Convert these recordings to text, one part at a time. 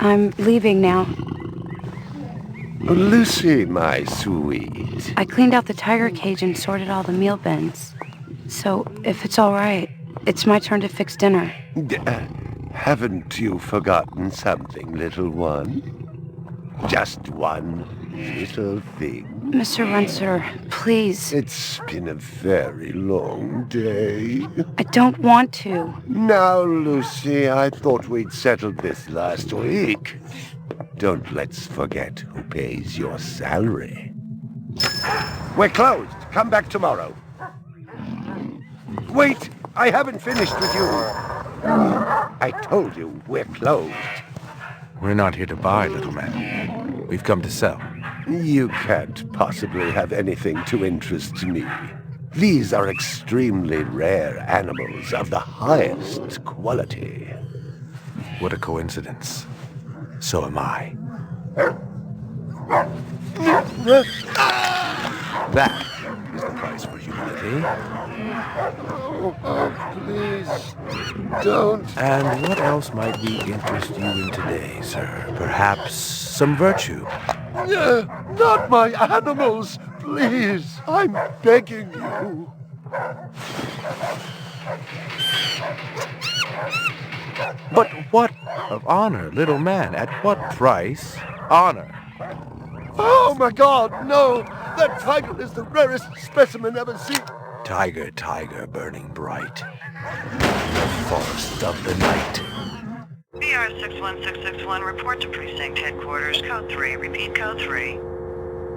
I'm leaving now. Lucy, my sweet. I cleaned out the tiger cage and sorted all the meal bins. So, if it's all right, it's my turn to fix dinner. Haven't you forgotten something, little one? Just one little thing. Mr. Runser, please. It's been a very long day. I don't want to. Now, Lucy, I thought we'd settled this last week. Don't let's forget who pays your salary. We're closed. Come back tomorrow. Wait, I haven't finished with you. I told you we're closed. We're not here to buy, little man. We've come to sell. You can't possibly have anything to interest me. These are extremely rare animals of the highest quality. What a coincidence. So am I. That is the price for humility. Oh, please, don't. And what else might we interest you in today, sir? Perhaps some virtue? Not my animals, please. I'm begging you. But what of honor, little man? At what price? Honor. Oh, my God, no! That tiger is the rarest specimen ever seen. Tiger, tiger, burning bright. The forest of the night. BR 61661, report to precinct headquarters, code 3, repeat code 3.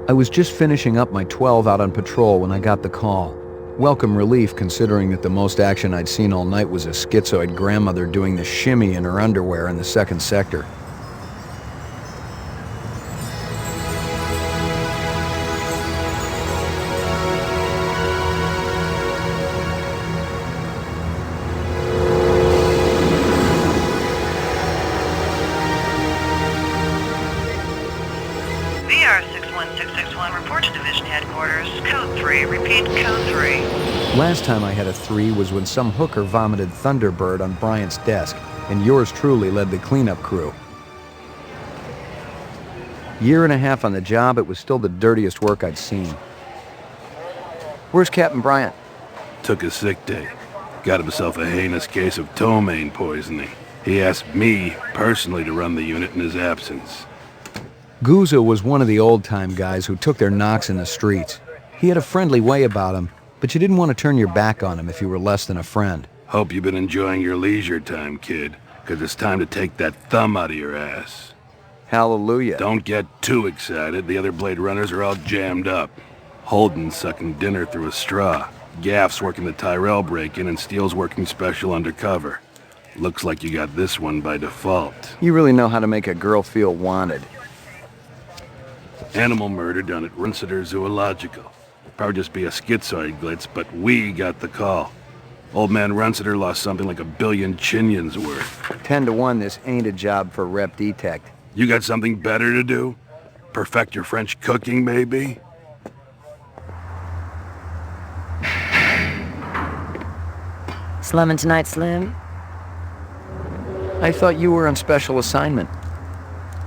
I was just finishing up my 12 out on patrol when I got the call. Welcome relief considering that the most action I'd seen all night was a schizoid grandmother doing the shimmy in her underwear in the 2nd sector. BR 61661, report to division headquarters, code 3, repeat code 3. Last time I had a 3 was when some hooker vomited Thunderbird on Bryant's desk, and yours truly led the cleanup crew. Year and a half on the job, it was still the dirtiest work I'd seen. Where's Captain Bryant? Took a sick day. Got himself a heinous case of ptomaine poisoning. He asked me personally to run the unit in his absence. Guzzo was one of the old-time guys who took their knocks in the streets. He had a friendly way about him, but you didn't want to turn your back on him if you were less than a friend. Hope you've been enjoying your leisure time, kid, because it's time to take that thumb out of your ass. Hallelujah. Don't get too excited. The other Blade Runners are all jammed up. Holden's sucking dinner through a straw. Gaff's working the Tyrell break-in and Steele's working special undercover. Looks like you got this one by default. You really know how to make a girl feel wanted. Animal murder done at Runciter Zoological. Probably just be a schizoid glitz, but we got the call. Old man Runciter lost something like 1 billion chinions worth. 10 to 1, this ain't a job for Rep Detect. You got something better to do? Perfect your French cooking, maybe? Slumming tonight, Slim? I thought you were on special assignment.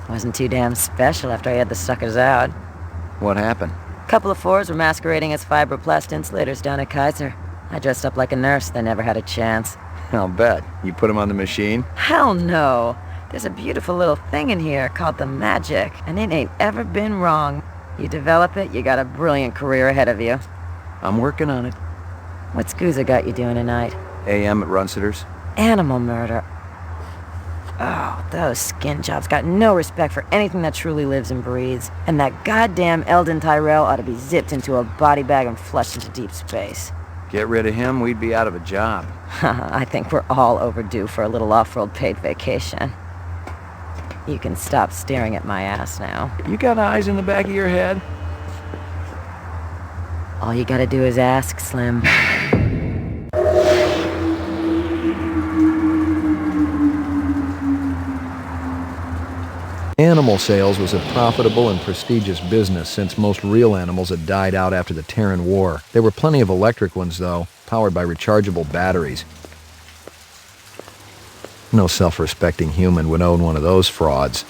Wasn't too damn special after I had the suckers out. What happened? Couple of fours were masquerading as fibroplast insulators down at Kaiser. I dressed up like a nurse, they never had a chance. I'll bet. You put them on the machine? Hell no! There's a beautiful little thing in here called the magic, and it ain't ever been wrong. You develop it, you got a brilliant career ahead of you. I'm working on it. What's Scoozer got you doing tonight? AM at Runciter's. Animal murder. Oh, those skin jobs got no respect for anything that truly lives and breathes. And that goddamn Eldon Tyrell ought to be zipped into a body bag and flushed into deep space. Get rid of him, we'd be out of a job. I think we're all overdue for a little off-world paid vacation. You can stop staring at my ass now. You got eyes in the back of your head? All you gotta do is ask, Slim. Animal sales was a profitable and prestigious business since most real animals had died out after the Terran War. There were plenty of electric ones, though, powered by rechargeable batteries. No self-respecting human would own one of those frauds.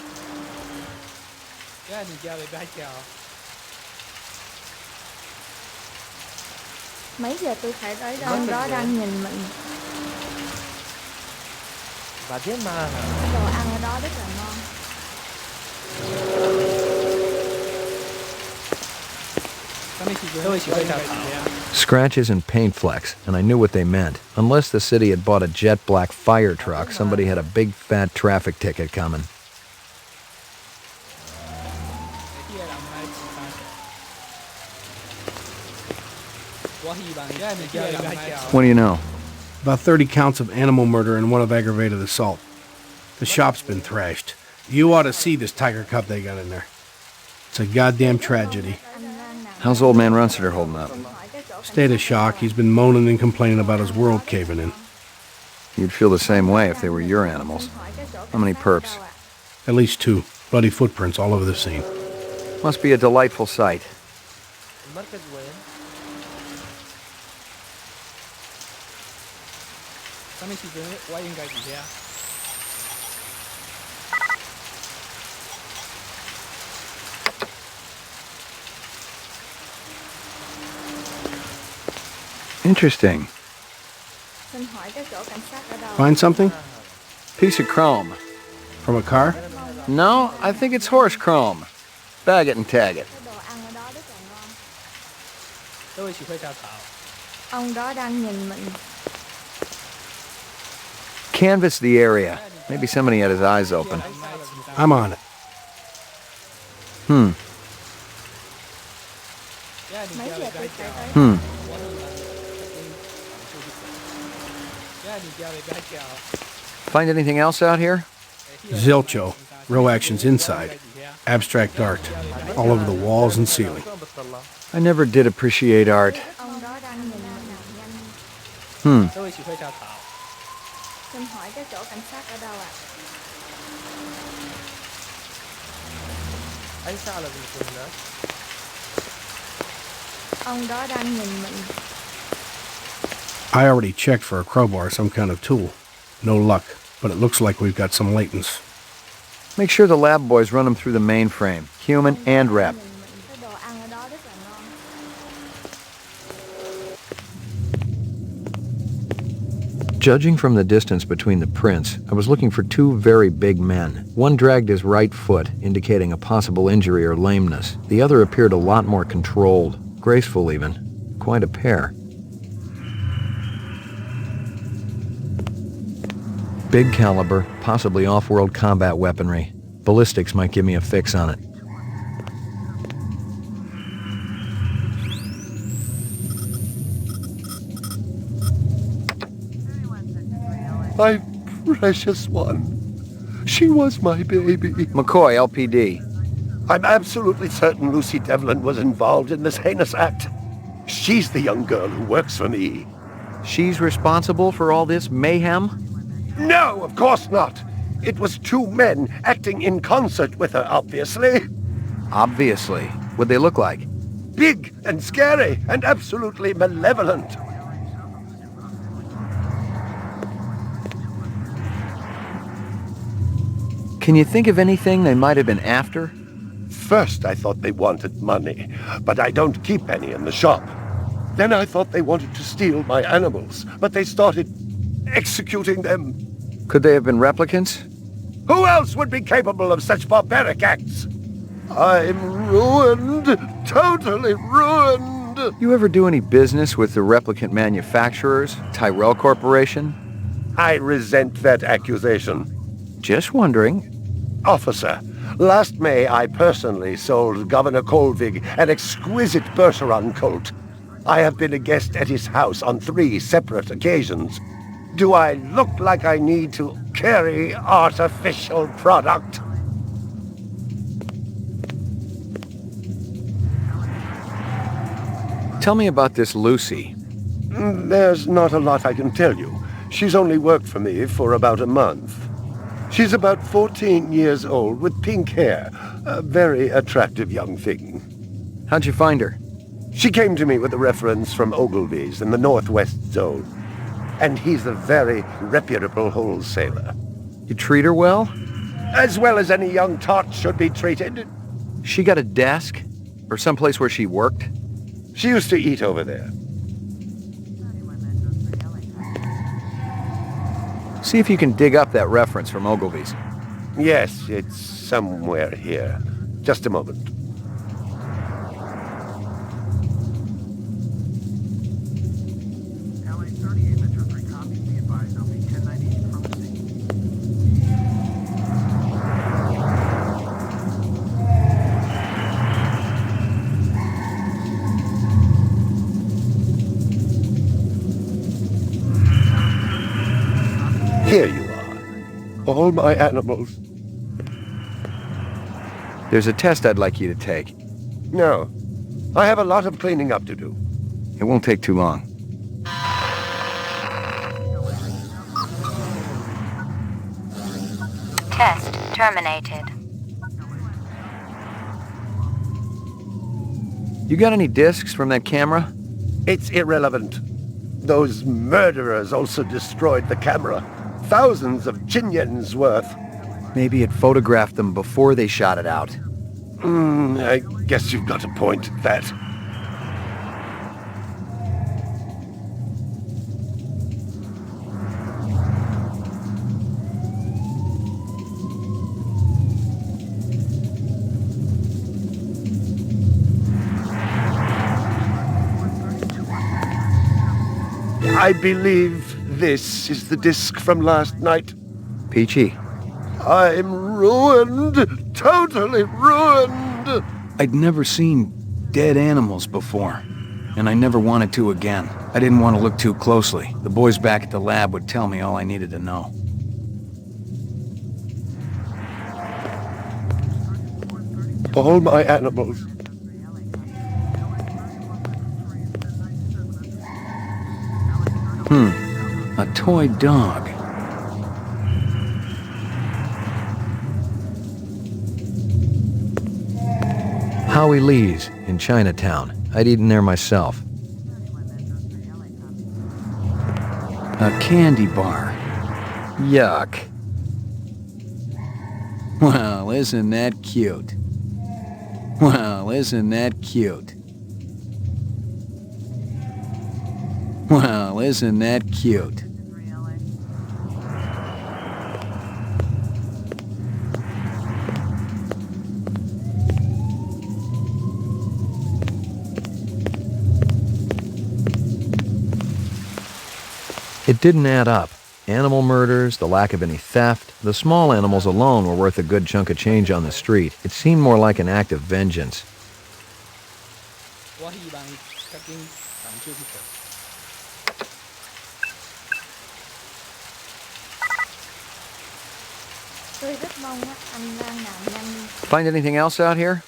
Mấy giờ tôi thấy tới đó, ông đó đang nhìn mình. Bà biết mà. Đồ ăn ở đó rất là ngon. Scratches and paint flecks, and I knew what they meant. Unless the city had bought a jet black fire truck, somebody had a big fat traffic ticket coming. What do you know? About 30 counts of animal murder and 1 of aggravated assault. The shop's been thrashed. You ought to see this tiger cub they got in there. It's a goddamn tragedy. How's old man Runciter holding up? State of shock. He's been moaning and complaining about his world caving in. You'd feel the same way if they were your animals. How many perps? At least 2. Bloody footprints all over the scene. Must be a delightful sight. Interesting. Find something? Piece of chrome. From a car? No, I think it's horse chrome. Bag it and tag it. Ông đó đang nhìn mình. Canvass the area. Maybe somebody had his eyes open. I'm on it. Hmm. Mấy giờ tôi thấy tới Hmm. Find anything else out here? Zilcho. Row actions inside. Abstract art. All over the walls and ceiling. I never did appreciate art. ông đó đang nhìn mình. Hmm. Xin hỏi cái chỗ cảnh sát ở đâu ạ? Ông đó đang nhìn mình. I already checked for a crowbar, some kind of tool. No luck, but it looks like we've got some latents. Make sure the lab boys run them through the mainframe, human and rep. Cái đồ ăn ở đó rất là ngon. Judging from the distance between the prints, I was looking for 2 very big men. One dragged his right foot, indicating a possible injury or lameness. The other appeared a lot more controlled, graceful even. Quite a pair. Big caliber, possibly off-world combat weaponry. Ballistics might give me a fix on it. My precious one. She was my baby. McCoy, LPD. I'm absolutely certain Lucy Devlin was involved in this heinous act. She's the young girl who works for me. She's responsible for all this mayhem? No, of course not. It was two men acting in concert with her, obviously. Obviously. What'd they look like? Big and scary and absolutely malevolent. Can you think of anything they might have been after? First, I thought they wanted money, but I don't keep any in the shop. Then I thought they wanted to steal my animals, but they started executing them. Could they have been replicants? Who else would be capable of such barbaric acts? I'm ruined, totally ruined. You ever do any business with the replicant manufacturers, Tyrell Corporation? I resent that accusation. Just wondering. Officer, last May I personally sold Governor Colvig an exquisite Bergeron colt. I have been a guest at his house on 3 separate occasions. Do I look like I need to carry artificial product? Tell me about this Lucy. There's not a lot I can tell you. She's only worked for me for about a month. She's about 14 years old with pink hair. A very attractive young thing. How'd you find her? She came to me with a reference from Ogilvy's in the Northwest Zone. And he's a very reputable wholesaler. You treat her well? As well as any young tot should be treated. She got a desk? Or someplace where she worked? She used to eat over there. See if you can dig up that reference from Ogilvy's. Yes, it's somewhere here. Just a moment. Here you are. All my animals. There's a test I'd like you to take. No. I have a lot of cleaning up to do. It won't take too long. Test terminated. You got any discs from that camera? It's irrelevant. Those murderers also destroyed the camera. Thousands of Chinyans worth. Maybe it photographed them before they shot it out. I guess you've got a point at that. I believe this is the disc from last night. Peachy. I'm ruined, totally ruined. I'd never seen dead animals before, and I never wanted to again. I didn't want to look too closely. The boys back at the lab would tell me all I needed to know. All my animals. A toy dog. Howie Lee's in Chinatown. I'd eaten there myself. A candy bar. Yuck. Well, isn't that cute? Well, isn't that cute? Well, isn't that cute? It didn't add up. Animal murders, the lack of any theft, the small animals alone were worth a good chunk of change on the street. It seemed more like an act of vengeance. Tôi rất mong á, anh đang làm nhanh. Find anything else out here?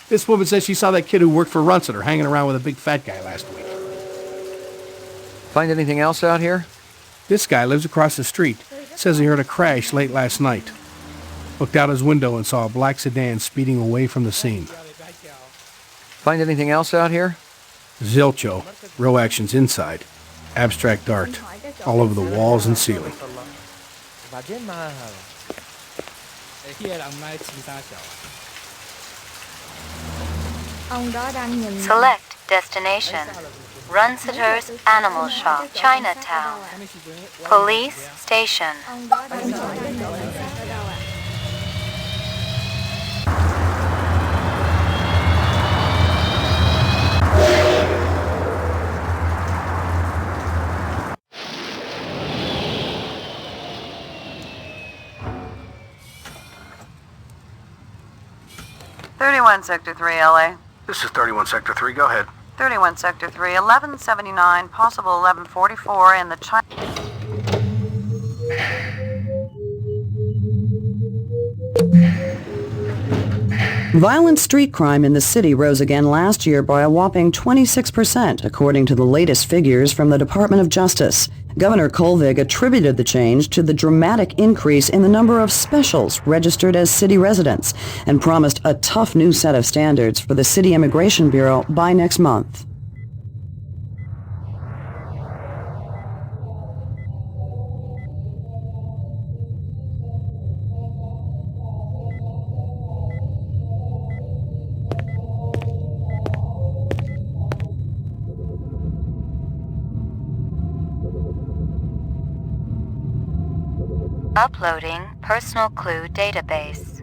This woman says she saw that kid who worked for Runciter hanging around with a big fat guy last week. Find anything else out here? This guy lives across the street. Says he heard a crash late last night. Looked out his window and saw a black sedan speeding away from the scene. Find anything else out here? Zilcho. Row actions inside. Abstract art. All over the walls and ceiling. Select destination. Runciter's Animal Shop, Chinatown. Police Station. Sector 3, LA. This is 31 Sector 3. Go ahead. 31 Sector 3, 1179, possible 1144 in the China... Violent street crime in the city rose again last year by a whopping 26%, according to the latest figures from the Department of Justice. Governor Kolvig attributed the change to the dramatic increase in the number of specials registered as city residents and promised a tough new set of standards for the City Immigration Bureau by next month. Uploading personal clue database.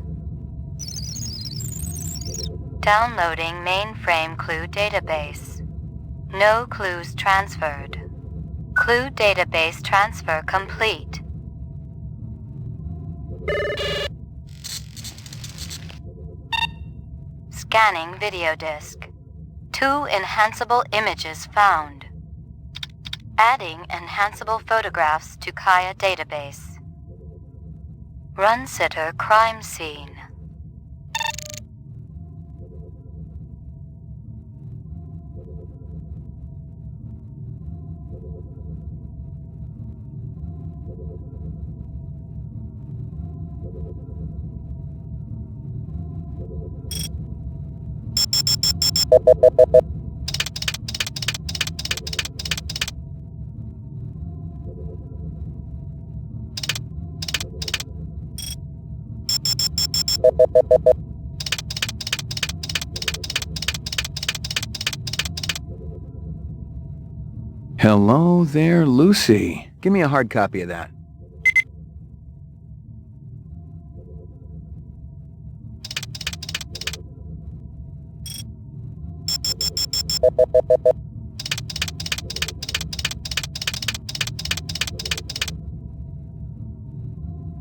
Downloading mainframe clue database. No clues transferred. Clue database transfer complete. Scanning video disk. 2 enhanceable images found. Adding enhanceable photographs to Kaya database. Runciter crime scene. Hello there, Lucy. Give me a hard copy of that.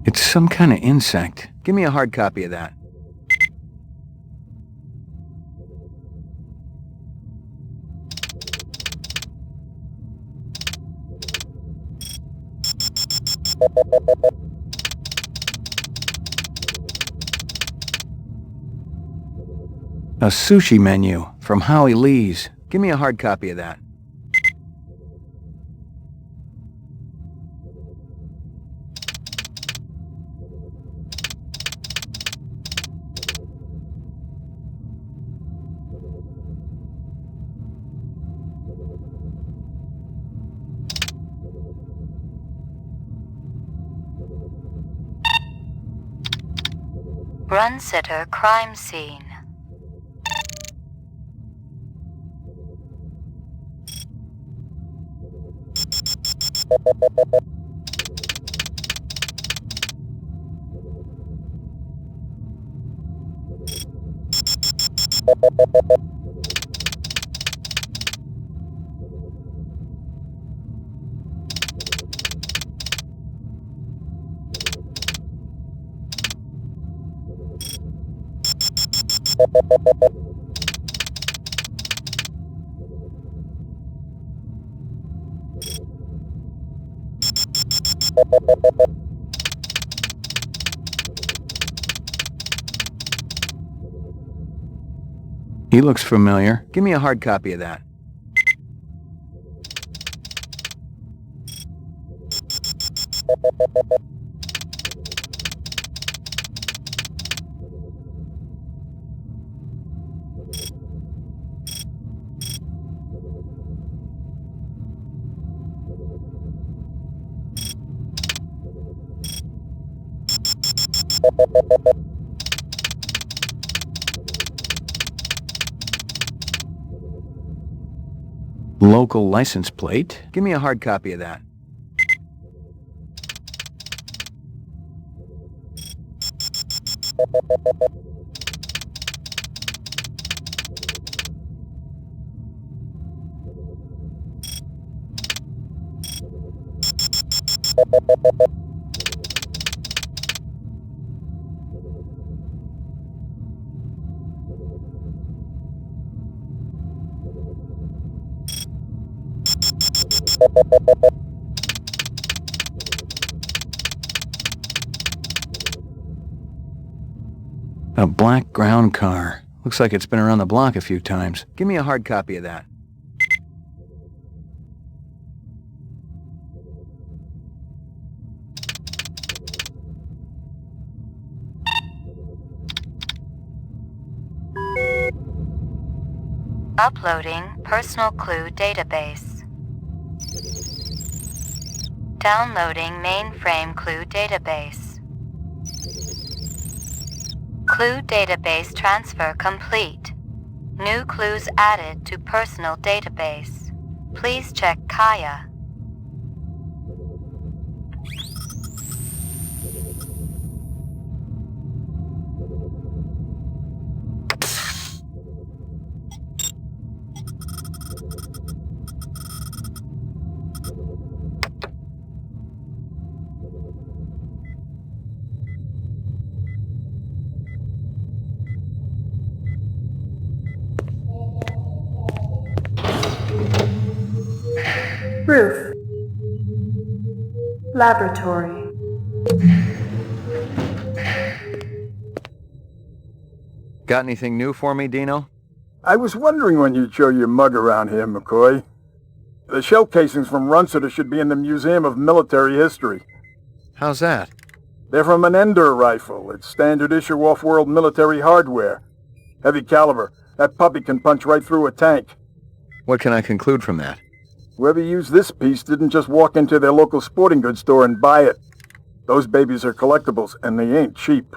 It's some kind of insect. Give me a hard copy of that. A sushi menu from Howie Lee's. Give me a hard copy of that. Runciter crime scene. He looks familiar. Give me a hard copy of that. Local license plate. Give me a hard copy of that. A black ground car. Looks like it's been around the block a few times. Give me a hard copy of that. Uploading personal clue database. Downloading mainframe clue database. Clue database transfer complete. New clues added to personal database. Please check Kaya. Roof. Laboratory. Got anything new for me, Dino? I was wondering when you'd show your mug around here, McCoy. The shell casings from Runciter should be in the Museum of Military History. How's that? They're from an Ender rifle. It's standard issue off-world military hardware. Heavy caliber. That puppy can punch right through a tank. What can I conclude from that? Whoever used this piece didn't just walk into their local sporting goods store and buy it. Those babies are collectibles, and they ain't cheap.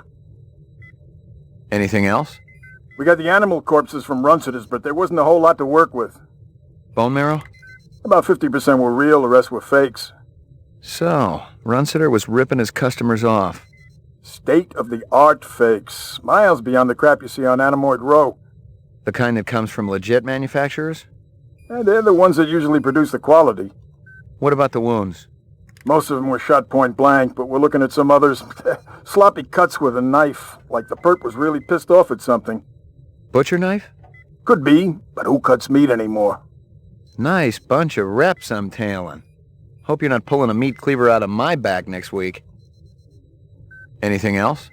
Anything else? We got the animal corpses from Runciter's, but there wasn't a whole lot to work with. Bone marrow? About 50% were real, the rest were fakes. So, Runciter was ripping his customers off. State-of-the-art fakes. Miles beyond the crap you see on Anemoid Row. The kind that comes from legit manufacturers? They're the ones that usually produce the quality. What about the wounds? Most of them were shot point blank, but we're looking at some others. Sloppy cuts with a knife, like the perp was really pissed off at something. Butcher knife? Could be, but who cuts meat anymore? Nice bunch of reps I'm tailing. Hope you're not pulling a meat cleaver out of my back next week. Anything else?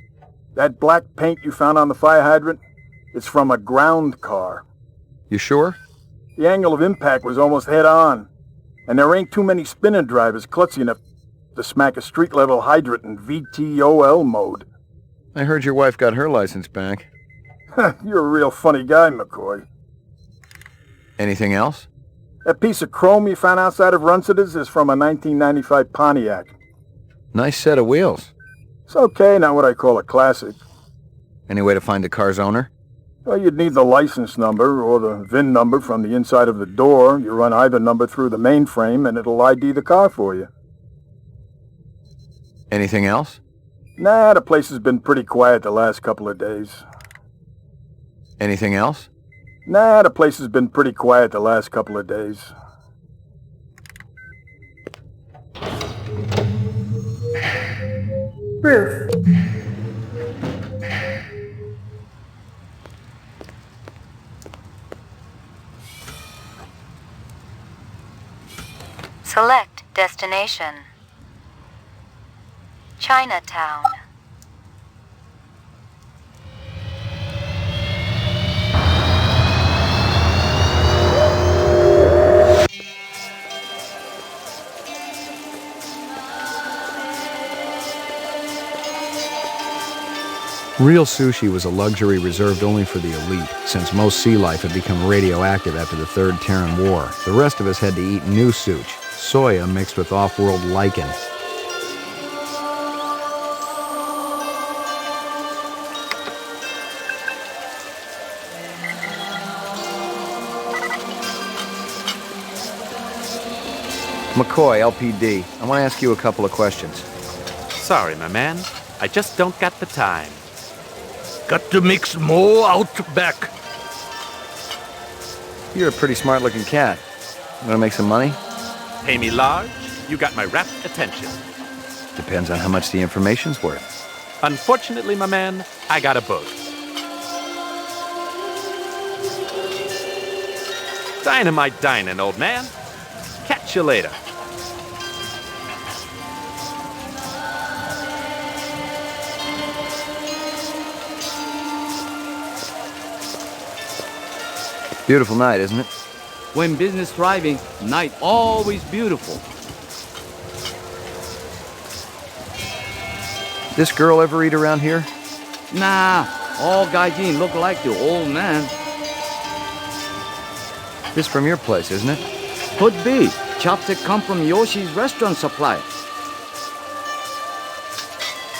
That black paint you found on the fire hydrant? It's from a ground car. You sure? The angle of impact was almost head-on. And there ain't too many spinner drivers klutzy enough to smack a street-level hydrant in VTOL mode. I heard your wife got her license back. You're a real funny guy, McCoy. Anything else? That piece of chrome you found outside of Runciter's is from a 1995 Pontiac. Nice set of wheels. It's okay, not what I call a classic. Any way to find the car's owner? Well, you'd need the license number or the VIN number from the inside of the door. You run either number through the mainframe and it'll ID the car for you. Anything else? Nah, the place has been pretty quiet the last couple of days. Anything else? Nah, the place has been pretty quiet the last couple of days. Roof. Select destination. Chinatown. Real sushi was a luxury reserved only for the elite, since most sea life had become radioactive after the Third Terran War. The rest of us had to eat new sushi, soya mixed with off-world lichen. McCoy, LPD. I want to ask you a couple of questions. Sorry, my man. I just don't got the time. Got to mix more out back. You're a pretty smart-looking cat. Want to make some money? Pay me large, you got my rapt attention. Depends on how much the information's worth. Unfortunately, my man, I got a boat. Dynamite dining, old man. Catch you later. Beautiful night, isn't it? When business thriving, night always beautiful. This girl ever eat around here? Nah, all gaijin look like the old man. This from your place, isn't it? Could be. Chopstick come from Yoshi's restaurant supply.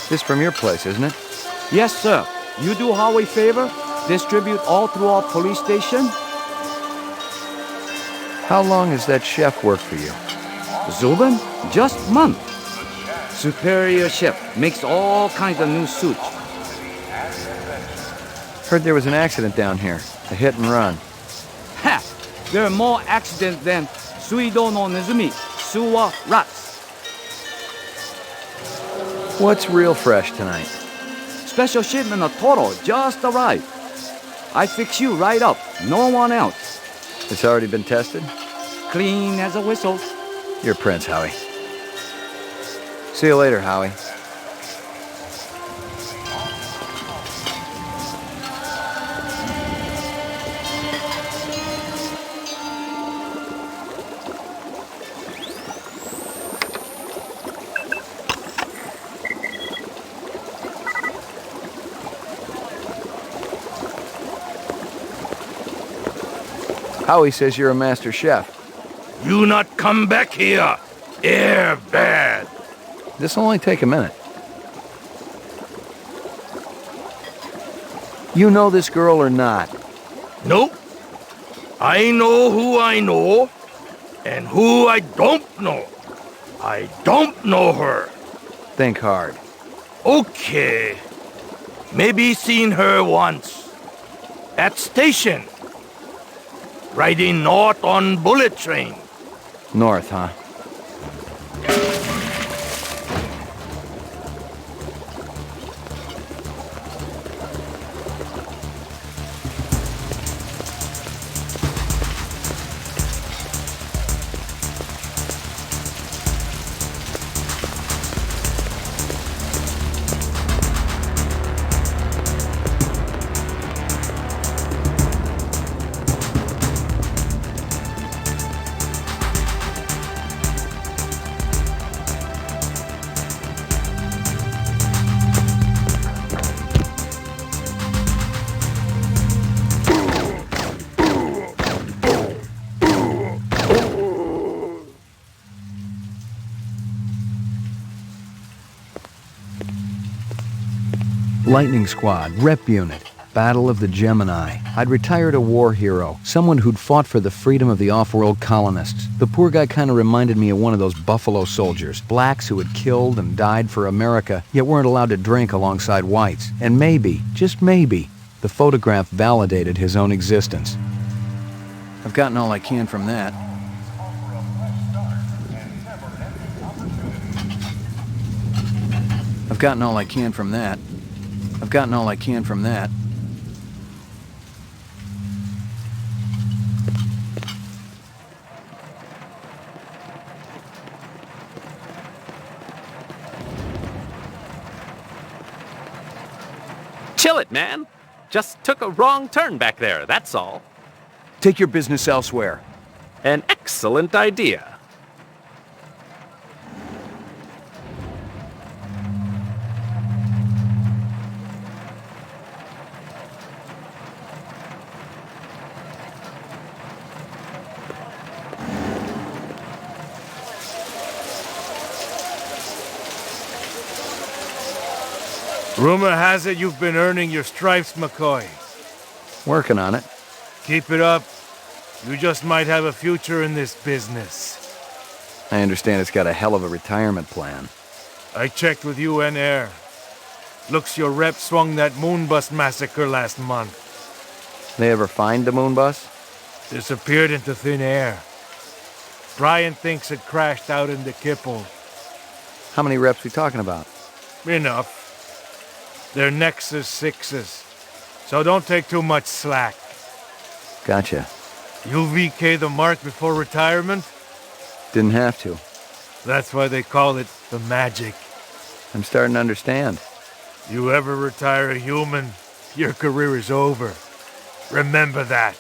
This from your place, isn't it? Yes, sir. You do Huawei favor? Distribute all through our police station? How long has that chef worked for you? Zubin? Just month. Superior chef. Makes all kinds of new sushi. Heard there was an accident down here. A hit and run. Ha! There are more accidents than Suido no Nezumi, Suwa rats. What's real fresh tonight? Special shipment of Toro just arrived. I fix you right up. No one else. It's already been tested? Clean as a whistle. You're Prince, Howie. See you later, Howie. Howie says you're a master chef. You not come back here. Air bad. This'll only take a minute. You know this girl or not? Nope. I know who I know, and who I don't know. I don't know her. Think hard. Okay. Maybe seen her once. At station. Riding north on bullet train. North, huh? Lightning Squad, Rep Unit, Battle of the Gemini. I'd retired a war hero, someone who'd fought for the freedom of the off-world colonists. The poor guy kind of reminded me of one of those Buffalo soldiers, blacks who had killed and died for America, yet weren't allowed to drink alongside whites. And maybe, just maybe, the photograph validated his own existence. I've gotten all I can from that. I've gotten all I can from that. I've gotten all I can from that. Chill it, man. Just took a wrong turn back there, that's all. Take your business elsewhere. An excellent idea. Rumor has it you've been earning your stripes, McCoy. Working on it. Keep it up. You just might have a future in this business. I understand it's got a hell of a retirement plan. I checked with UN Air. Looks your rep swung that moon bus massacre last month. They ever find the moon bus? Disappeared into thin air. Brian thinks it crashed out in the Kipple. How many reps we talking about? Enough. They're Nexus 6s, so don't take too much slack. Gotcha. You VK the mark before retirement? Didn't have to. That's why they call it the magic. I'm starting to understand. You ever retire a human, your career is over. Remember that.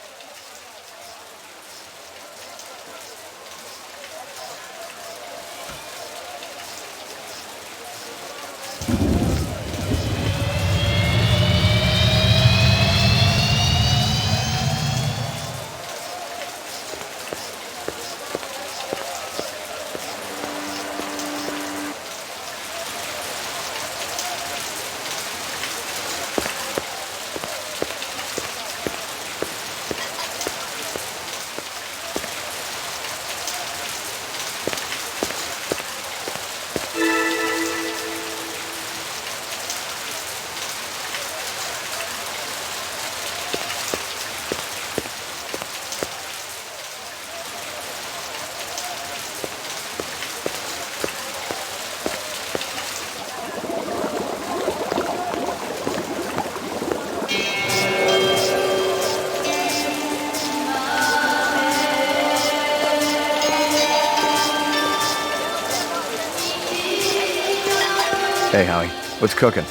Hey, Howie. What's cooking?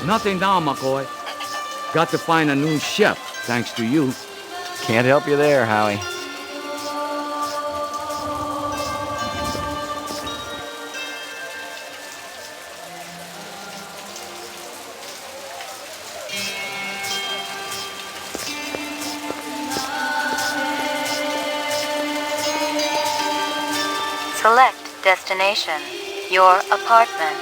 Nothing now, McCoy. Got to find a new chef, thanks to you. Can't help you there, Howie. Select destination. Your apartment.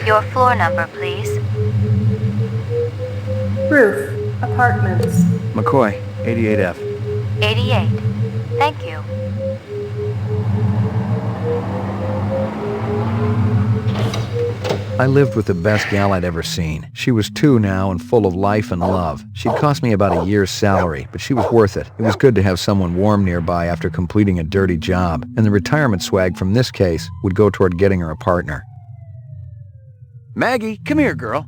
Your floor number, please. Roof. Apartments. McCoy, 88F. 88. Thank you. I lived with the best gal I'd ever seen. She was 2 now and full of life and love. She'd cost me about a year's salary, but she was worth it. It was good to have someone warm nearby after completing a dirty job, and the retirement swag from this case would go toward getting her a partner. Maggie, come here, girl.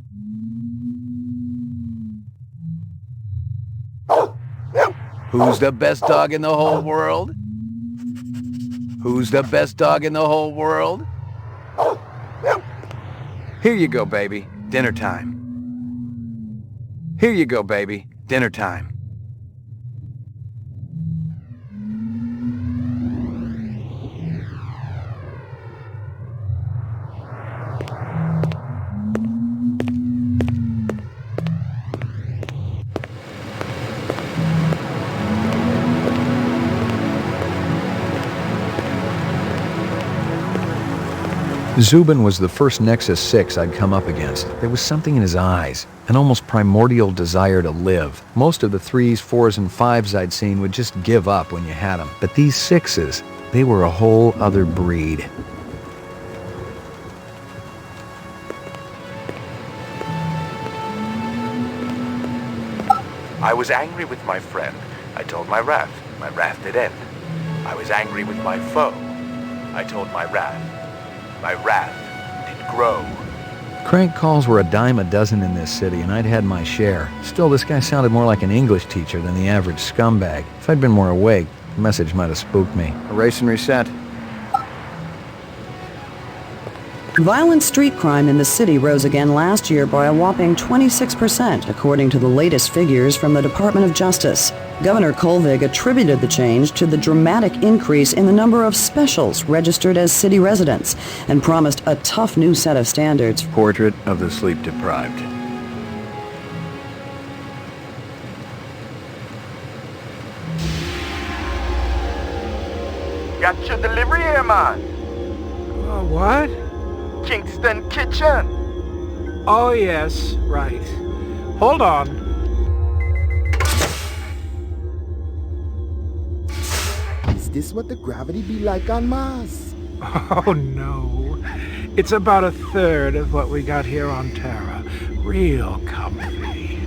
Who's the best dog in the whole world? Who's the best dog in the whole world? Here you go, baby. Dinner time. Here you go, baby. Dinner time. Zubin was the first Nexus 6 I'd come up against. There was something in his eyes, an almost primordial desire to live. Most of the 3s, 4s, and 5s I'd seen would just give up when you had them. But these 6s, they were a whole other breed. I was angry with my friend. I told my wrath. My wrath did end. I was angry with my foe. I told my wrath. My wrath did grow. Crank calls were a dime a dozen in this city, and I'd had my share. Still, this guy sounded more like an English teacher than the average scumbag. If I'd been more awake, the message might have spooked me. Erase and reset. Violent street crime in the city rose again last year by a whopping 26%, according to the latest figures from the Department of Justice. Governor Kolvig attributed the change to the dramatic increase in the number of specials registered as city residents and promised a tough new set of standards. Portrait of the sleep-deprived. Got your delivery here, man. What? Kingston Kitchen. Oh, yes, right. Hold on. Is this what the gravity be like on Mars? Oh, no. It's about a third of what we got here on Terra. Real comfy.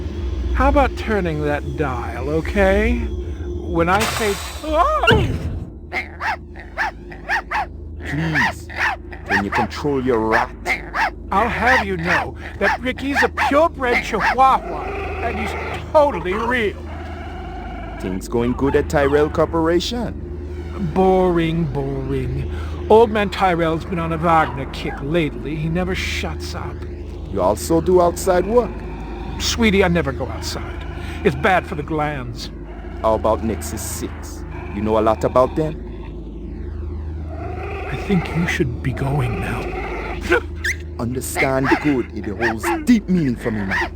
How about turning that dial, okay? When I say... Please, can you control your rat? I'll have you know that Ricky's a purebred chihuahua, and he's totally real. Things going good at Tyrell Corporation? Boring, boring. Old man Tyrell's been on a Wagner kick lately. He never shuts up. You also do outside work? Sweetie, I never go outside. It's bad for the glands. How about Nexus 6? You know a lot about them? I think you should be going now. Understand good, it holds deep meaning for me now.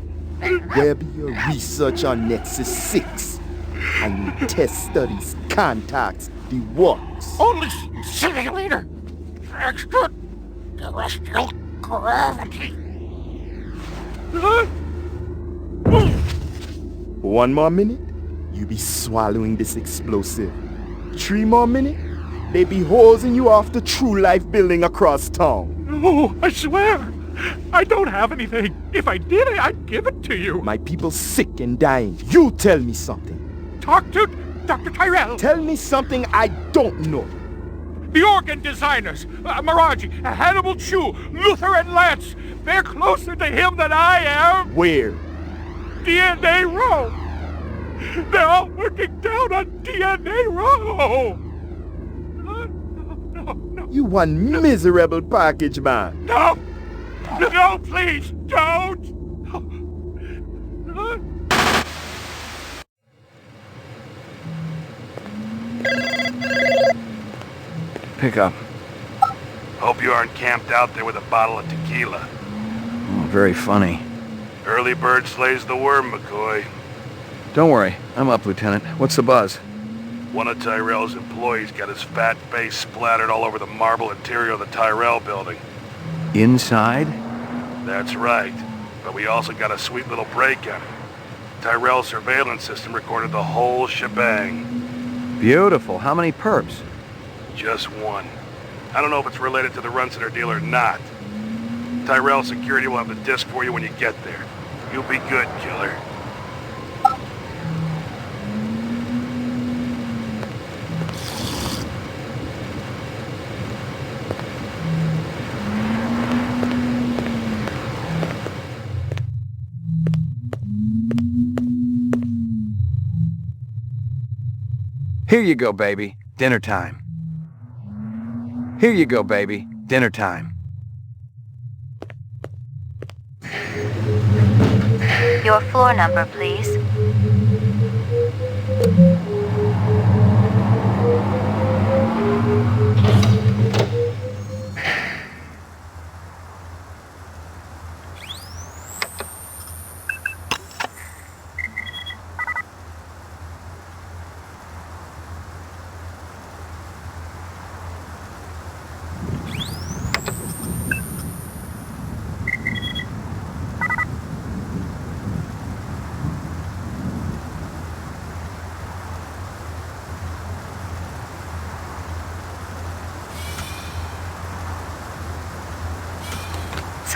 Where be your research on Nexus 6? And your test studies, contacts, the works? Only simulator! Extraterrestrial gravity! One more minute, you be swallowing this explosive. 3 more minutes, they be hosing you off the True Life building across town. No, I swear. I don't have anything. If I did, I'd give it to you. My people sick and dying. You tell me something. Talk to Dr. Tyrell. Tell me something I don't know. The organ designers, Miraji, Hannibal Chu, Luther and Lance, they're closer to him than I am. Where? DNA Row. They're all working down on DNA Row. You one miserable package, man. No! No, please, don't! Pick up. Hope you aren't camped out there with a bottle of tequila. Oh, very funny. Early bird slays the worm, McCoy. Don't worry, I'm up, Lieutenant. What's the buzz? One of Tyrell's employees got his fat face splattered all over the marble interior of the Tyrell building. Inside? That's right. But we also got a sweet little break on it. Tyrell's surveillance system recorded the whole shebang. Beautiful. How many perps? Just one. I don't know if it's related to the Runciter deal or not. Tyrell security will have the disc for you when you get there. You'll be good, killer. Here you go, baby. Dinner time. Here you go, baby. Dinner time. Your floor number, please.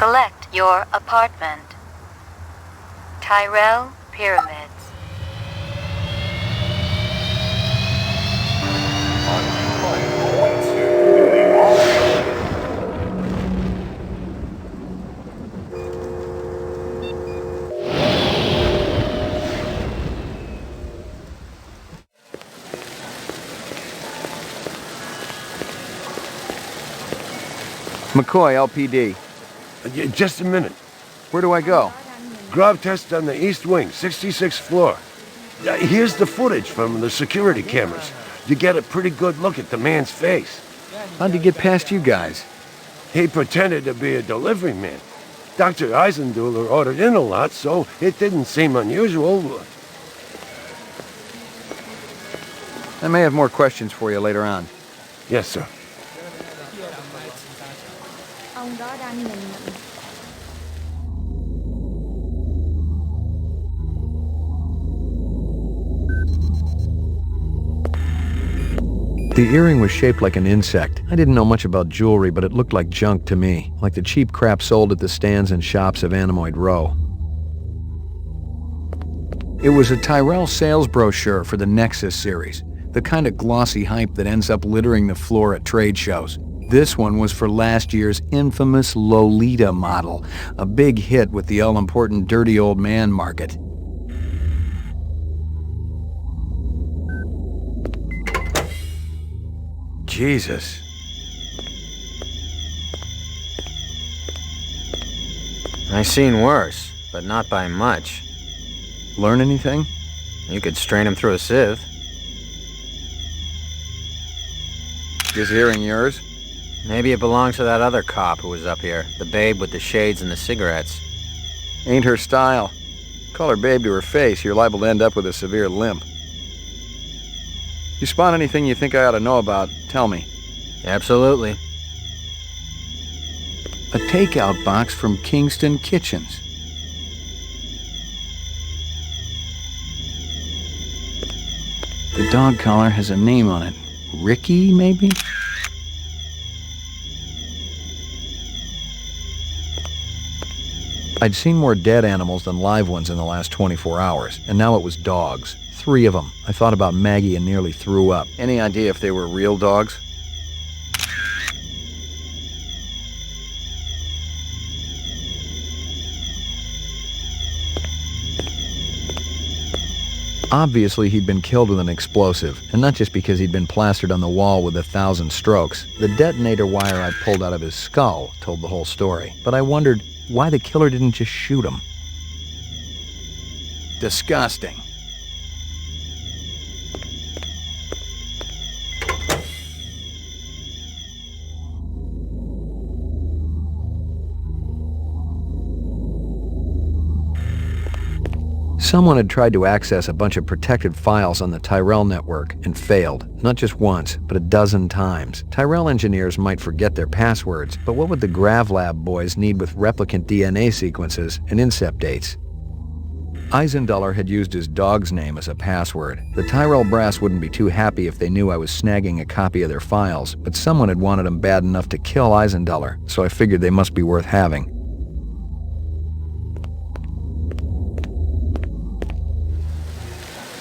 Select your apartment. Tyrell Pyramids. McCoy, LPD. Just a minute. Where do I go? Grub test on the east wing, 66th floor. Here's the footage from the security cameras. You get a pretty good look at the man's face. How'd he get past you guys? He pretended to be a delivery man. Dr. Eisenduller ordered in a lot, so it didn't seem unusual. I may have more questions for you later on. Yes, sir. Ông đó đang nhìn mình. The earring was shaped like an insect. I didn't know much about jewelry, but it looked like junk to me, like the cheap crap sold at the stands and shops of Animoid Row. It was a Tyrell sales brochure for the Nexus series, the kind of glossy hype that ends up littering the floor at trade shows. This one was for last year's infamous Lolita model, a big hit with the all-important dirty old man market. Jesus. I seen worse, but not by much. Learn anything? You could strain him through a sieve. Is earring yours? Maybe it belongs to that other cop who was up here, the babe with the shades and the cigarettes. Ain't her style. Call her babe to her face, you're liable to end up with a severe limp. You spot anything you think I ought to know about, tell me. Absolutely. A takeout box from Kingston Kitchens. The dog collar has a name on it. Ricky, maybe? I'd seen more dead animals than live ones in the last 24 hours, and now it was dogs. 3 of them. I thought about Maggie and nearly threw up. Any idea if they were real dogs? Obviously, he'd been killed with an explosive, and not just because he'd been plastered on the wall with 1,000 strokes. The detonator wire I pulled out of his skull told the whole story, but I wondered why the killer didn't just shoot him. Disgusting. Someone had tried to access a bunch of protected files on the Tyrell network and failed, not just once, but a dozen times. Tyrell engineers might forget their passwords, but what would the GravLab boys need with replicant DNA sequences and incept dates? Eisenduller had used his dog's name as a password. The Tyrell brass wouldn't be too happy if they knew I was snagging a copy of their files, but someone had wanted them bad enough to kill Eisenduller, so I figured they must be worth having.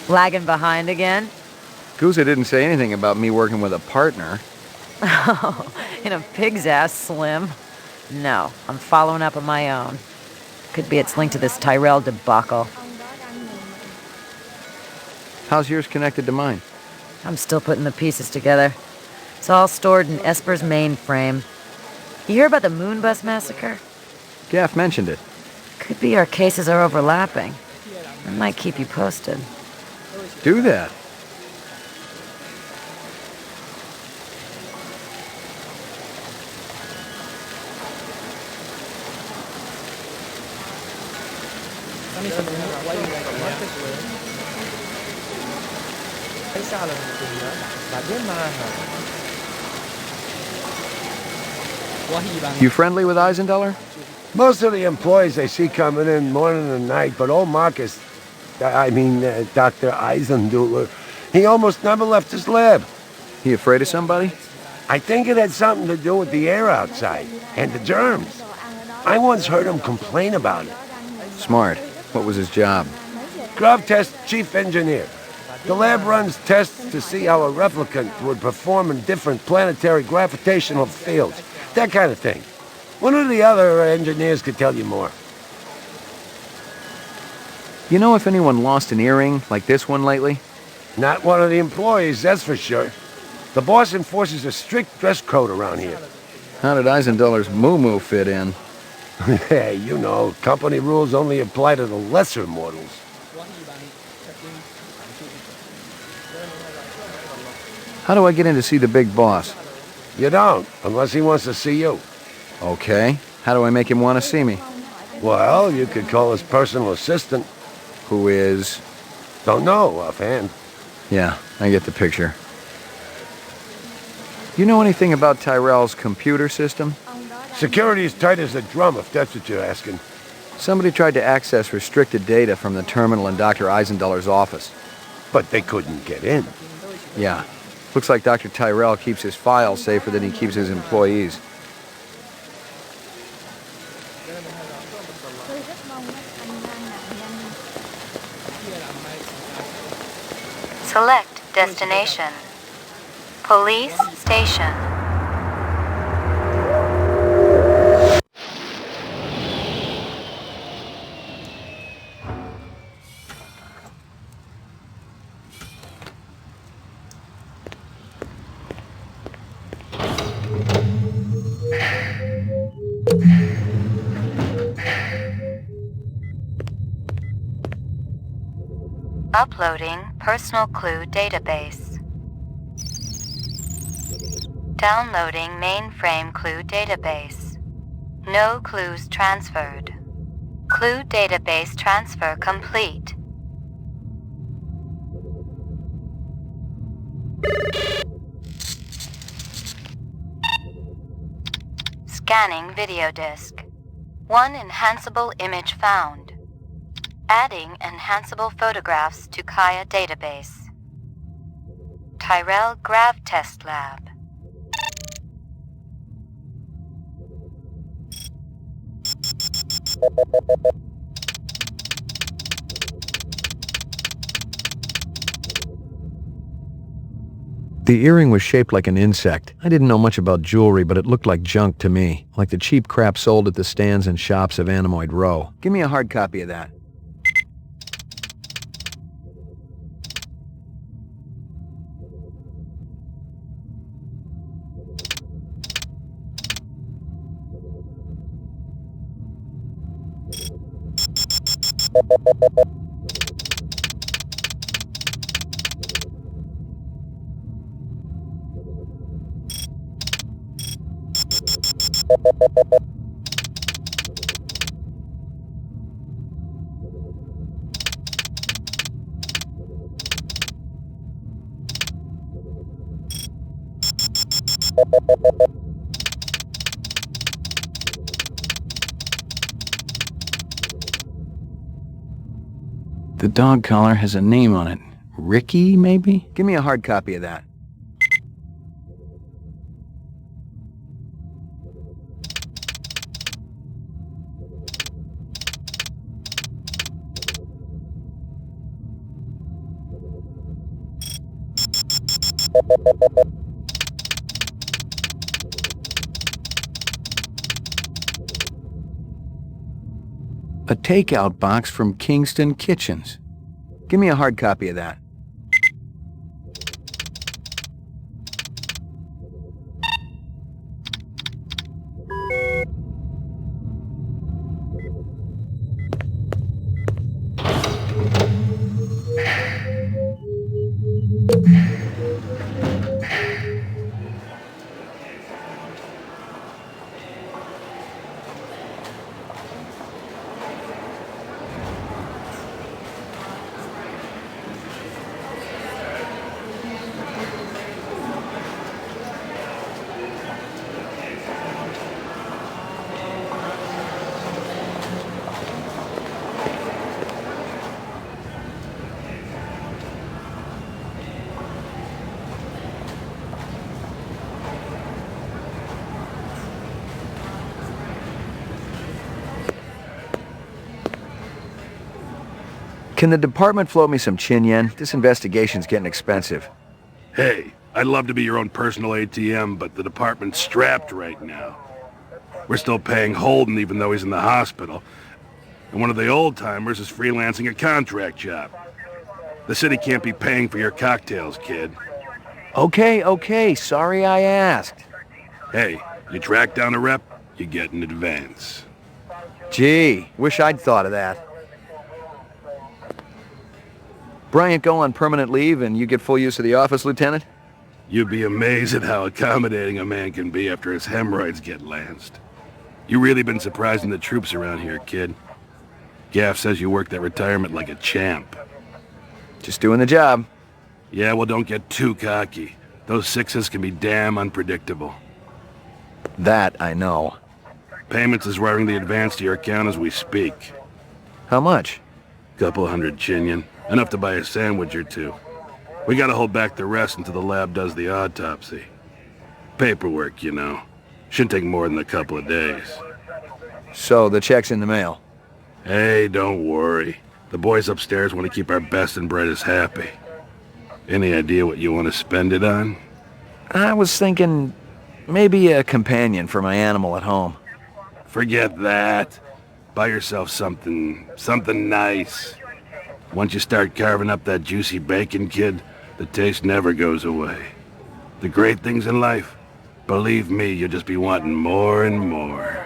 Lagging behind again? Gouza didn't say anything about me working with a partner. Oh, in a pig's ass, Slim. No, I'm following up on my own. Could be it's linked to this Tyrell debacle. How's yours connected to mine? I'm still putting the pieces together. It's all stored in Esper's mainframe. You hear about the Moonbus massacre? Gaff mentioned it. Could be our cases are overlapping. I might keep you posted. Do that. You friendly with Eisenduller? Most of the employees I see coming in morning and night, but old Marcus, Dr. Eisenduller, he almost never left his lab. He afraid of somebody? I think it had something to do with the air outside, and the germs. I once heard him complain about it. Smart. What was his job? Grub test chief engineer. The lab runs tests to see how a replicant would perform in different planetary gravitational fields. That kind of thing. One of the other engineers could tell you more. You know if anyone lost an earring like this one lately? Not one of the employees, that's for sure. The boss enforces a strict dress code around here. How did Eisendoller's moo-moo fit in? Hey, you know, company rules only apply to the lesser mortals. How do I get in to see the big boss? You don't, unless he wants to see you. Okay. How do I make him want to see me? Well, you could call his personal assistant. Who is? Don't know, offhand. Yeah, I get the picture. You know anything about Tyrell's computer system? Security's tight as a drum, if that's what you're asking. Somebody tried to access restricted data from the terminal in Dr. Eisendoller's office. But they couldn't get in. Yeah. Looks like Dr. Tyrell keeps his files safer than he keeps his employees. Select destination. Police station. Uploading personal clue database. Downloading mainframe clue database. No clues transferred. Clue database transfer complete. Scanning video disk. One enhanceable image found. Adding enhanceable photographs to Kaya database. Tyrell Grav Test Lab. The earring was shaped like an insect. I didn't know much about jewelry, but it looked like junk to me, like the cheap crap sold at the stands and shops of Animoid Row. Give me a hard copy of that. The dog collar has a name on it. Ricky, maybe? Give me a hard copy of that. A takeout box from Kingston Kitchens. Give me a hard copy of that. Can the department float me some chin yen? This investigation's getting expensive. Hey, I'd love to be your own personal ATM, but the department's strapped right now. We're still paying Holden even though he's in the hospital. And one of the old-timers is freelancing a contract job. The city can't be paying for your cocktails, kid. Okay, sorry I asked. Hey, You track down a rep, you get an advance. Gee, wish I'd thought of that. Bryant go on permanent leave and you get full use of the office, Lieutenant? You'd be amazed at how accommodating a man can be after his hemorrhoids get lanced. You really been surprising the troops around here, kid. Gaff says you worked that retirement like a champ. Just doing the job. Yeah, well, don't get too cocky. Those sixes can be damn unpredictable. That I know. Payments is wiring the advance to your account as we speak. How much? Couple hundred chinion. Enough to buy a sandwich or two. We gotta hold back the rest until the lab does the autopsy. Paperwork, you know. Shouldn't take more than a couple of days. So, the check's in the mail? Hey, don't worry. The boys upstairs want to keep our best and brightest happy. Any idea what you want to spend it on? I was thinking maybe a companion for my animal at home. Forget that. Buy yourself something nice. Once you start carving up that juicy bacon, kid, the taste never goes away. The great things in life, believe me, you'll just be wanting more and more.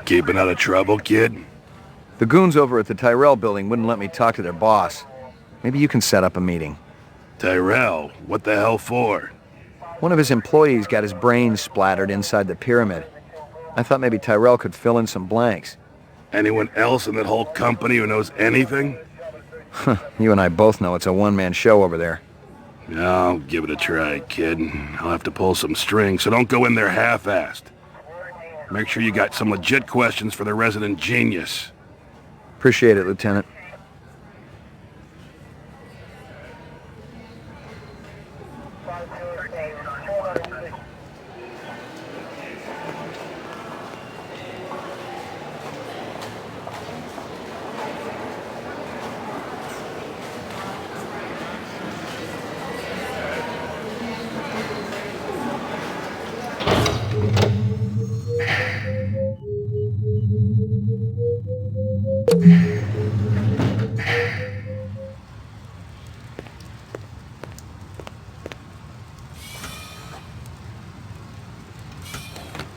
Keeping out of trouble, kid? The goons over at the Tyrell building wouldn't let me talk to their boss. Maybe you can set up a meeting. Tyrell? What the hell for? One of his employees got his brains splattered inside the pyramid. I thought maybe Tyrell could fill in some blanks. Anyone else in that whole company who knows anything? You and I both know it's a one-man show over there. I'll give it a try, kid. I'll have to pull some strings, so don't go in there half-assed. Make sure you got some legit questions for the resident genius. Appreciate it, Lieutenant.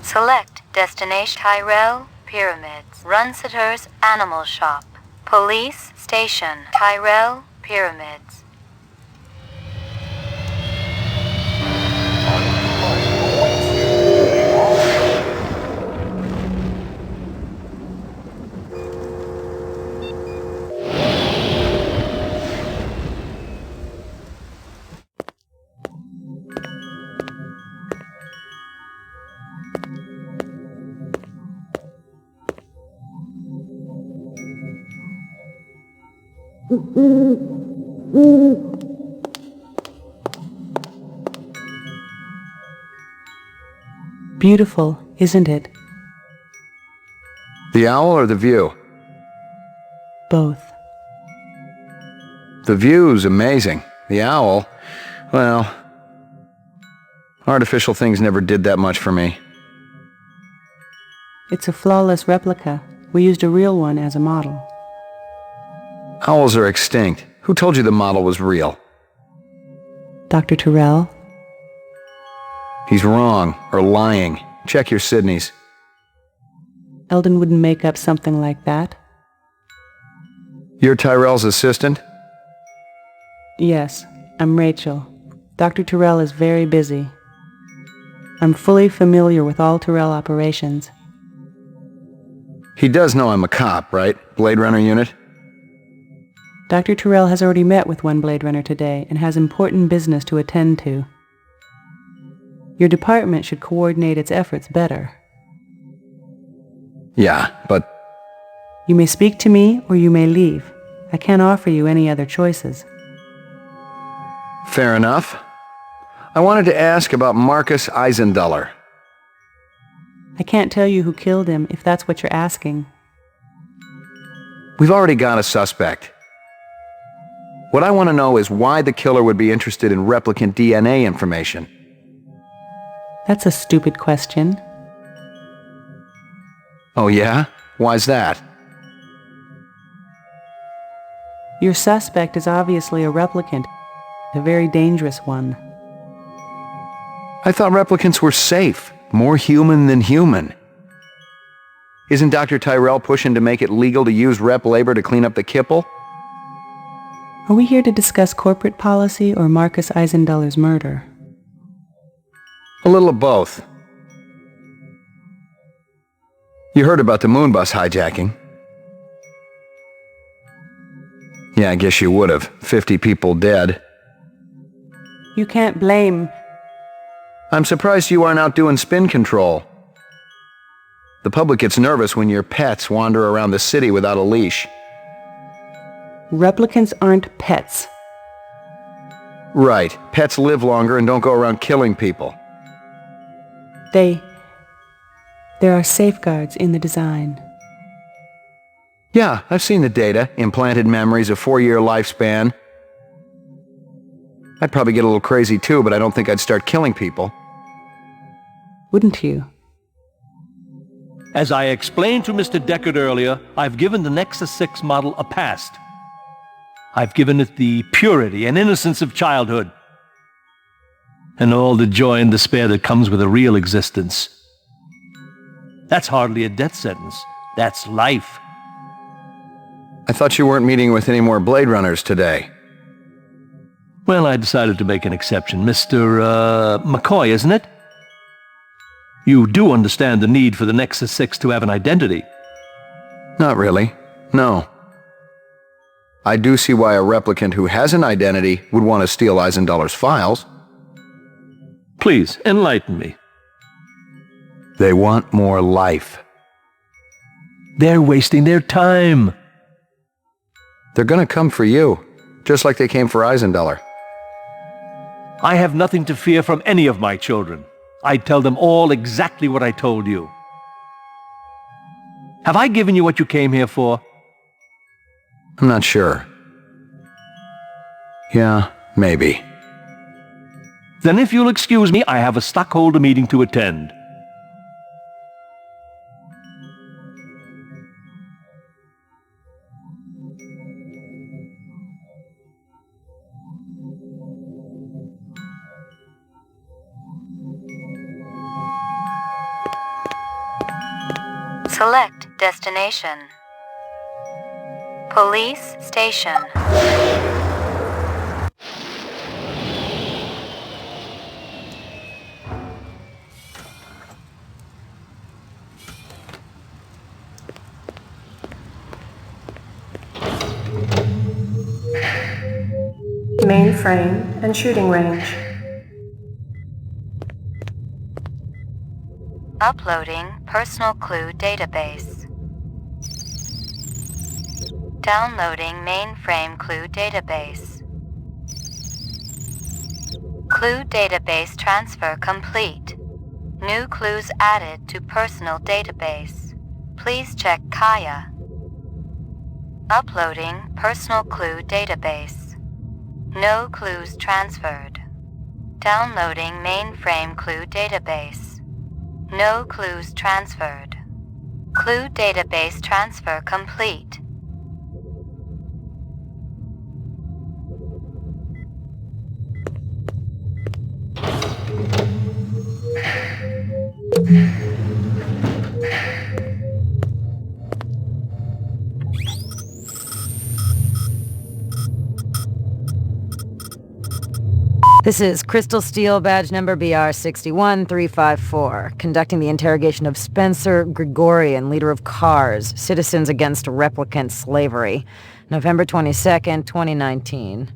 Select Destination Tyrell Pyramids. Runsitter's Animal Shop. Police Station Tyrell Pyramids. Beautiful, isn't it? The owl or the view? Both. The view's amazing. The owl, well, artificial things never did that much for me. It's a flawless replica. We used a real one as a model. Owls are extinct. Who told you the model was real? Dr. Tyrell? He's wrong, or lying. Check your Sydneys. Eldon wouldn't make up something like that. You're Tyrell's assistant? Yes, I'm Rachel. Dr. Tyrell is very busy. I'm fully familiar with all Tyrell operations. He does know I'm a cop, right? Blade Runner unit? Dr. Tyrell has already met with one Blade Runner today and has important business to attend to. Your department should coordinate its efforts better. Yeah, but... You may speak to me or you may leave. I can't offer you any other choices. Fair enough. I wanted to ask about Marcus Eisenduller. I can't tell you who killed him if that's what you're asking. We've already got a suspect. What I want to know is why the killer would be interested in replicant DNA information. That's a stupid question. Oh yeah? Why's that? Your suspect is obviously a replicant, a very dangerous one. I thought replicants were safe, more human than human. Isn't Dr. Tyrell pushing to make it legal to use rep labor to clean up the kipple? Are we here to discuss corporate policy or Marcus Eisenduller's murder? A little of both. You heard about the moon bus hijacking? Yeah, I guess you would have. 50 people dead. You can't blame... I'm surprised you aren't out doing spin control. The public gets nervous when your pets wander around the city without a leash. Replicants aren't pets. Right. Pets live longer and don't go around killing people. There are safeguards in the design. Yeah, I've seen the data. Implanted memories, a 4-year lifespan. I'd probably get a little crazy too, but I don't think I'd start killing people. Wouldn't you? As I explained to Mr. Deckard earlier, I've given the Nexus 6 model a past. I've given it the purity and innocence of childhood. And all the joy and despair that comes with a real existence. That's hardly a death sentence. That's life. I thought you weren't meeting with any more Blade Runners today. Well, I decided to make an exception. Mr. McCoy, isn't it? You do understand the need for the Nexus 6 to have an identity. Not really. No. I do see why a replicant who has an identity would want to steal Eisenduller's files. Please, enlighten me. They want more life. They're wasting their time. They're gonna come for you, just like they came for Eisenduller. I have nothing to fear from any of my children. I tell them all exactly what I told you. Have I given you what you came here for? I'm not sure. Yeah, maybe. Then if you'll excuse me, I have a stockholder meeting to attend. Select destination. Police station. Mainframe and shooting range. Uploading personal clue database. Downloading mainframe clue database. Clue database transfer complete. New clues added to personal database. Please check Kaya. Uploading personal clue database. No clues transferred. Downloading mainframe clue database. No clues transferred. Clue database transfer complete. This is Crystal Steel, badge number BR61354, conducting the interrogation of Spencer Gregorian, leader of CARS, Citizens Against Replicant Slavery, November 22nd, 2019.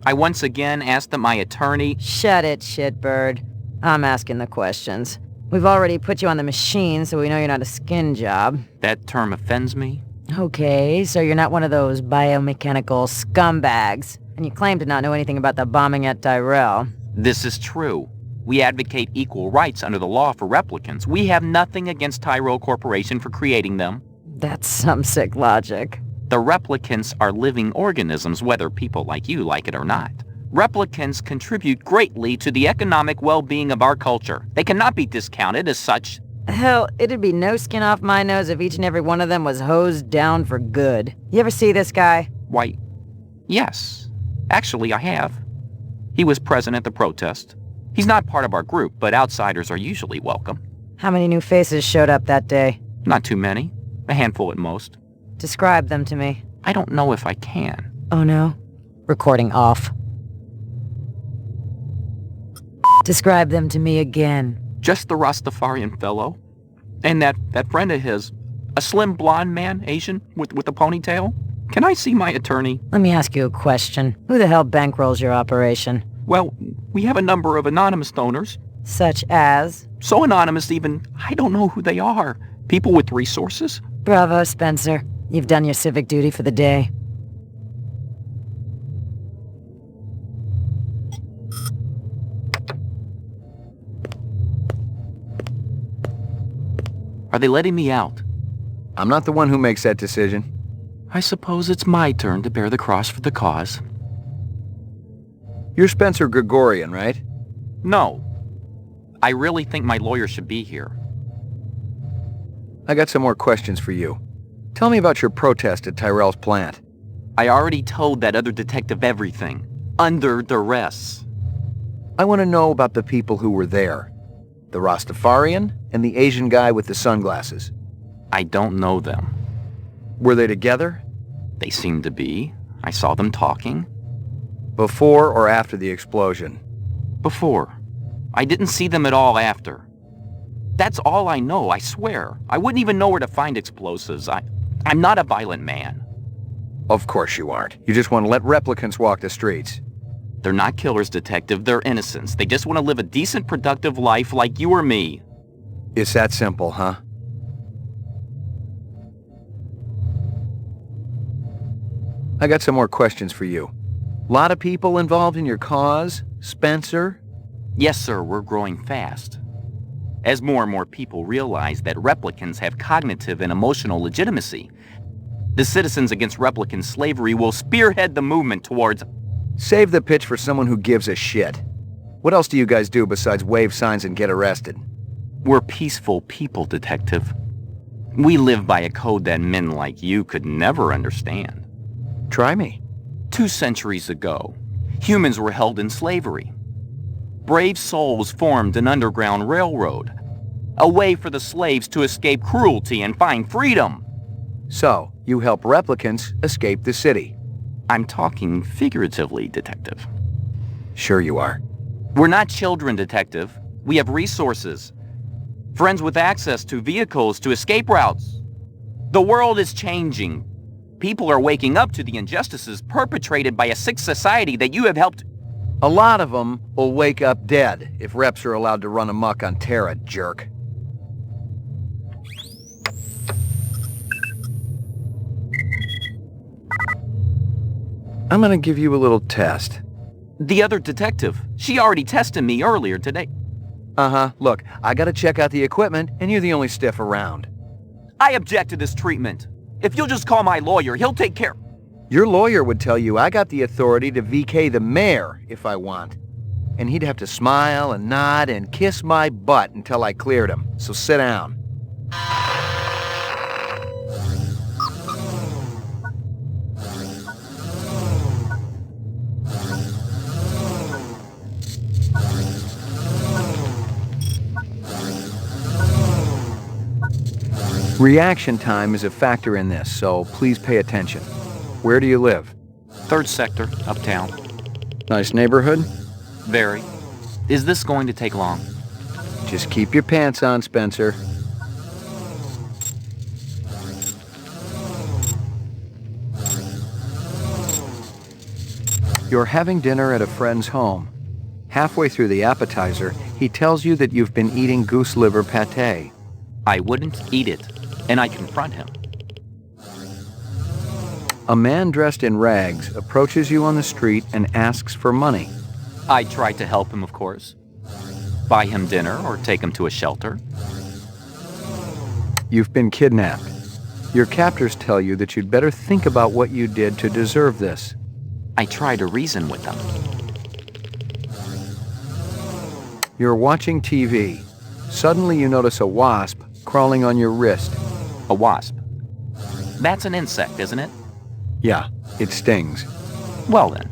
I once again asked that my attorney... Shut it, shitbird. I'm asking the questions. We've already put you on the machine, so we know you're not a skin job. That term offends me. Okay, so you're not one of those biomechanical scumbags. And you claim to not know anything about the bombing at Tyrell. This is true. We advocate equal rights under the law for replicants. We have nothing against Tyrell Corporation for creating them. That's some sick logic. The replicants are living organisms, whether people like you like it or not. Replicants contribute greatly to the economic well-being of our culture. They cannot be discounted as such. Hell, it'd be no skin off my nose if each and every one of them was hosed down for good. You ever see this guy? Why, yes. Actually, I have. He was present at the protest. He's not part of our group, but outsiders are usually welcome. How many new faces showed up that day? Not too many. A handful at most. Describe them to me. I don't know if I can. Oh no. Recording off. Describe them to me again. Just the Rastafarian fellow. And that friend of his. A slim blonde man, Asian, with a ponytail. Can I see my attorney? Let me ask you a question. Who the hell bankrolls your operation? Well, we have a number of anonymous donors. Such as? So anonymous even, I don't know who they are. People with resources. Bravo, Spencer. You've done your civic duty for the day. Are they letting me out? I'm not the one who makes that decision. I suppose it's my turn to bear the cross for the cause. You're Spencer Gregorian, right? No. I really think my lawyer should be here. I got some more questions for you. Tell me about your protest at Tyrell's plant. I already told that other detective everything. Under duress. I want to know about the people who were there. The Rastafarian and the Asian guy with the sunglasses. I don't know them. Were they together? They seemed to be. I saw them talking. Before or after the explosion? Before. I didn't see them at all after. That's all I know, I swear. I wouldn't even know where to find explosives. I'm not a violent man. Of course you aren't. You just want to let replicants walk the streets. They're not killers, detective. They're innocents. They just want to live a decent, productive life like you or me. It's that simple, huh? I got some more questions for you. Lot of people involved in your cause, Spencer? Yes, sir, we're growing fast. As more and more people realize that replicants have cognitive and emotional legitimacy, the Citizens Against Replicant Slavery will spearhead the movement towards... Save the pitch for someone who gives a shit. What else do you guys do besides wave signs and get arrested? We're peaceful people, detective. We live by a code that men like you could never understand. Try me. 2 centuries ago, humans were held in slavery. Brave souls formed an underground railroad, a way for the slaves to escape cruelty and find freedom. So, you help replicants escape the city. I'm talking figuratively, detective. Sure you are. We're not children, detective. We have resources. Friends with access to vehicles to escape routes. The world is changing. People are waking up to the injustices perpetrated by a sick society that you have helped... A lot of them will wake up dead if reps are allowed to run amok on Terra, jerk. I'm gonna give you a little test. The other detective, she already tested me earlier today. Uh-huh. Look, I gotta check out the equipment, and you're the only stiff around. I object to this treatment. If you'll just call my lawyer, he'll take care... Your lawyer would tell you I got the authority to VK the mayor if I want. And he'd have to smile and nod and kiss my butt until I cleared him. So sit down. Reaction time is a factor in this, so please pay attention. Where do you live? 3rd sector, uptown. Nice neighborhood? Very. Is this going to take long? Just keep your pants on, Spencer. You're having dinner at a friend's home. Halfway through the appetizer, he tells you that you've been eating goose liver pâté. I wouldn't eat it, and I confront him. A man dressed in rags approaches you on the street and asks for money. I try to help him, of course. Buy him dinner or take him to a shelter. You've been kidnapped. Your captors tell you that you'd better think about what you did to deserve this. I try to reason with them. You're watching TV. Suddenly you notice a wasp crawling on your wrist. A wasp? That's an insect, isn't it? Yeah, it stings. Well then,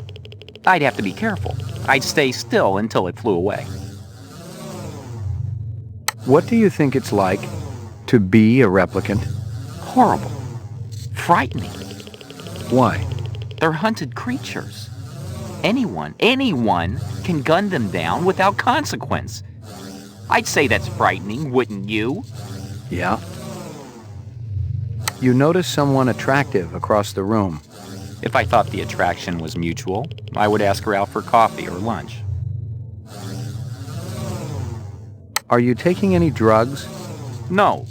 I'd have to be careful. I'd stay still until it flew away. What do you think it's like to be a replicant? Horrible. Frightening. Why? They're hunted creatures. Anyone can gun them down without consequence. I'd say that's frightening, wouldn't you? Yeah. You notice someone attractive across the room. If I thought the attraction was mutual, I would ask her out for coffee or lunch. Are you taking any drugs? No.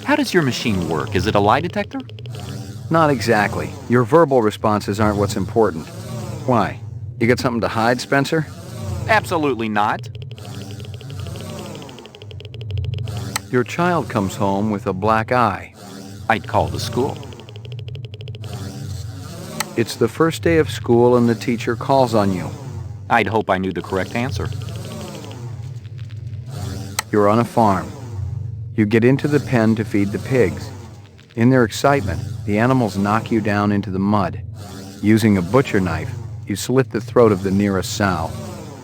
How does your machine work? Is it a lie detector? Not exactly. Your verbal responses aren't what's important. Why? You got something to hide, Spencer? Absolutely not. Your child comes home with a black eye. I'd call the school. It's the first day of school and the teacher calls on you. I'd hope I knew the correct answer. You're on a farm. You get into the pen to feed the pigs. In their excitement, the animals knock you down into the mud. Using a butcher knife, you slit the throat of the nearest sow.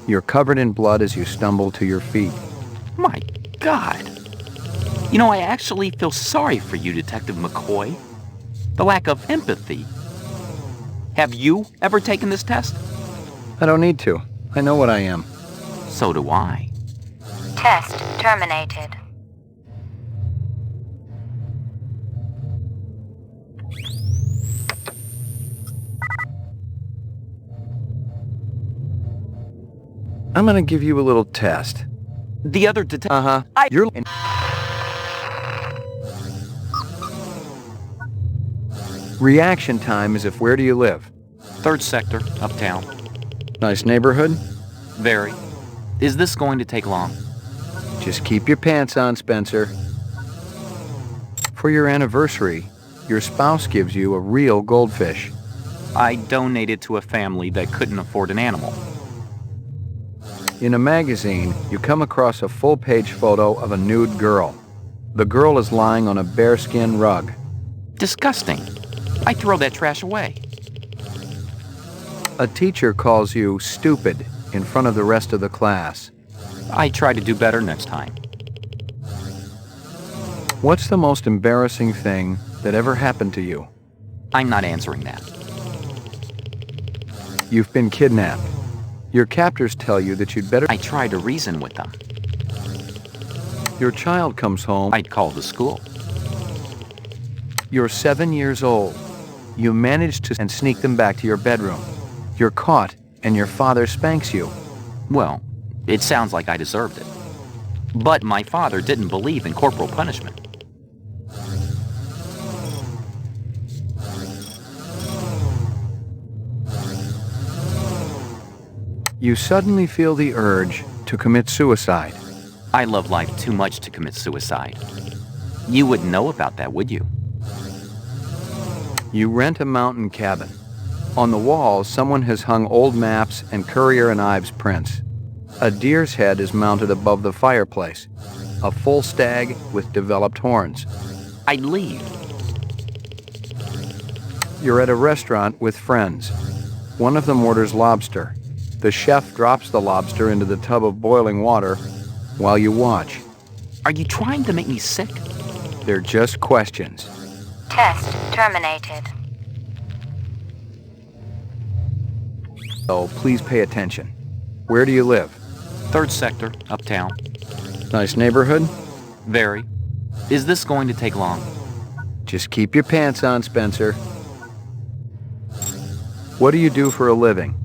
You're covered in blood as you stumble to your feet. My God. You know, I actually feel sorry for you, Detective McCoy. The lack of empathy. Have you ever taken this test? I don't need to. I know what I am. So do I. Test terminated. I'm gonna give you a little test. The other detective... Uh-huh. You're... Reaction time is if where do you live? 3rd sector, uptown. Nice neighborhood? Very. Is this going to take long? Just keep your pants on, Spencer. For your anniversary, your spouse gives you a real goldfish. I donated to a family that couldn't afford an animal. In a magazine, you come across a full-page photo of a nude girl. The girl is lying on a bearskin rug. Disgusting. I throw that trash away. A teacher calls you stupid in front of the rest of the class. I try to do better next time. What's the most embarrassing thing that ever happened to you? I'm not answering that. You've been kidnapped. Your captors tell you that you'd better... I try to reason with them. Your child comes home... I'd call the school. You're 7 years old. You manage to sneak them back to your bedroom. You're caught, and your father spanks you. Well, it sounds like I deserved it. But my father didn't believe in corporal punishment. You suddenly feel the urge to commit suicide. I love life too much to commit suicide. You wouldn't know about that, would you? You rent a mountain cabin. On the walls, someone has hung old maps and Currier and Ives prints. A deer's head is mounted above the fireplace. A full stag with developed horns. I'd leave. You're at a restaurant with friends. One of them orders lobster. The chef drops the lobster into the tub of boiling water while you watch. Are you trying to make me sick? They're just questions. Test terminated. So please pay attention. Where do you live? 3rd sector, uptown. Nice neighborhood? Very. Is this going to take long? Just keep your pants on, Spencer. What do you do for a living?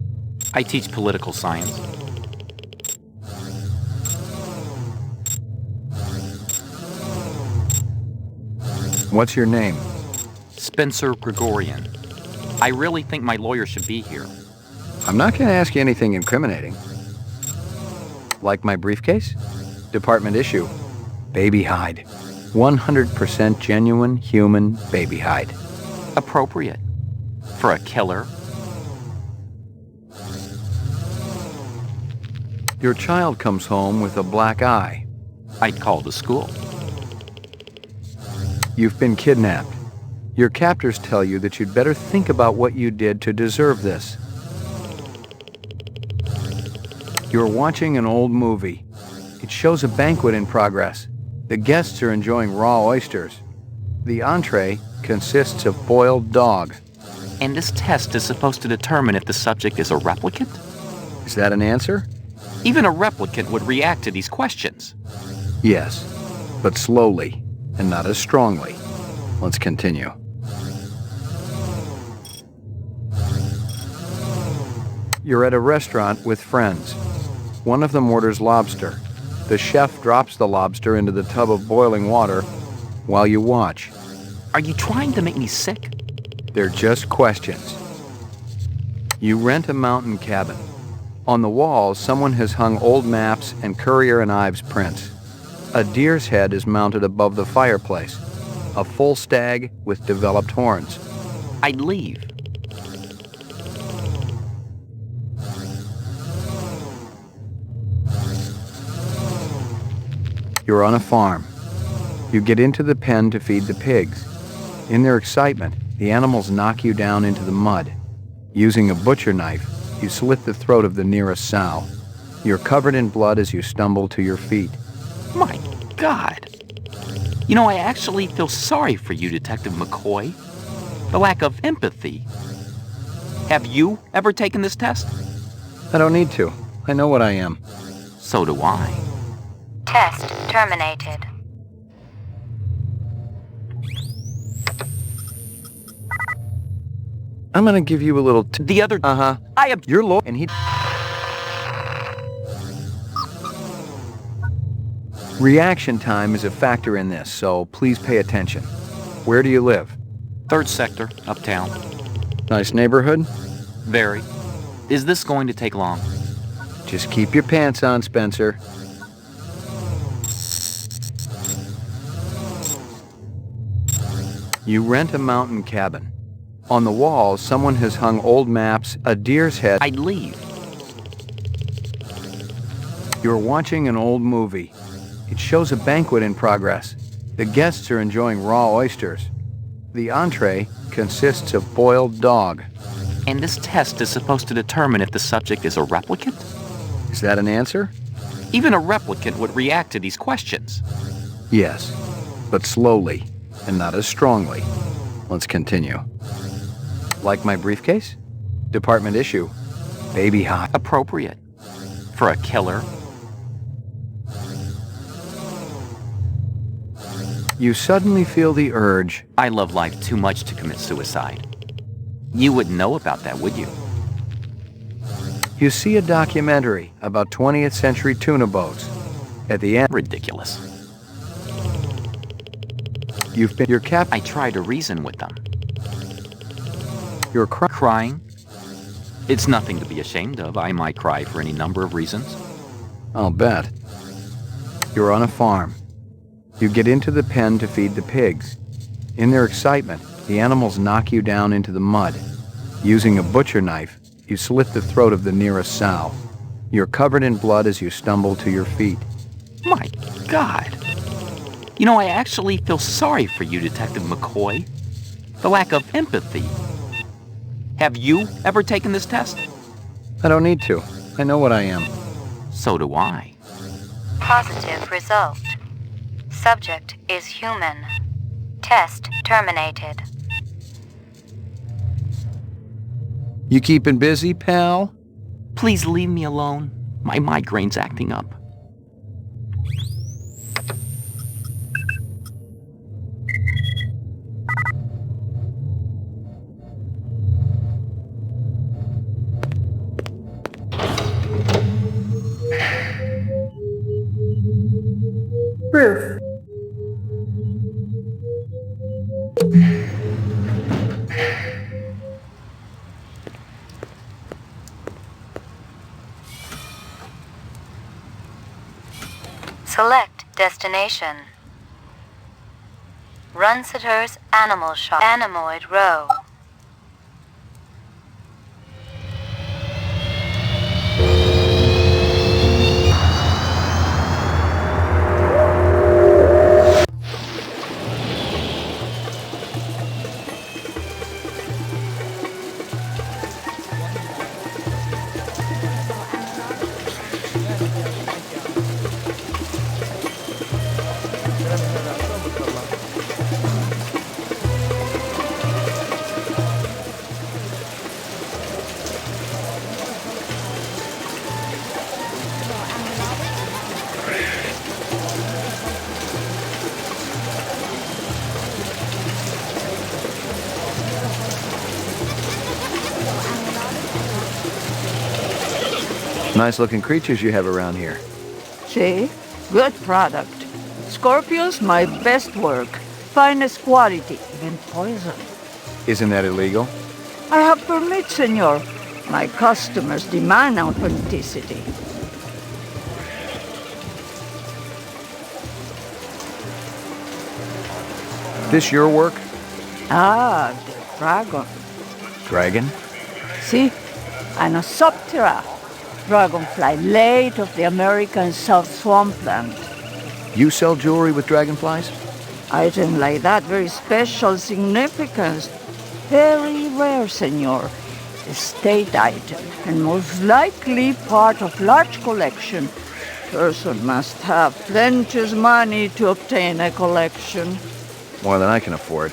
I teach political science. What's your name? Spencer Gregorian. I really think my lawyer should be here. I'm not going to ask you anything incriminating. Like my briefcase? Department issue. Baby hide. 100% genuine human baby hide. Appropriate. For a killer. Your child comes home with a black eye. I'd call the school. You've been kidnapped. Your captors tell you that you'd better think about what you did to deserve this. You're watching an old movie. It shows a banquet in progress. The guests are enjoying raw oysters. The entree consists of boiled dog. And this test is supposed to determine if the subject is a replicant? Is that an answer? Even a replicant would react to these questions. Yes, but slowly and not as strongly. Let's continue. You're at a restaurant with friends. One of them orders lobster. The chef drops the lobster into the tub of boiling water while you watch. Are you trying to make me sick? They're just questions. You rent a mountain cabin. On the walls, someone has hung old maps and Currier and Ives prints. A deer's head is mounted above the fireplace. A full stag with developed horns. I'd leave. You're on a farm. You get into the pen to feed the pigs. In their excitement, the animals knock you down into the mud. Using a butcher knife, you slit the throat of the nearest sow. You're covered in blood as you stumble to your feet. My God. You know, I actually feel sorry for you, Detective McCoy. The lack of empathy. Have you ever taken this test? I don't need to. I know what I am. So do I. Test terminated. I'm gonna give you a little the other... I am... You're low... And he... Reaction time is a factor in this, so please pay attention. Where do you live? 3rd sector, uptown. Nice neighborhood? Very. Is this going to take long? Just keep your pants on, Spencer. You rent a mountain cabin. On the walls, someone has hung old maps, a deer's head... I'd leave. You're watching an old movie. It shows a banquet in progress. The guests are enjoying raw oysters. The entree consists of boiled dog. And this test is supposed to determine if the subject is a replicant? Is that an answer? Even a replicant would react to these questions. Yes, but slowly and not as strongly. Let's continue. Like my briefcase? Department issue. Baby hot. Appropriate. For a killer. You suddenly feel the urge. I love life too much to commit suicide. You wouldn't know about that, would you? You see a documentary about 20th century tuna boats. At the end... Ridiculous. You've been... Your cap... I try to reason with them. You're crying? It's nothing to be ashamed of. I might cry for any number of reasons. I'll bet. You're on a farm. You get into the pen to feed the pigs. In their excitement, the animals knock you down into the mud. Using a butcher knife, you slit the throat of the nearest sow. You're covered in blood as you stumble to your feet. My God. You know, I actually feel sorry for you, Detective McCoy. The lack of empathy. Have you ever taken this test? I don't need to. I know what I am. So do I. Positive result. Subject is human. Test terminated. You keeping busy, pal? Please leave me alone. My migraine's acting up. Roof. Select destination. Runsitter's Animal Shop. Animoid Row. Nice-looking creatures you have around here. See? Good product. Scorpions, my best work. Finest quality, even poison. Isn't that illegal? I have permit, senor. My customers demand authenticity. This your work? Ah, the dragon. Dragon? See? I'm a SUBTITLES. Dragonfly, late of the American South Swampland. You sell jewelry with dragonflies? Item like that, very special significance. Very rare, senor. Estate item, and most likely part of large collection. Person must have plenteous money to obtain a collection. More than I can afford.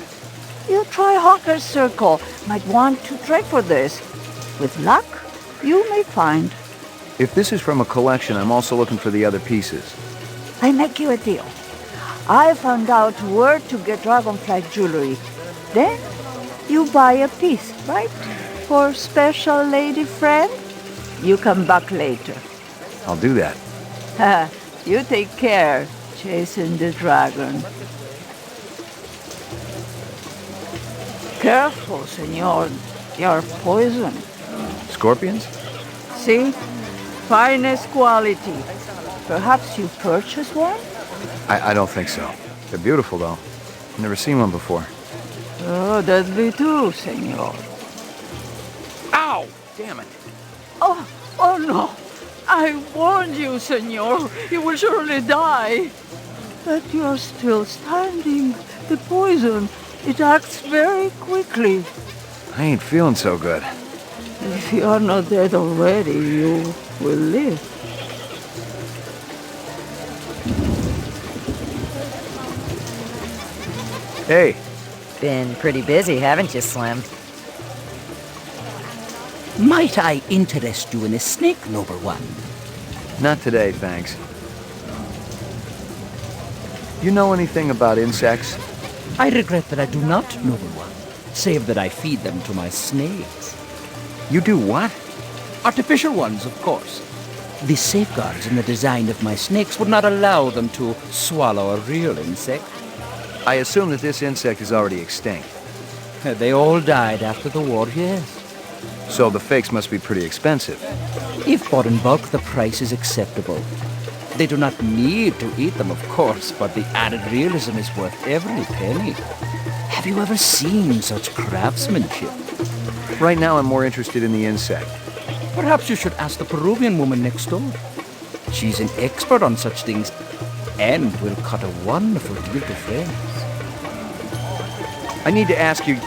You try Hawker's Circle. Might want to trade for this. With luck, you may find. If this is from a collection, I'm also looking for the other pieces. I make you a deal. I found out where to get dragonfly jewelry. Then you buy a piece, right? For special lady friend? You come back later. I'll do that. Ha! You take care, chasing the dragon. Careful, senor. You're poison. Scorpions? See? Finest quality. Perhaps you purchased one? I don't think so. They're beautiful, though. I've never seen one before. Oh, that'd be too, senor. Ow! Damn it. Oh no! I warned you, senor. You will surely die. But you're still standing. The poison, it acts very quickly. I ain't feeling so good. If you are not dead already, you will live. Hey. Been pretty busy, haven't you, Slim? Might I interest you in a snake, Noble One? Not today, thanks. You know anything about insects? I regret that I do not, Noble One, save that I feed them to my snakes. You do what? Artificial ones, of course. The safeguards in the design of my snakes would not allow them to swallow a real insect. I assume that this insect is already extinct. They all died after the war, yes. So the fakes must be pretty expensive. If bought in bulk, the price is acceptable. They do not need to eat them, of course, but the added realism is worth every penny. Have you ever seen such craftsmanship? Right now, I'm more interested in the insect. Perhaps you should ask the Peruvian woman next door. She's an expert on such things, and will cut a wonderful deal to friends. I need to ask you...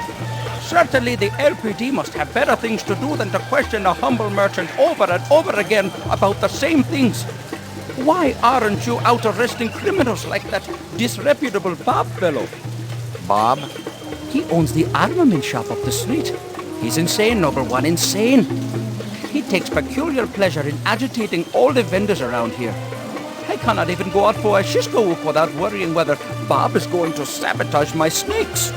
Certainly the LPD must have better things to do than to question a humble merchant over and over again about the same things. Why aren't you out arresting criminals like that disreputable Bob fellow? Bob? He owns the armament shop up the street. He's insane, Noble One, insane. He takes peculiar pleasure in agitating all the vendors around here. I cannot even go out for a Shisco walk without worrying whether Bob is going to sabotage my snakes.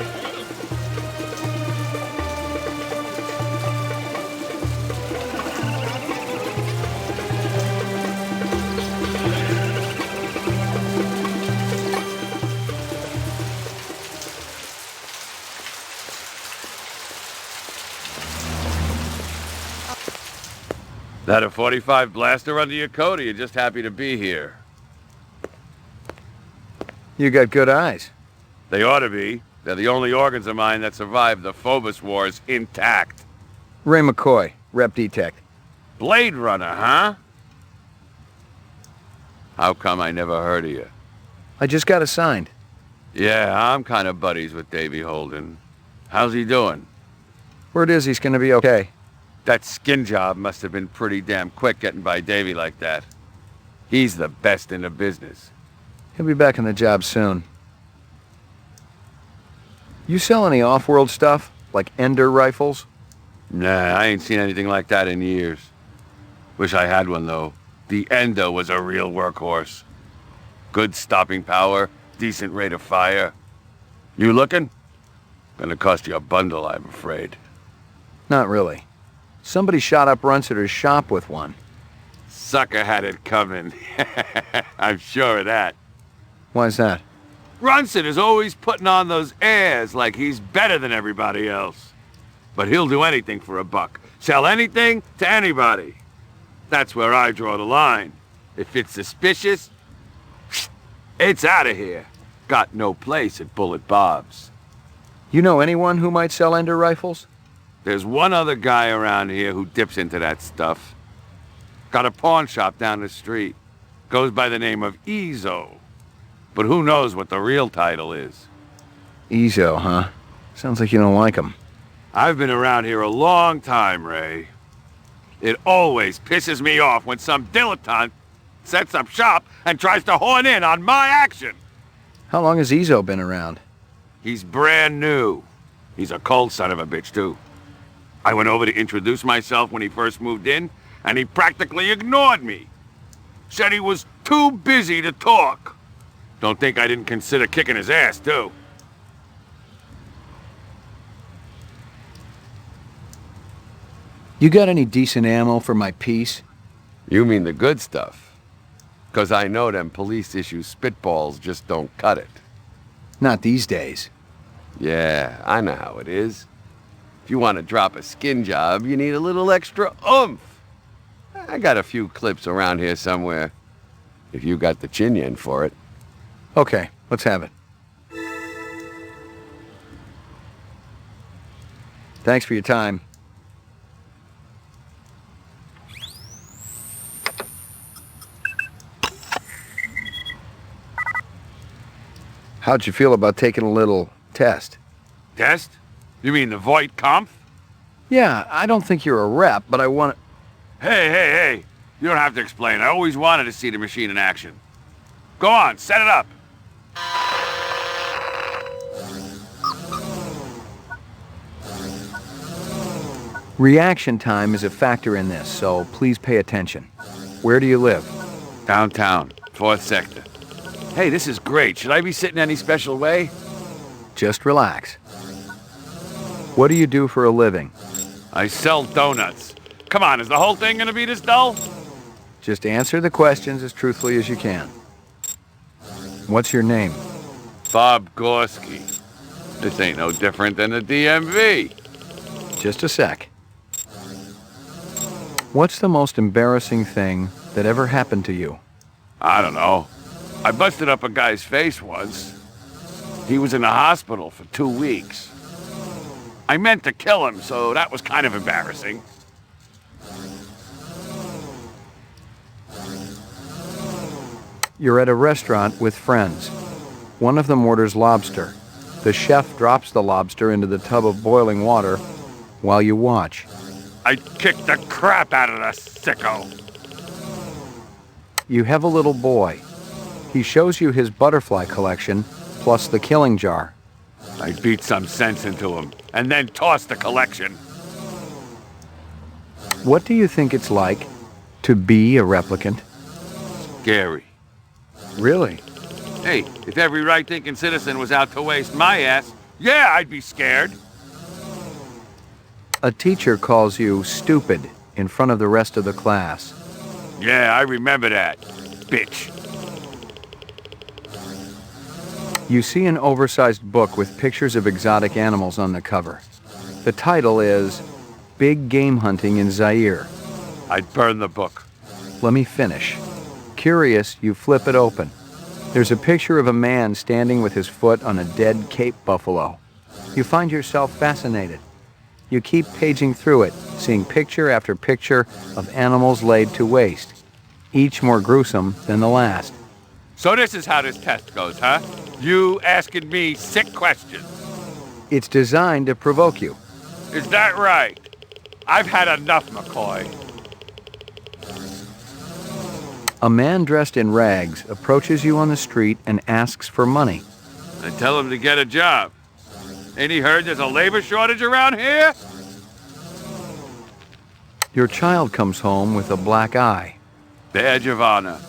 That a 45 blaster under your coat, or you just happy to be here? You got good eyes. They ought to be. They're the only organs of mine that survived the Phobos Wars intact. Ray McCoy, Rep Detect. Blade Runner, huh? How come I never heard of you? I just got assigned. Yeah, I'm kind of buddies with Davy Holden. How's he doing? Word is he's gonna be okay. That skin job must have been pretty damn quick getting by Davy like that. He's the best in the business. He'll be back on the job soon. You sell any off-world stuff? Like Ender rifles? Nah, I ain't seen anything like that in years. Wish I had one, though. The Endo was a real workhorse. Good stopping power, decent rate of fire. You looking? Gonna cost you a bundle, I'm afraid. Not really. Somebody shot up Runsiter's shop with one. Sucker had it coming. I'm sure of that. Why's that? Brunson is always putting on those airs like he's better than everybody else. But he'll do anything for a buck. Sell anything to anybody. That's where I draw the line. If it's suspicious, it's out of here. Got no place at Bullet Bob's. You know anyone who might sell Ender rifles? There's one other guy around here who dips into that stuff. Got a pawn shop down the street. Goes by the name of Ezo. But who knows what the real title is. Ezo, huh? Sounds like you don't like him. I've been around here a long time, Ray. It always pisses me off when some dilettante sets up shop and tries to horn in on my action. How long has Ezo been around? He's brand new. He's a cold son of a bitch, too. I went over to introduce myself when he first moved in, and he practically ignored me. Said he was too busy to talk. Don't think I didn't consider kicking his ass, too. You got any decent ammo for my piece? You mean the good stuff? 'Cause I know them police-issue spitballs just don't cut it. Not these days. Yeah, I know how it is. If you want to drop a skin job, you need a little extra oomph. I got a few clips around here somewhere. If you got the chin yen for it. Okay, let's have it. Thanks for your time. How'd you feel about taking a little test? Test? You mean the Voight Kampf? Yeah, I don't think you're a rep, but I want to... Hey. You don't have to explain. I always wanted to see the machine in action. Go on, set it up. Reaction time is a factor in this, so please pay attention. Where do you live? Downtown, 4th sector. Hey, this is great. Should I be sitting any special way? Just relax. What do you do for a living? I sell donuts. Come on, is the whole thing gonna be this dull? Just answer the questions as truthfully as you can. What's your name? Bob Gorski. This ain't no different than the DMV. Just a sec. What's the most embarrassing thing that ever happened to you? I don't know. I busted up a guy's face once. He was in the hospital for 2 weeks. I meant to kill him, so that was kind of embarrassing. You're at a restaurant with friends. One of them orders lobster. The chef drops the lobster into the tub of boiling water while you watch. I kicked the crap out of the sicko. You have a little boy. He shows you his butterfly collection, plus the killing jar. I beat some sense into him, and then tossed the collection. What do you think it's like to be a replicant? Scary. Really? Hey, if every right-thinking citizen was out to waste my ass, yeah, I'd be scared. A teacher calls you stupid in front of the rest of the class. Yeah, I remember that. Bitch. You see an oversized book with pictures of exotic animals on the cover. The title is Big Game Hunting in Zaire. I'd burn the book. Let me finish. Curious, you flip it open. There's a picture of a man standing with his foot on a dead Cape buffalo. You find yourself fascinated. You keep paging through it, seeing picture after picture of animals laid to waste, each more gruesome than the last. So this is how this test goes, huh? You asking me sick questions. It's designed to provoke you. Is that right? I've had enough, McCoy. A man dressed in rags approaches you on the street and asks for money. I tell him to get a job. Ain't he heard there's a labor shortage around here? Your child comes home with a black eye. Badge of honor.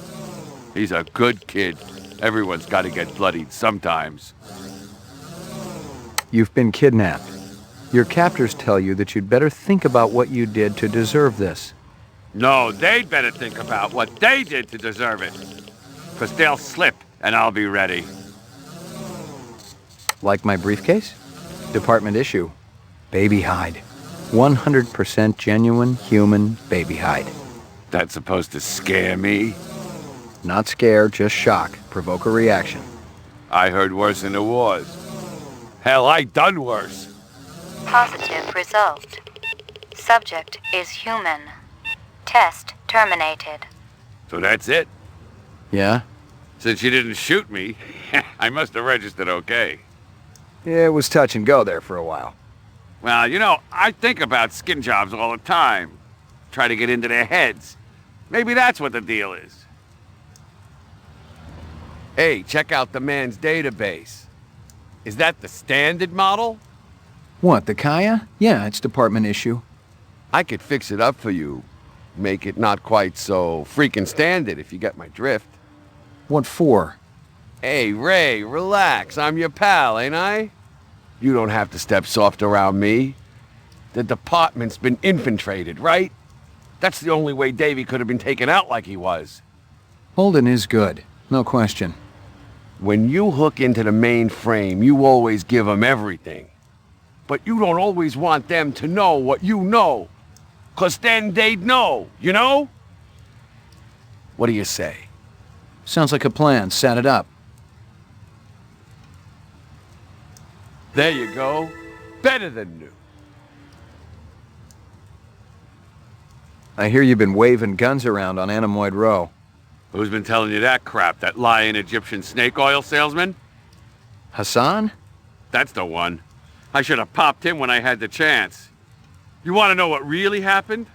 He's a good kid. Everyone's got to get bloodied sometimes. You've been kidnapped. Your captors tell you that you'd better think about what you did to deserve this. No, they'd better think about what they did to deserve it. Because they'll slip, and I'll be ready. Like my briefcase? Department issue. Baby hide. 100% genuine human baby hide. That's supposed to scare me? Not scare, just shock. Provoke a reaction. I heard worse in the wars. Hell, I done worse. Positive result. Subject is human. Test terminated. So that's it? Yeah? Since you didn't shoot me, I must have registered okay. Yeah, it was touch and go there for a while. Well, you know, I think about skin jobs all the time. Try to get into their heads. Maybe that's what the deal is. Hey, check out the man's database. Is that the standard model? What, the Kaya? Yeah, it's department issue. I could fix it up for you. Make it not quite so freaking standard, if you get my drift. What for? Hey, Ray, relax. I'm your pal, ain't I? You don't have to step soft around me. The department's been infiltrated, right? That's the only way Davy could have been taken out like he was. Holden is good, no question. When you hook into the mainframe, you always give them everything. But you don't always want them to know what you know. 'Cause then they'd know, you know? What do you say? Sounds like a plan. Set it up. There you go. Better than new. I hear you've been waving guns around on Anemoid Row. Who's been telling you that crap? That lying Egyptian snake oil salesman? Hassan? That's the one. I should have popped him when I had the chance. You want to know what really happened?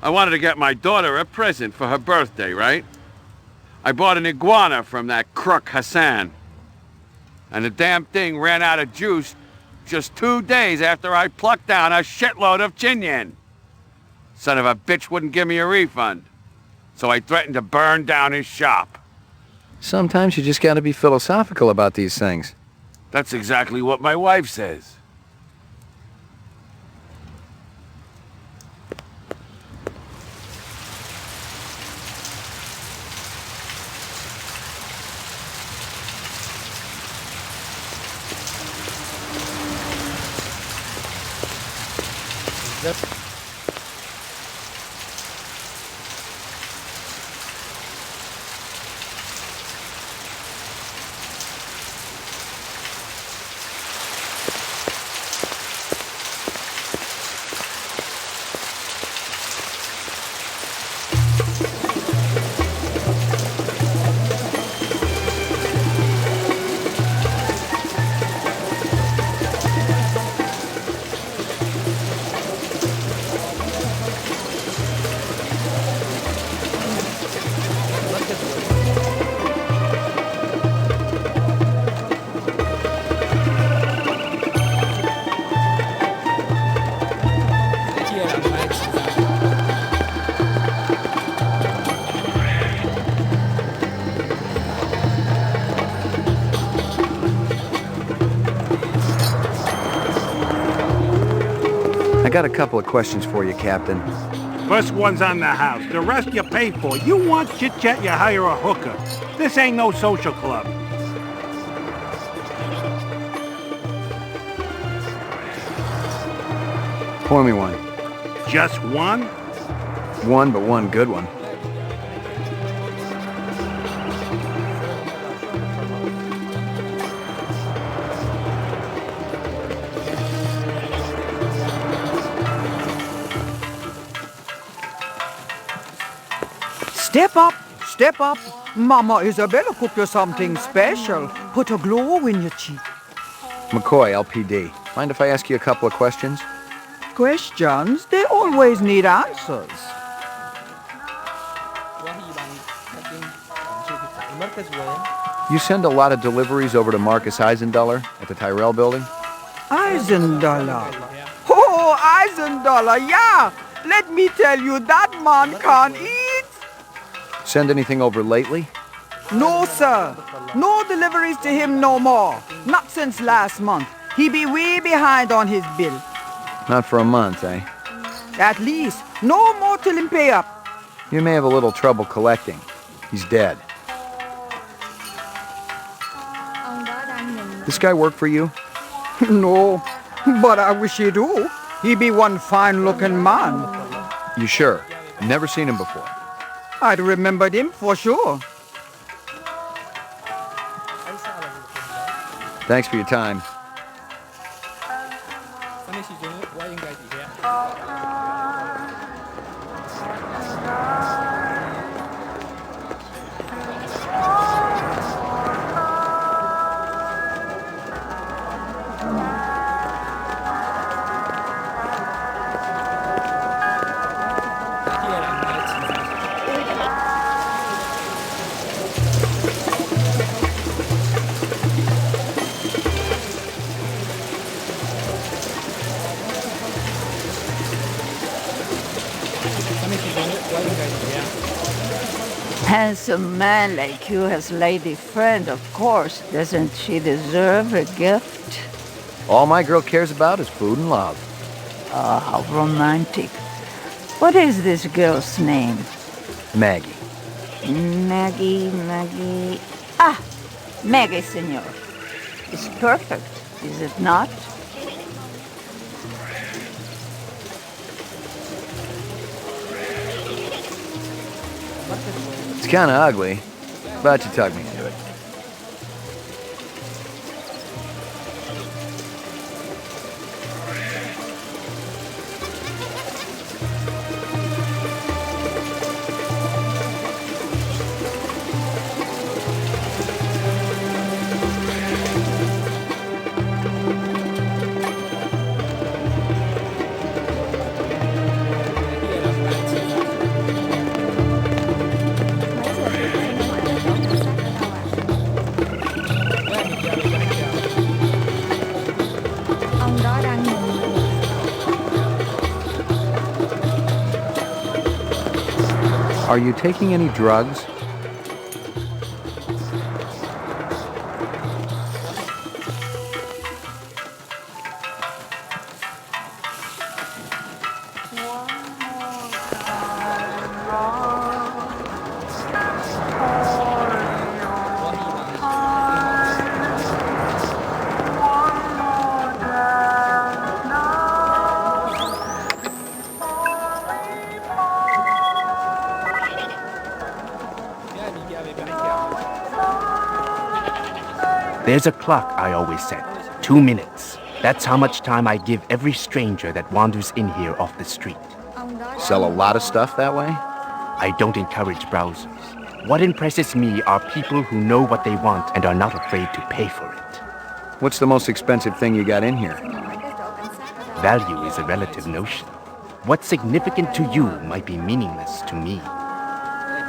I wanted to get my daughter a present for her birthday, right? I bought an iguana from that crook Hassan. And the damn thing ran out of juice just 2 days after I plucked down a shitload of chinyen. Son of a bitch wouldn't give me a refund. So I threatened to burn down his shop. Sometimes you just gotta be philosophical about these things. That's exactly what my wife says. I got a couple of questions for you, Captain. First one's on the house. The rest you pay for. You want chit-chat, you hire a hooker. This ain't no social club. Pour me one. Just one? One, but one good one. Step up, step up. Mama Isabella cooked you something special. Put a glow in your cheek. McCoy, LPD. Mind if I ask you a couple of questions? Questions, they always need answers. You send a lot of deliveries over to Marcus Eisendaler at the Tyrell building? Eisendaler. Oh, Eisendaler, yeah. Let me tell you, that man can't eat. Send anything over lately? No, sir. No deliveries to him no more. Not since last month. He be way behind on his bill. Not for a month, eh? At least, No more till him pay up. You may have a little trouble collecting. He's dead. This guy work for you? No, but I wish he do. He be one fine-looking man. You sure? Never seen him before. I'd remembered him for sure. Thanks for your time. Handsome man like you has lady friend, of course. Doesn't she deserve a gift? All my girl cares about is food and love. Oh, how romantic. What is this girl's name? Maggie. Maggie. Ah, Maggie, senor. It's perfect, is it not? It's kind of ugly, but you tugged me into it. Are you taking any drugs? There's a clock I always set. 2 minutes. That's how much time I give every stranger that wanders in here off the street. Sell a lot of stuff that way? I don't encourage browsers. What impresses me are people who know what they want and are not afraid to pay for it. What's the most expensive thing you got in here? Value is a relative notion. What's significant to you might be meaningless to me.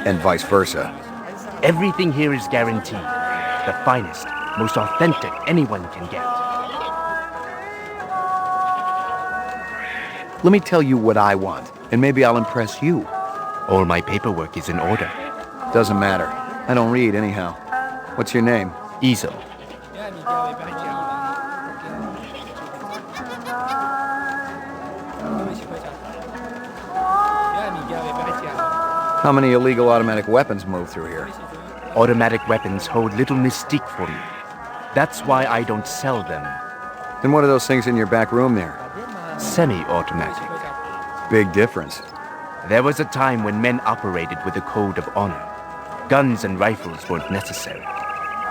And vice versa. Everything here is guaranteed. The finest, most authentic anyone can get. Let me tell you what I want, and maybe I'll impress you. All my paperwork is in order. Doesn't matter. I don't read anyhow. What's your name? Easel. How many illegal automatic weapons move through here? Automatic weapons hold little mystique for me. That's why I don't sell them. Then what are those things in your back room there? Semi-automatic. Big difference. There was a time when men operated with a code of honor. Guns and rifles weren't necessary.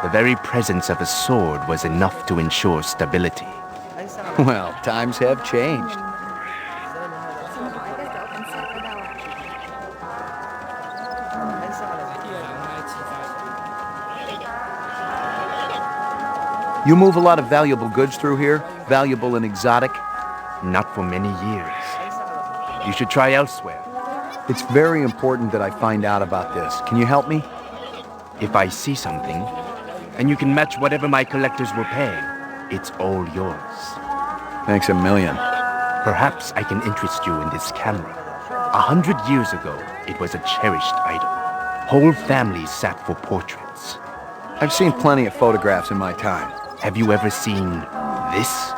The very presence of a sword was enough to ensure stability. Well, times have changed. You move a lot of valuable goods through here? Valuable and exotic? Not for many years. You should try elsewhere. It's very important that I find out about this. Can you help me? If I see something, and you can match whatever my collectors were paying, it's all yours. Thanks a million. Perhaps I can interest you in this camera. 100 years ago, it was a cherished item. Whole families sat for portraits. I've seen plenty of photographs in my time. Have you ever seen this?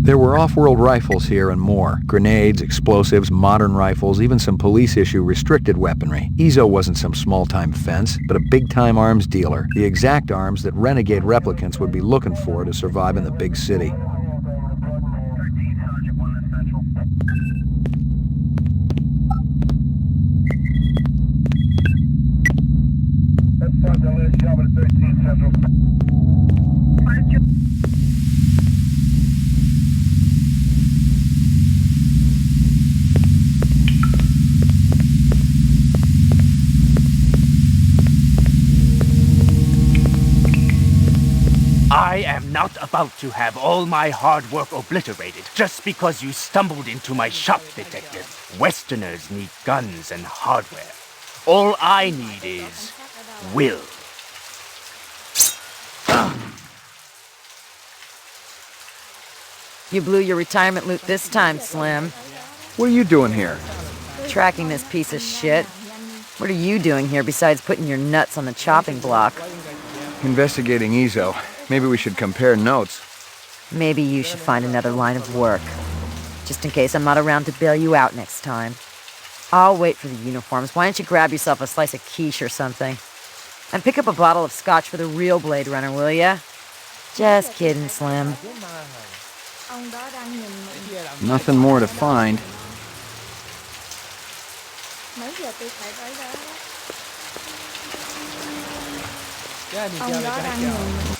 There were off-world rifles here and more. Grenades, explosives, modern rifles, even some police-issue restricted weaponry. Ezo wasn't some small-time fence, but a big-time arms dealer. The exact arms that renegade replicants would be looking for to survive in the big city. I am not about to have all my hard work obliterated just because you stumbled into my shop, Detective. Westerners need guns and hardware. All I need is will. You blew your retirement loot this time, Slim. What are you doing here? Tracking this piece of shit. What are you doing here besides putting your nuts on the chopping block? Investigating Ezo. Maybe we should compare notes. Maybe you should find another line of work. Just in case I'm not around to bail you out next time. I'll wait for the uniforms. Why don't you grab yourself a slice of quiche or something? And pick up a bottle of scotch for the real Blade Runner, will ya? Just kidding, Slim. Nothing more to find. Mấy giờ tôi phải tới đó? Ông đó đang nhìn mình.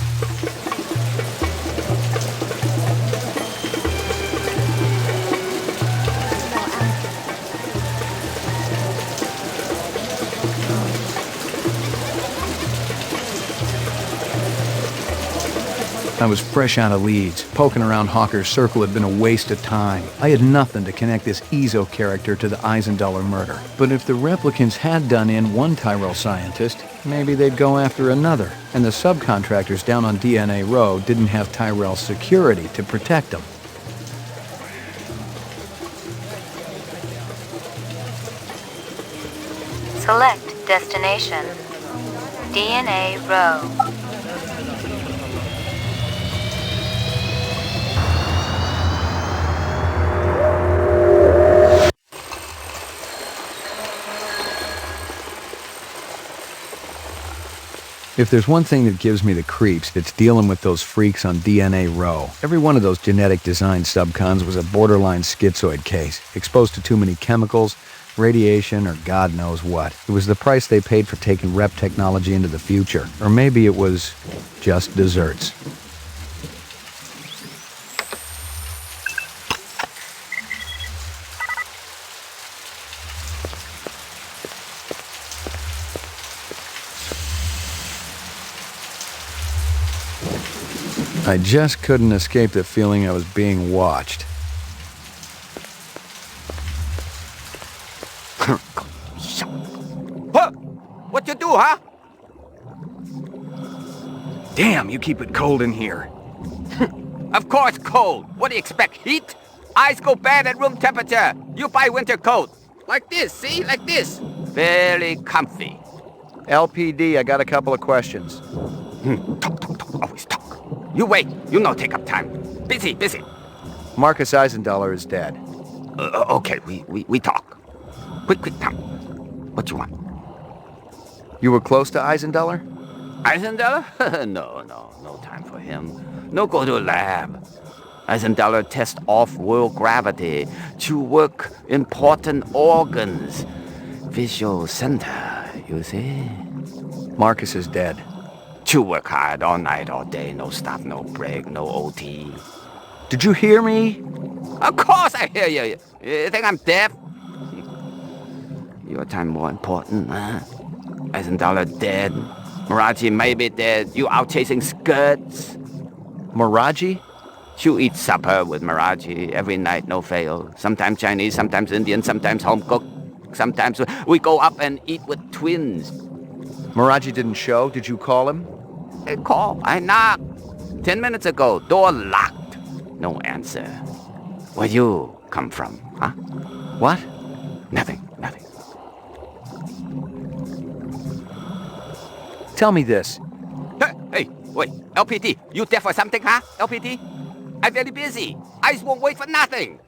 I was fresh out of Leeds. Poking around Hawker's circle had been a waste of time. I had nothing to connect this Ezo character to the Eisendaler murder. But if the replicants had done in one Tyrell scientist, maybe they'd go after another. And the subcontractors down on DNA Row didn't have Tyrell's security to protect them. Select destination. DNA Row. If there's one thing that gives me the creeps, it's dealing with those freaks on DNA Row. Every one of those genetic design subcons was a borderline schizoid case, exposed to too many chemicals, radiation, or God knows what. It was the price they paid for taking rep technology into the future. Or maybe it was just desserts. I just couldn't escape the feeling I was being watched. What you do, huh? Damn, you keep it cold in here. Of course cold. What do you expect, heat? Eyes go bad at room temperature. You buy winter coat. Like this, see? Like this. Very comfy. LPD, I got a couple of questions. Talk, always talk. You wait. You no take up time. Busy. Marcus Eisendaler is dead. Okay, we talk. Quick, come. What you want? You were close to Eisendaler? Eisendaler? No time for him. No go to lab. Eisendaler test off-world gravity to work important organs. Visual center, you see? Marcus is dead. To work hard all night, all day, no stop, no break, no OT. Did you hear me? Of course I hear you. You think I'm deaf? Your time more important, huh? Eisendaler dead. Miraji may be dead. You out chasing skirts. Miraji? You eat supper with Miraji every night, no fail. Sometimes Chinese, sometimes Indian, sometimes home-cooked. Sometimes we go up and eat with twins. Miraji didn't show? Did you call him? Call. I knocked. 10 minutes ago. Door locked. No answer. Where you come from, huh? What? Nothing. Tell me this. Hey, wait. LPD, you deaf or something, huh? LPD? I'm very busy. Eyes won't wait for nothing.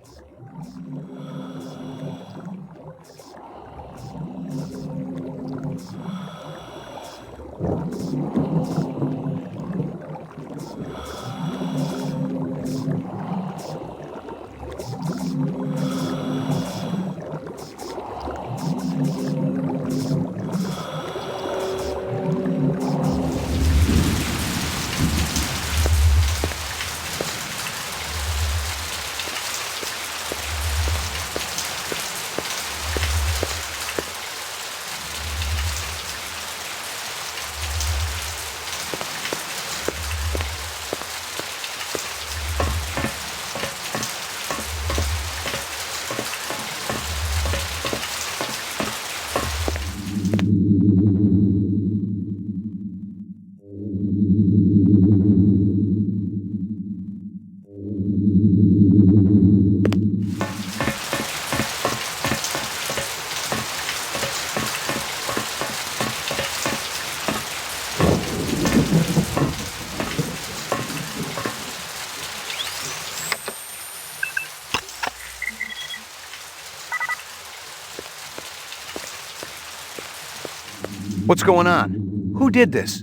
What's going on? Who did this?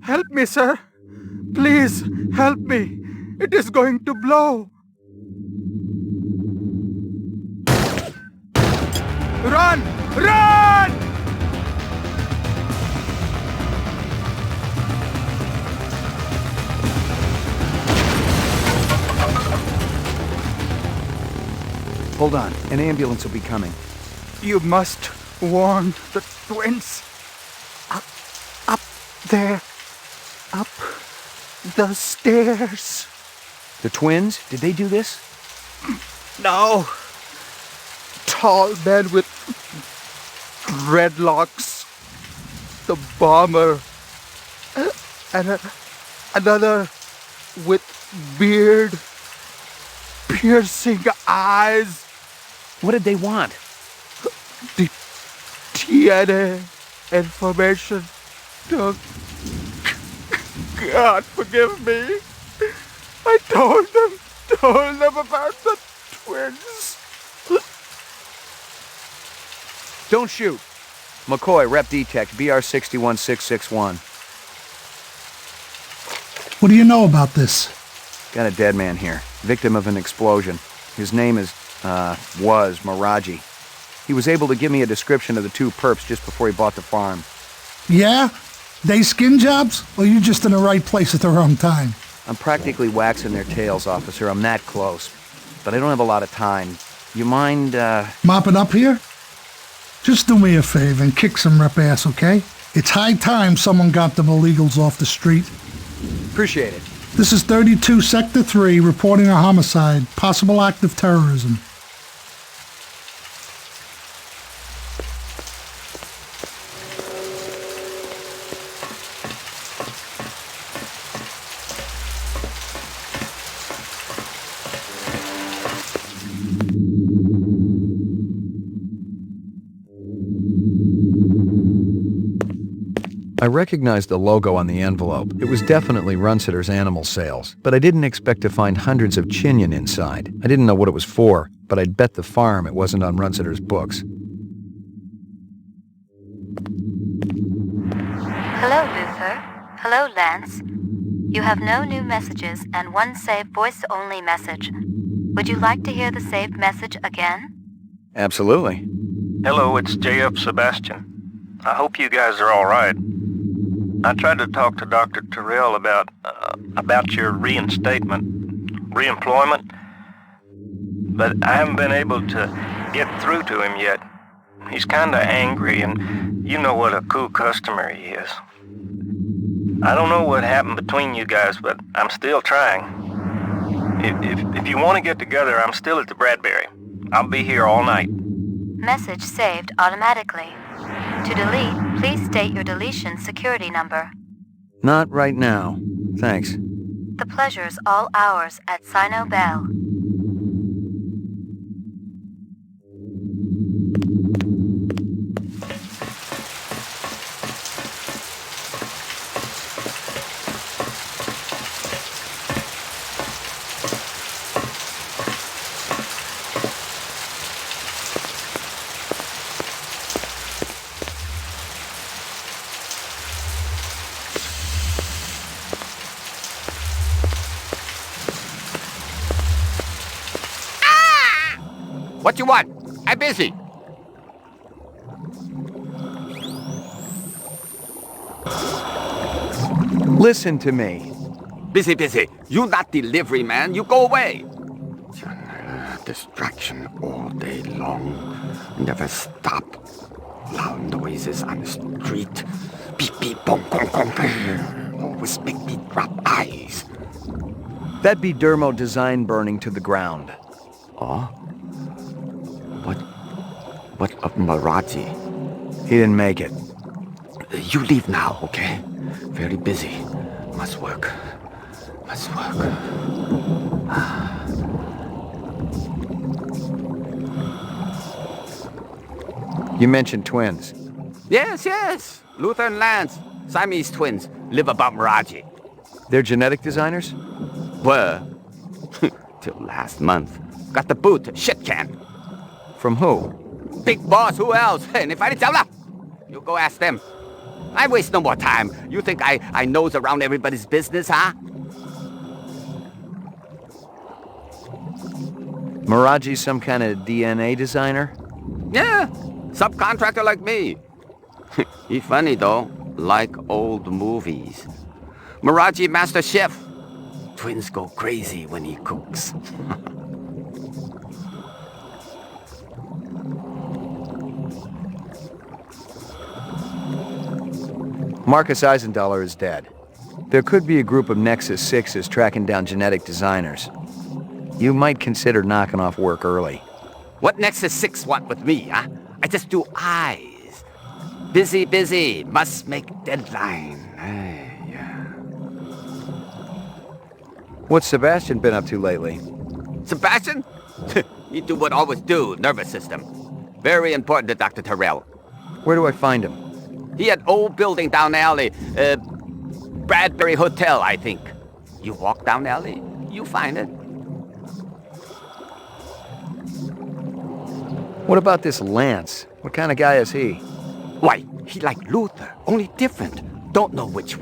Help me, sir. Please, help me. It is going to blow. Run! Run! Hold on. An ambulance will be coming. You must warn the twins. Up there. Up the stairs. The twins? Did they do this? No. Tall man with dreadlocks. The bomber. And another with beard. Piercing eyes. What did they want? The DNA information. God forgive me. I told them about the twins. Don't shoot. McCoy, Rep Detect, BR 61661. What do you know about this? Got a dead man here. Victim of an explosion. His name was Miraji. He was able to give me a description of the two perps just before he bought the farm. Yeah? They skin jobs? Or you just in the right place at the wrong time? I'm practically waxing their tails, officer. I'm that close. But I don't have a lot of time. You mind, mopping up here? Just do me a favor and kick some rep ass, okay? It's high time someone got them illegals off the street. Appreciate it. This is 32 Sector 3 reporting a homicide, possible act of terrorism. I recognized the logo on the envelope. It was definitely Runsitter's animal sales, but I didn't expect to find hundreds of chinion inside. I didn't know what it was for, but I'd bet the farm it wasn't on Runsitter's books. Hello, Luther. Hello, Lance. You have no new messages and one saved voice-only message. Would you like to hear the saved message again? Absolutely. Hello, it's JF Sebastian. I hope you guys are all right. I tried to talk to Dr. Terrell about your reemployment, but I haven't been able to get through to him yet. He's kinda angry, and you know what a cool customer he is. I don't know what happened between you guys, but I'm still trying. If you want to get together, I'm still at the Bradbury. I'll be here all night. Message saved automatically. To delete, please state your deletion security number. Not right now. Thanks. The pleasure's all ours at Sino Bell. What you want? I'm busy. Listen to me. Busy, busy. You not delivery man. You go away. Distraction all day long. Never stop. Loud noises on the street. Beep, beep, boom, boom, boom. Always make me drop eyes. That'd be Dermo design burning to the ground. Oh? What of Maraji? He didn't make it. You leave now, okay? Very busy. Must work. Must work. You mentioned twins. Yes. Luther and Lance. Siamese twins. Live above Maraji. They're genetic designers? Were. Till last month. Got the boot. Shit can. From who? Big boss. Who else? And if I didn't tell them, you go ask them. I waste no more time. You think I nose around everybody's business, huh? Maraji's some kind of DNA designer? Yeah. Subcontractor like me. He funny though. Like old movies. Maraji master chef. Twins go crazy when he cooks. Marcus Eisendaler is dead. There could be a group of Nexus 6s tracking down genetic designers. You might consider knocking off work early. What Nexus 6 want with me, huh? I just do eyes. Busy. Must make deadline. What's Sebastian been up to lately? Sebastian? He do what always do, nervous system. Very important to Dr. Terrell. Where do I find him? He had old building down the alley. Bradbury Hotel, I think. You walk down the alley, you find it. What about this Lance? What kind of guy is he? Why, he like Luther, only different. Don't know which.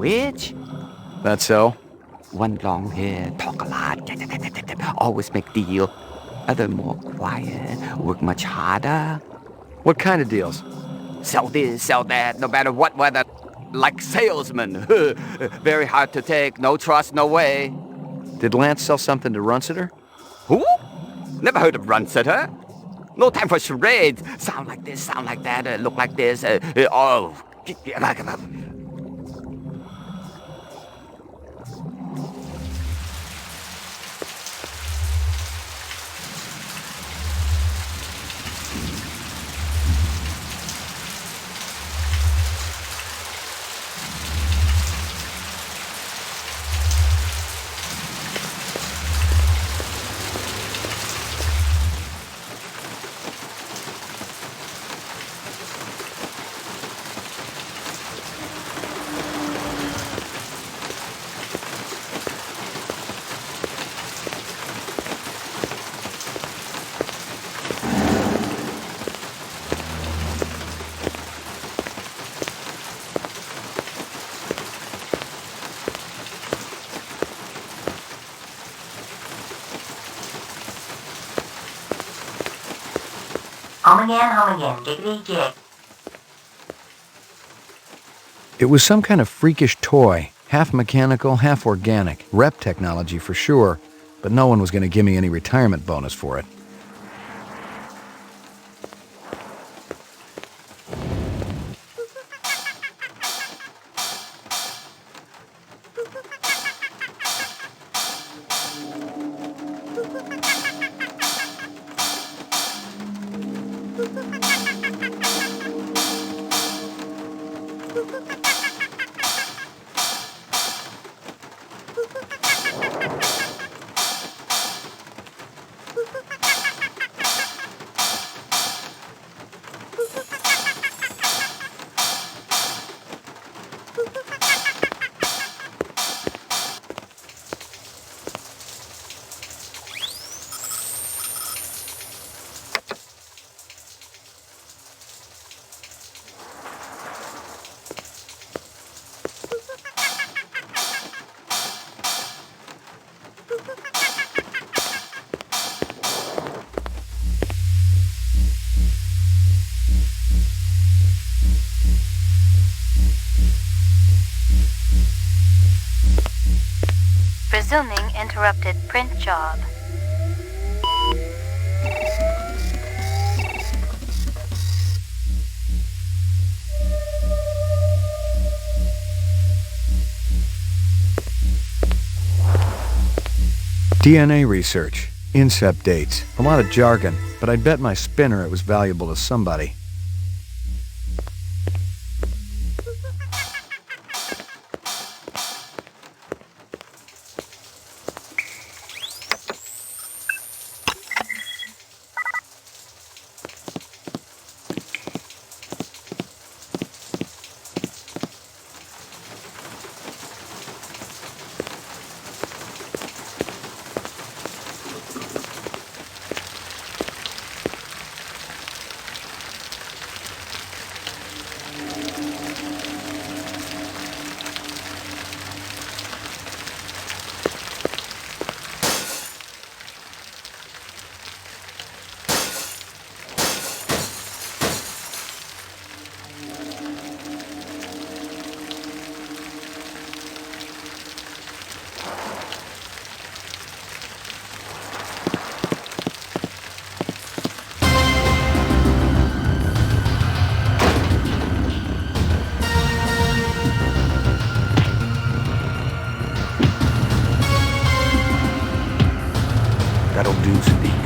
That's so? One long hair, talk a lot, always make deal. Other more quiet, work much harder. What kind of deals? Sell this, sell that, no matter what weather. Like salesman. Very hard to take, no trust, no way. Did Lance sell something to Runsiter? Who? Never heard of Runsiter. No time for charades. Sound like this, sound like that, look like this. Home again, giggity gig. It was some kind of freakish toy, half mechanical, half organic. Rep technology for sure, but no one was going to give me any retirement bonus for it. Resuming interrupted print job. DNA research, incept dates, a lot of jargon, but I'd bet my spinner it was valuable to somebody. That'll do, Sadiq.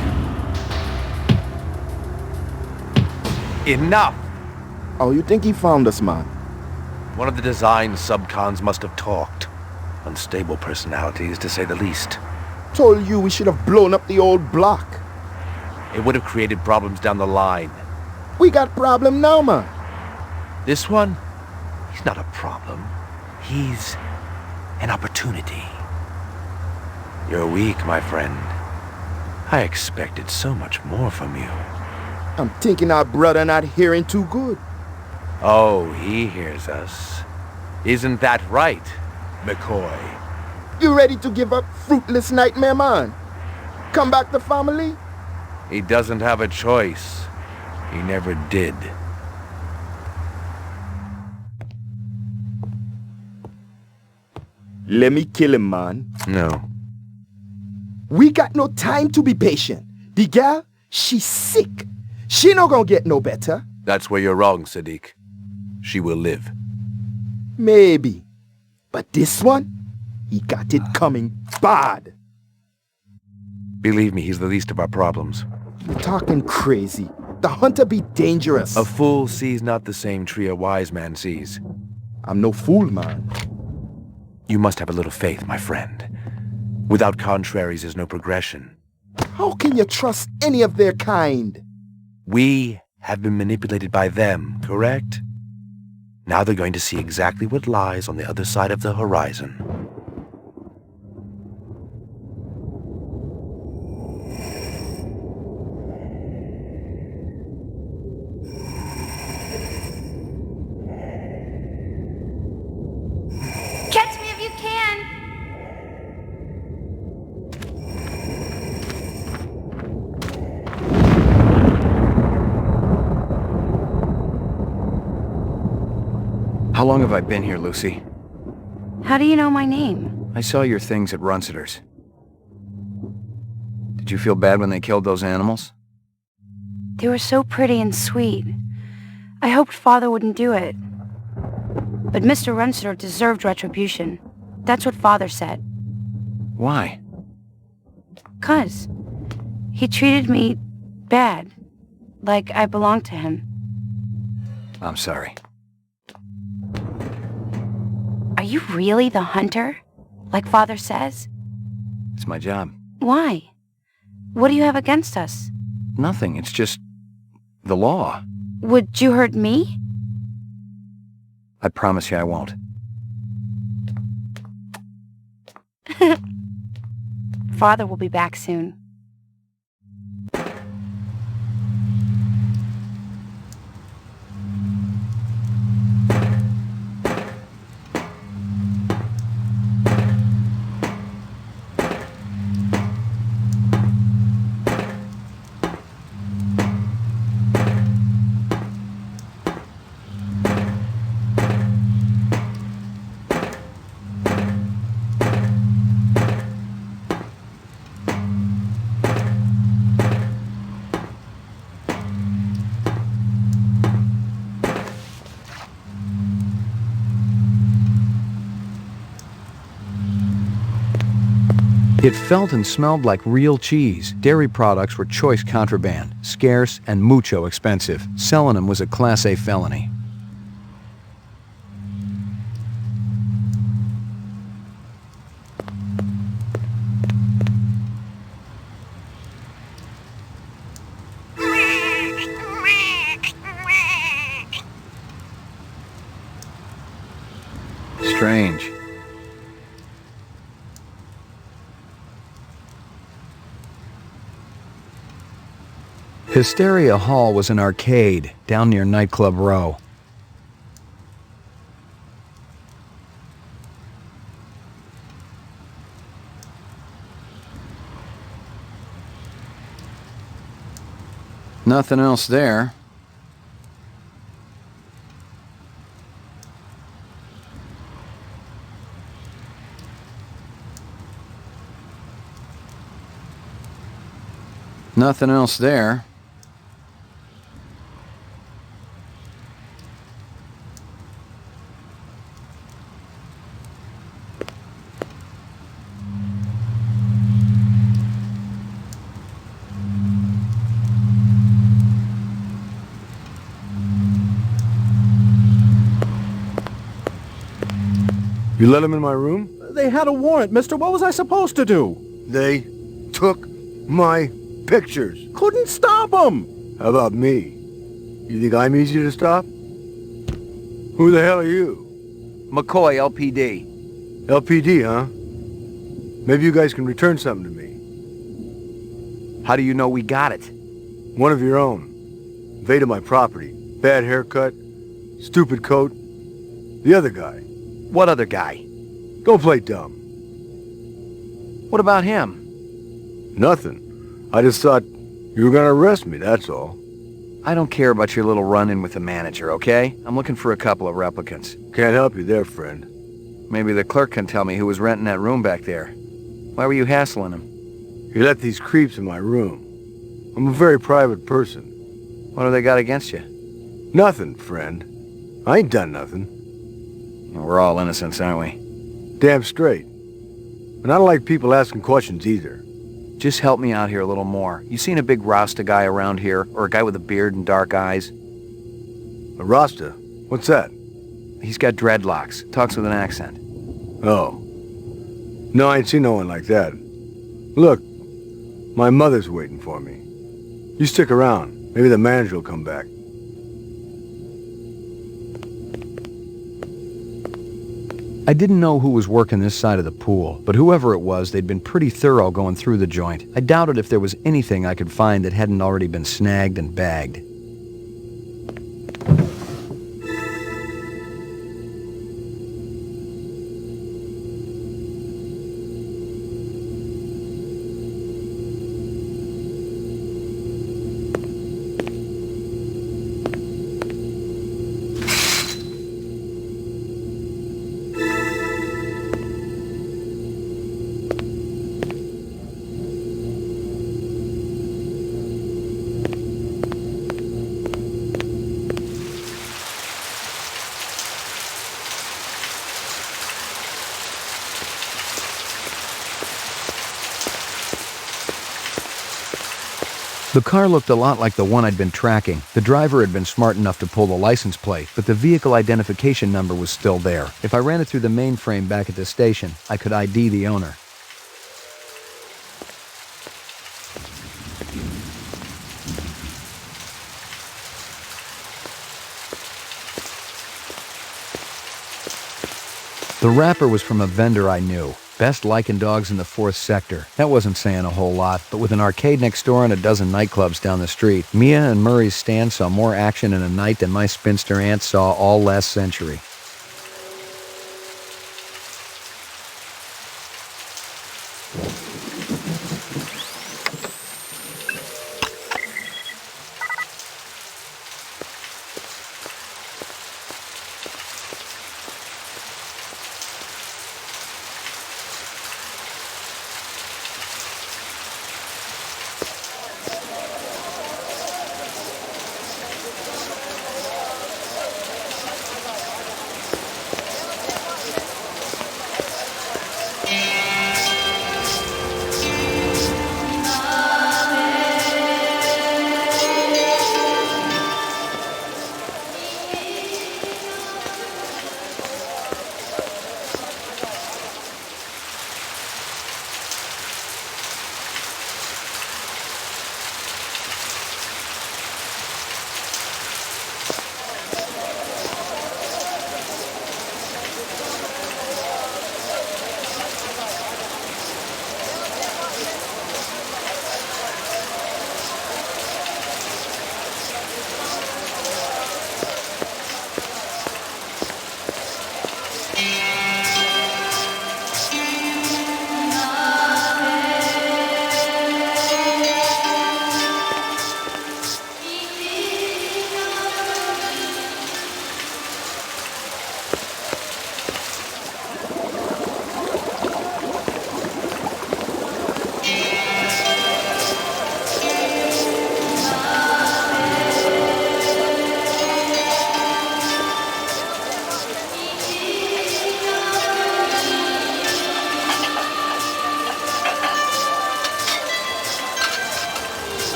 Enough! Oh, you think he found us, man? One of the design subcons must have talked. Unstable personalities, to say the least. Told you we should have blown up the old block. It would have created problems down the line. We got problem now, man. This one? He's not a problem. He's an opportunity. You're weak, my friend. I expected so much more from you. I'm thinking our brother not hearing too good. Oh, he hears us. Isn't that right, McCoy? You ready to give up fruitless nightmare, man? Come back to family? He doesn't have a choice. He never did. Let me kill him, man. No. We got no time to be patient. The gal, she's sick. She not gonna get no better. That's where you're wrong, Sadiq. She will live. Maybe. But this one, he got it coming bad. Believe me, he's the least of our problems. You're talking crazy. The hunter be dangerous. A fool sees not the same tree a wise man sees. I'm no fool, man. You must have a little faith, my friend. Without contraries is no progression. How can you trust any of their kind? We have been manipulated by them, correct? Now they're going to see exactly what lies on the other side of the horizon. Catch me if you can! How long have I been here, Lucy? How do you know my name? I saw your things at Runciter's. Did you feel bad when they killed those animals? They were so pretty and sweet. I hoped Father wouldn't do it. But Mr. Runciter deserved retribution. That's what Father said. Why? 'Cause he treated me bad. Like I belonged to him. I'm sorry. Are you really the hunter? Like Father says? It's my job. Why? What do you have against us? Nothing. It's just the law. Would you hurt me? I promise you I won't. Father will be back soon. It felt and smelled like real cheese. Dairy products were choice contraband, scarce and mucho expensive. Selling them was a Class A felony. Strange. Hysteria Hall was an arcade down near Nightclub Row. Nothing else there. Nothing else there. You let him in my room? They had a warrant, mister. What was I supposed to do? They took my pictures. Couldn't stop them. How about me? You think I'm easy to stop? Who the hell are you? McCoy, LPD. LPD, huh? Maybe you guys can return something to me. How do you know we got it? One of your own. Invaded my property. Bad haircut. Stupid coat. The other guy. What other guy? Don't play dumb. What about him? Nothing. I just thought you were gonna arrest me, that's all. I don't care about your little run-in with the manager, okay? I'm looking for a couple of replicants. Can't help you there, friend. Maybe the clerk can tell me who was renting that room back there. Why were you hassling him? You let these creeps in my room. I'm a very private person. What do they got against you? Nothing, friend. I ain't done nothing. We're all innocents, aren't we? Damn straight. And I don't like people asking questions either. Just help me out here a little more. You seen a big Rasta guy around here? Or a guy with a beard and dark eyes? A Rasta? What's that? He's got dreadlocks. Talks with an accent. Oh. No, I ain't seen no one like that. Look, my mother's waiting for me. You stick around. Maybe the manager will come back. I didn't know who was working this side of the pool, but whoever it was, they'd been pretty thorough going through the joint. I doubted if there was anything I could find that hadn't already been snagged and bagged. The car looked a lot like the one I'd been tracking. The driver had been smart enough to pull the license plate, but the vehicle identification number was still there. If I ran it through the mainframe back at the station, I could ID the owner. The wrapper was from a vendor I knew. Best licking dogs in the 4th sector. That wasn't saying a whole lot, but with an arcade next door and a dozen nightclubs down the street, Mia and Murray's stand saw more action in a night than my spinster aunt saw all last century.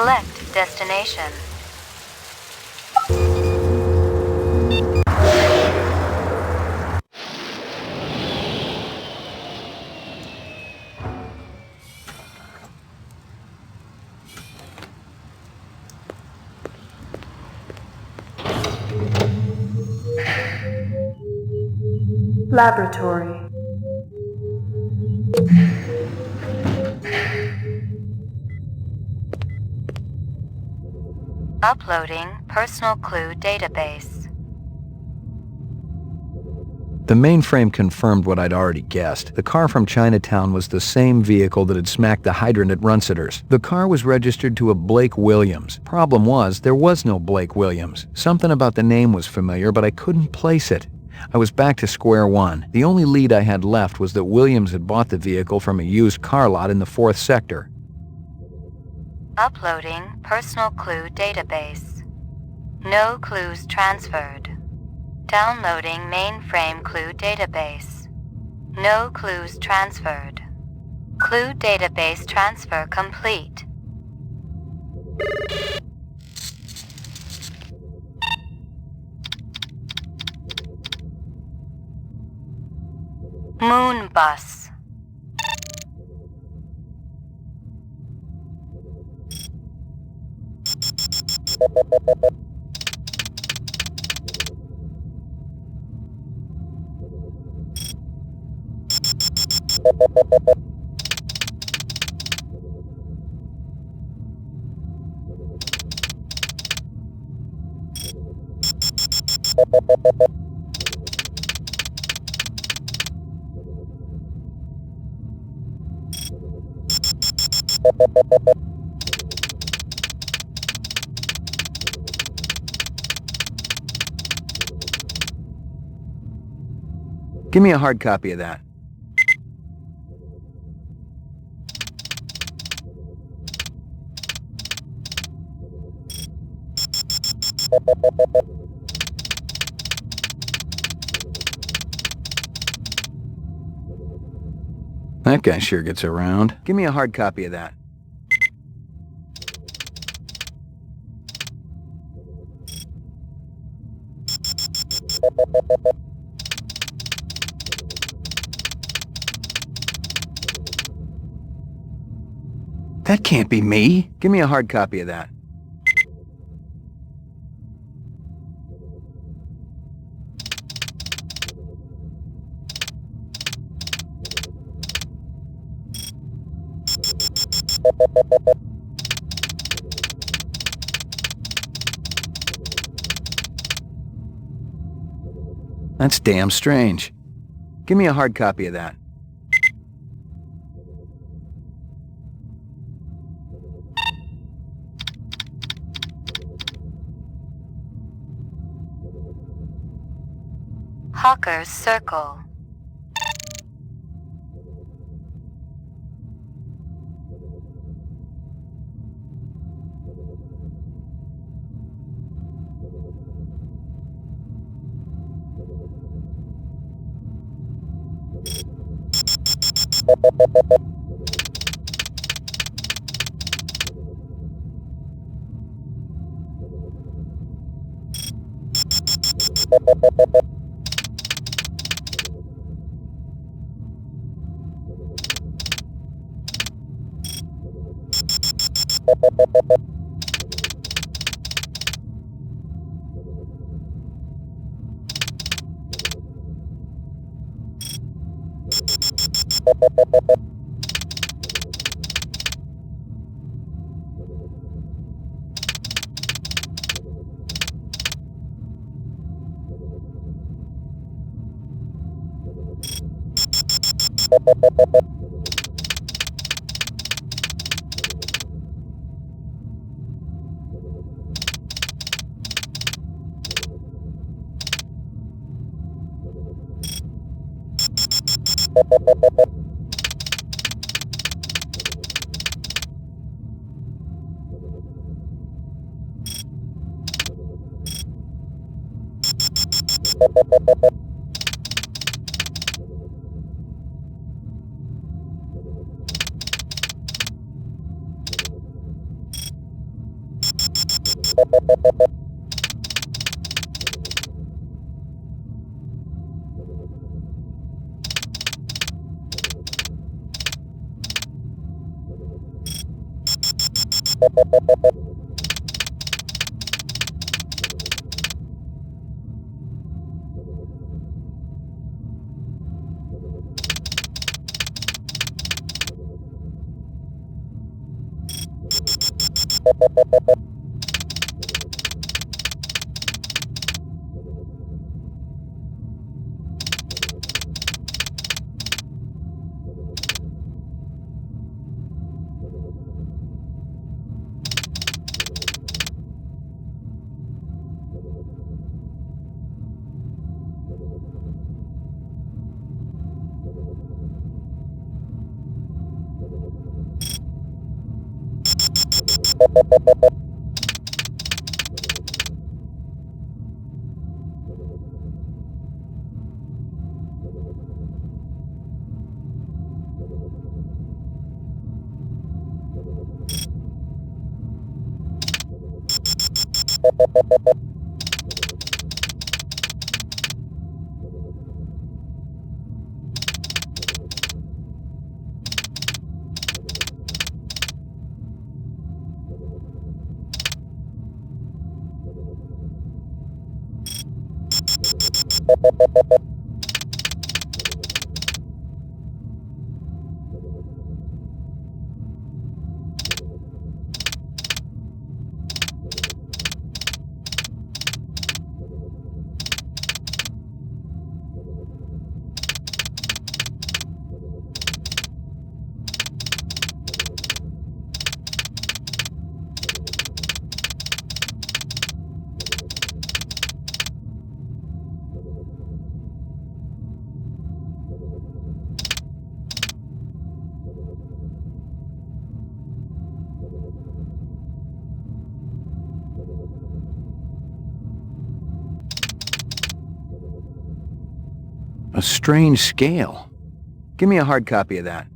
Select destination. Laboratory. Uploading personal clue database. The mainframe confirmed what I'd already guessed. The car from Chinatown was the same vehicle that had smacked the hydrant at Runciter's. The car was registered to a Blake Williams. Problem was, there was no Blake Williams. Something about the name was familiar, but I couldn't place it. I was back to square one. The only lead I had left was that Williams had bought the vehicle from a used car lot in the 4th sector. Uploading personal clue database. No clues transferred. Downloading mainframe clue database. No clues transferred. Clue database transfer complete. Moon bus. Give me a hard copy of that. That guy sure gets around. Give me a hard copy of that. That can't be me. Give me a hard copy of that. That's damn strange. Give me a hard copy of that. Hawker's Circle. A strange scale. Give me a hard copy of that.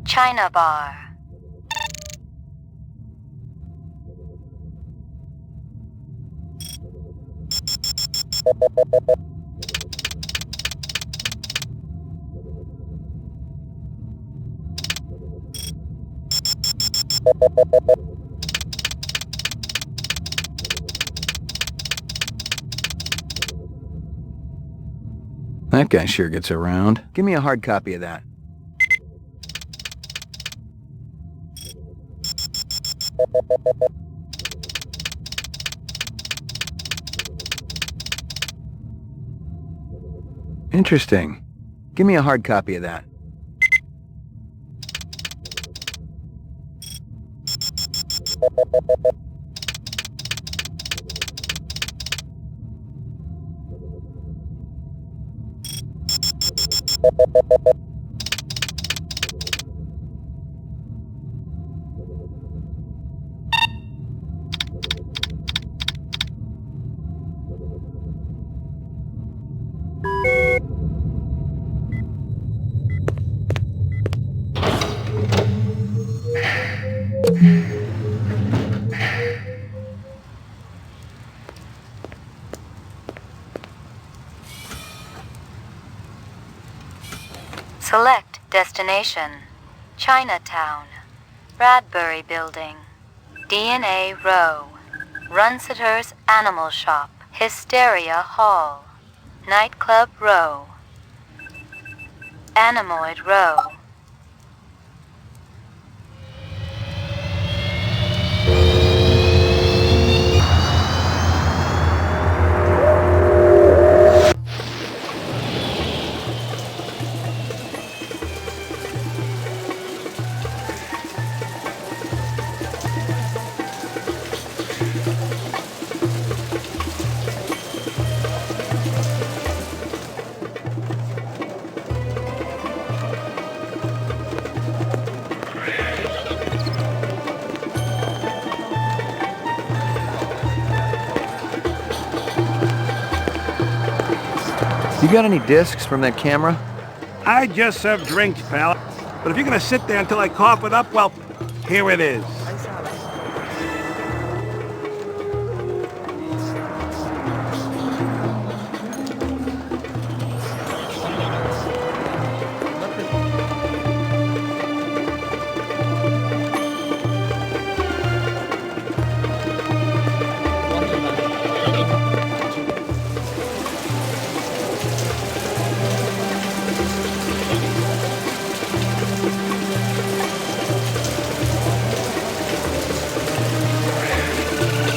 China bar. That guy sure gets around. Give me a hard copy of that. Interesting. Give me a hard copy of that. Select destination. Chinatown. Bradbury Building. DNA Row. Runsiter's Animal Shop. Hysteria Hall. Nightclub Row. Animoid Row. You got any discs from that camera? I just serve drinks, pal. But if you're gonna sit there until I cough it up, well, here it is.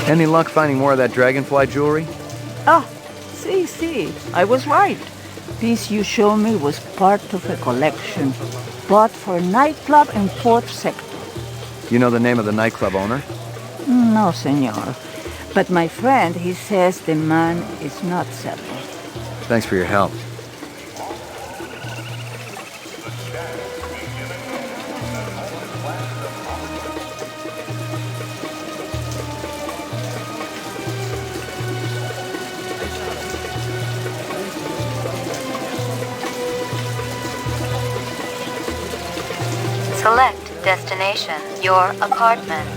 Any luck finding more of that dragonfly jewelry? Ah, see, I was right. Piece you showed me was part of a collection bought for a nightclub in 4th Sector. You know the name of the nightclub owner? No, senor. But my friend, he says the man is not selling. Thanks for your help. Select destination, your apartment.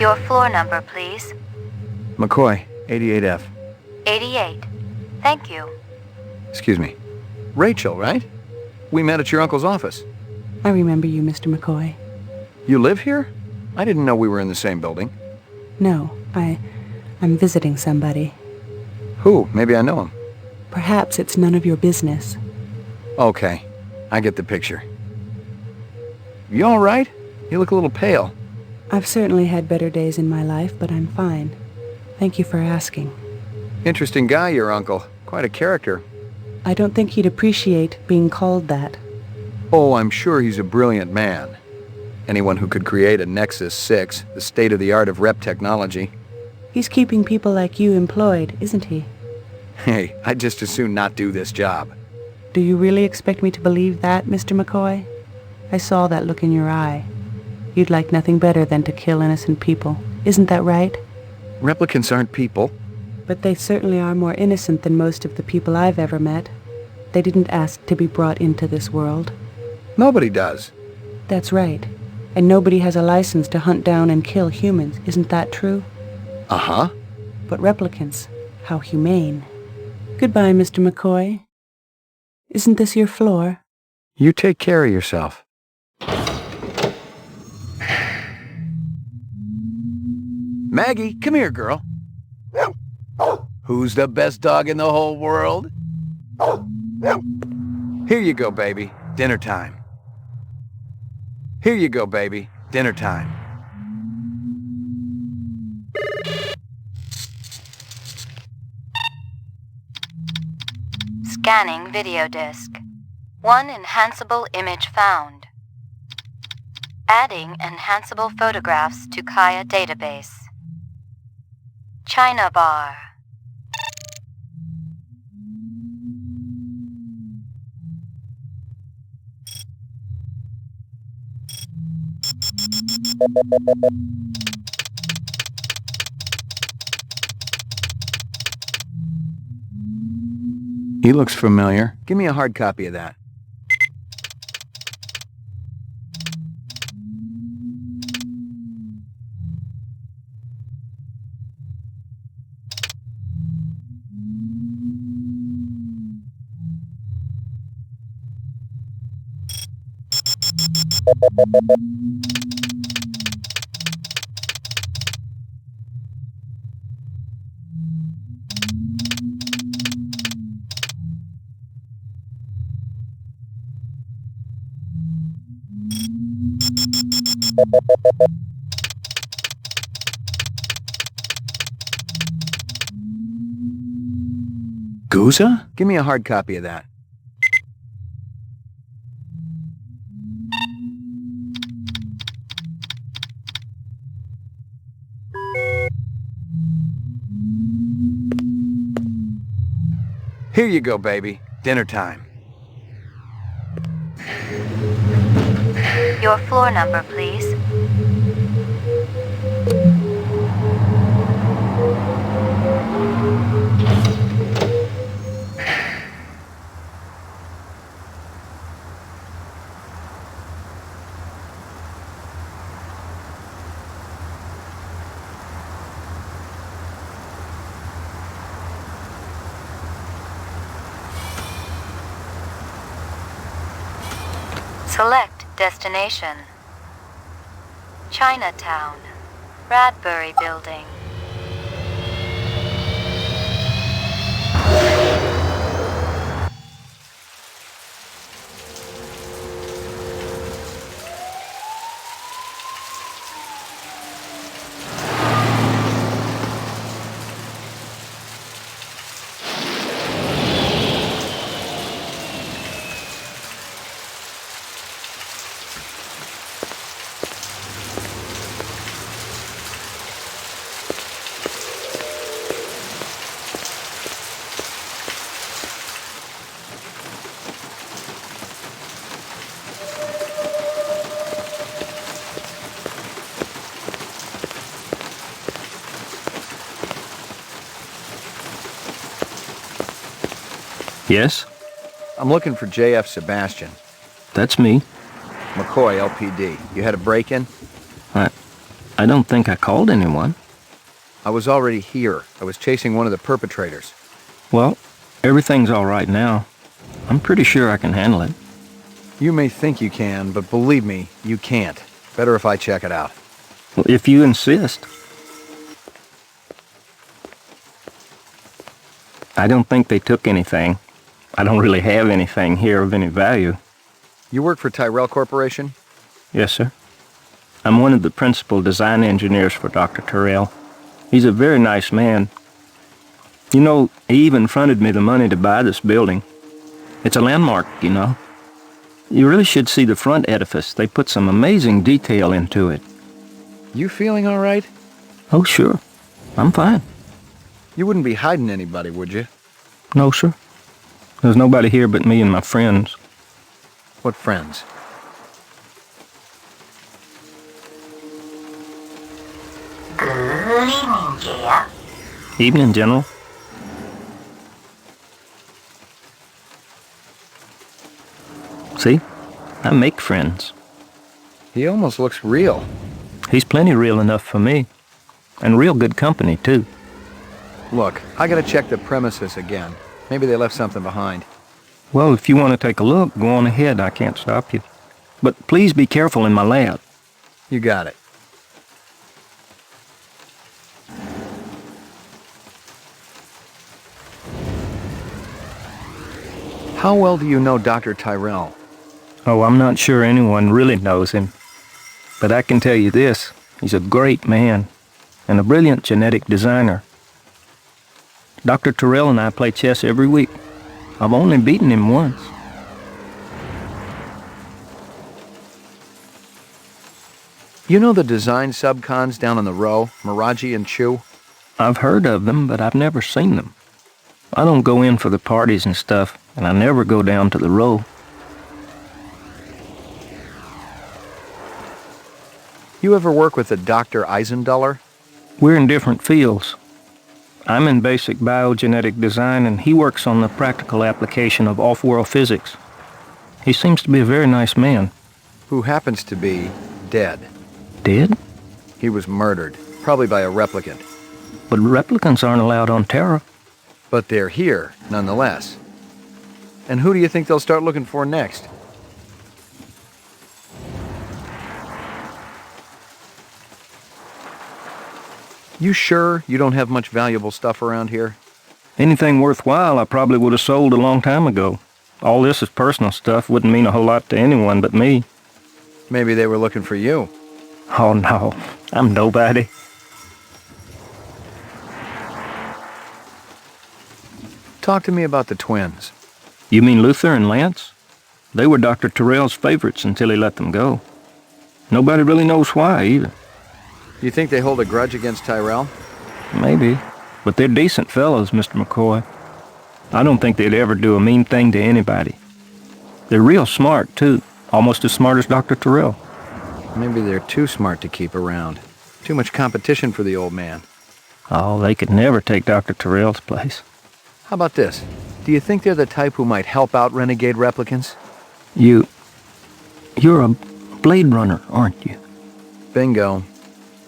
Your floor number, please. McCoy, 88F. 88. Thank you. Excuse me. Rachel, right? We met at your uncle's office. I remember you, Mr. McCoy. You live here? I didn't know we were in the same building. No, I'm visiting somebody. Who? Maybe I know him. Perhaps it's none of your business. Okay, I get the picture. You all right? You look a little pale. I've certainly had better days in my life, but I'm fine. Thank you for asking. Interesting guy, your uncle. Quite a character. I don't think he'd appreciate being called that. Oh, I'm sure he's a brilliant man. Anyone who could create a Nexus 6, the state-of-the-art of rep technology. He's keeping people like you employed, isn't he? Hey, I'd just as soon not do this job. Do you really expect me to believe that, Mr. McCoy? I saw that look in your eye. You'd like nothing better than to kill innocent people. Isn't that right? Replicants aren't people. But they certainly are more innocent than most of the people I've ever met. They didn't ask to be brought into this world. Nobody does. That's right. And nobody has a license to hunt down and kill humans. Isn't that true? Uh-huh. But replicants, how humane. Goodbye, Mr. McCoy. Isn't this your floor? You take care of yourself. Maggie, come here, girl. Who's the best dog in the whole world? Here you go, baby. Dinner time. Here you go, baby. Dinner time. Scanning video disk. One enhanceable image found. Adding enhanceable photographs to Kaya database. China bar. He looks familiar. Give me a hard copy of that. Guza? Give me a hard copy of that. Here you go, baby. Dinner time. Your floor number, please. Select destination. Chinatown, Bradbury Building. Yes? I'm looking for J.F. Sebastian. That's me. McCoy, LPD. You had a break-in? I don't think I called anyone. I was already here. I was chasing one of the perpetrators. Well, everything's all right now. I'm pretty sure I can handle it. You may think you can, but believe me, you can't. Better if I check it out. Well, if you insist. I don't think they took anything. I don't really have anything here of any value. You work for Tyrell Corporation? Yes, sir. I'm one of the principal design engineers for Dr. Tyrell. He's a very nice man. You know, he even fronted me the money to buy this building. It's a landmark, you know. You really should see the front edifice. They put some amazing detail into it. You feeling all right? Oh, sure. I'm fine. You wouldn't be hiding anybody, would you? No, sir. There's nobody here but me and my friends. What friends? Good evening, Jeff. Evening, General. See? I make friends. He almost looks real. He's plenty real enough for me. And real good company, too. Look, I gotta check the premises again. Maybe they left something behind. Well, if you want to take a look, go on ahead. I can't stop you. But please be careful in my lab. You got it. How well do you know Dr. Tyrell? Oh, I'm not sure anyone really knows him. But I can tell you this, he's a great man and a brilliant genetic designer. Dr. Tyrell and I play chess every week. I've only beaten him once. You know the design subcons down on the row, Miraji and Chu? I've heard of them, but I've never seen them. I don't go in for the parties and stuff, and I never go down to the row. You ever work with a Dr. Eisenduller? We're in different fields. I'm in basic biogenetic design, and he works on the practical application of off-world physics. He seems to be a very nice man. Who happens to be dead. Dead? He was murdered, probably by a replicant. But replicants aren't allowed on Terra. But they're here, nonetheless. And who do you think they'll start looking for next? You sure you don't have much valuable stuff around here? Anything worthwhile I probably would have sold a long time ago. All this is personal stuff, wouldn't mean a whole lot to anyone but me. Maybe they were looking for you. Oh no, I'm nobody. Talk to me about the twins. You mean Luther and Lance? They were Dr. Tyrell's favorites until he let them go. Nobody really knows why, either. You think they hold a grudge against Tyrell? Maybe, but they're decent fellows, Mr. McCoy. I don't think they'd ever do a mean thing to anybody. They're real smart, too. Almost as smart as Dr. Tyrrell. Maybe they're too smart to keep around. Too much competition for the old man. Oh, they could never take Dr. Tyrrell's place. How about this? Do you think they're the type who might help out renegade replicants? You're a Blade Runner, aren't you? Bingo.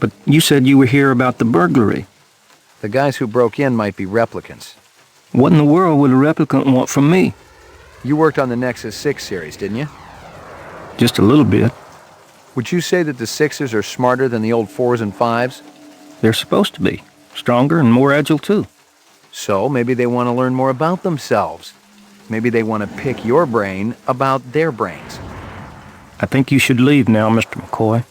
But you said you were here about the burglary. The guys who broke in might be replicants. What in the world would a replicant want from me? You worked on the Nexus 6 series, didn't you? Just a little bit. Would you say that the 6s are smarter than the old 4s and 5s? They're supposed to be. Stronger and more agile, too. So maybe they want to learn more about themselves. Maybe they want to pick your brain about their brains. I think you should leave now, Mr. McCoy.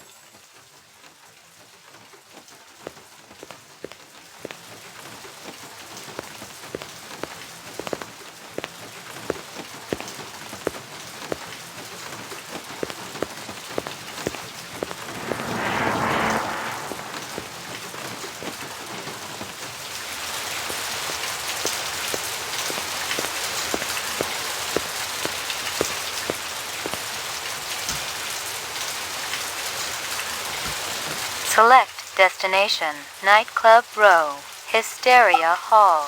Select destination, Nightclub Row, Hysteria Hall.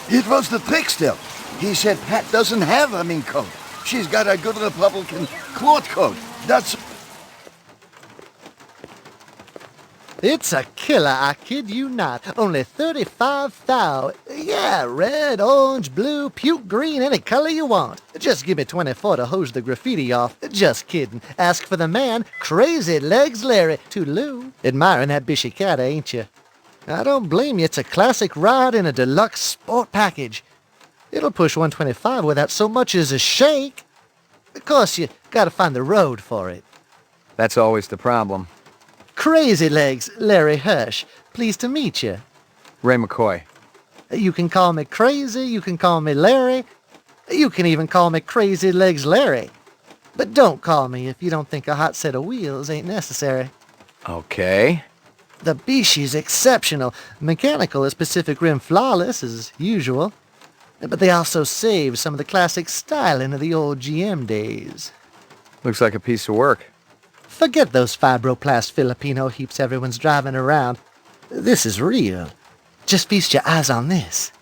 It was the trickster. He said Pat doesn't have a mink coat. She's got a good Republican cloth coat. That's... It's a killer, I kid you not. Only 35 thou. Yeah, red, orange, blue, puke green, any color you want. Just give me 24 to hose the graffiti off. Just kidding. Ask for the man, Crazy Legs Larry. Toodaloo. Admiring that bishy cat, ain't you? I don't blame you. It's a classic ride in a deluxe sport package. It'll push 125 without so much as a shake. Of course, you gotta find the road for it. That's always the problem. Crazy Legs, Larry Hirsch. Pleased to meet you. Ray McCoy. You can call me Crazy, you can call me Larry. You can even call me Crazy Legs Larry. But don't call me if you don't think a hot set of wheels ain't necessary. Okay. The Bishi's exceptional. Mechanical is Pacific Rim flawless, as usual. But they also save some of the classic styling of the old GM days. Looks like a piece of work. Forget those fibroplast Filipino heaps everyone's driving around. This is real. Just feast your eyes on this.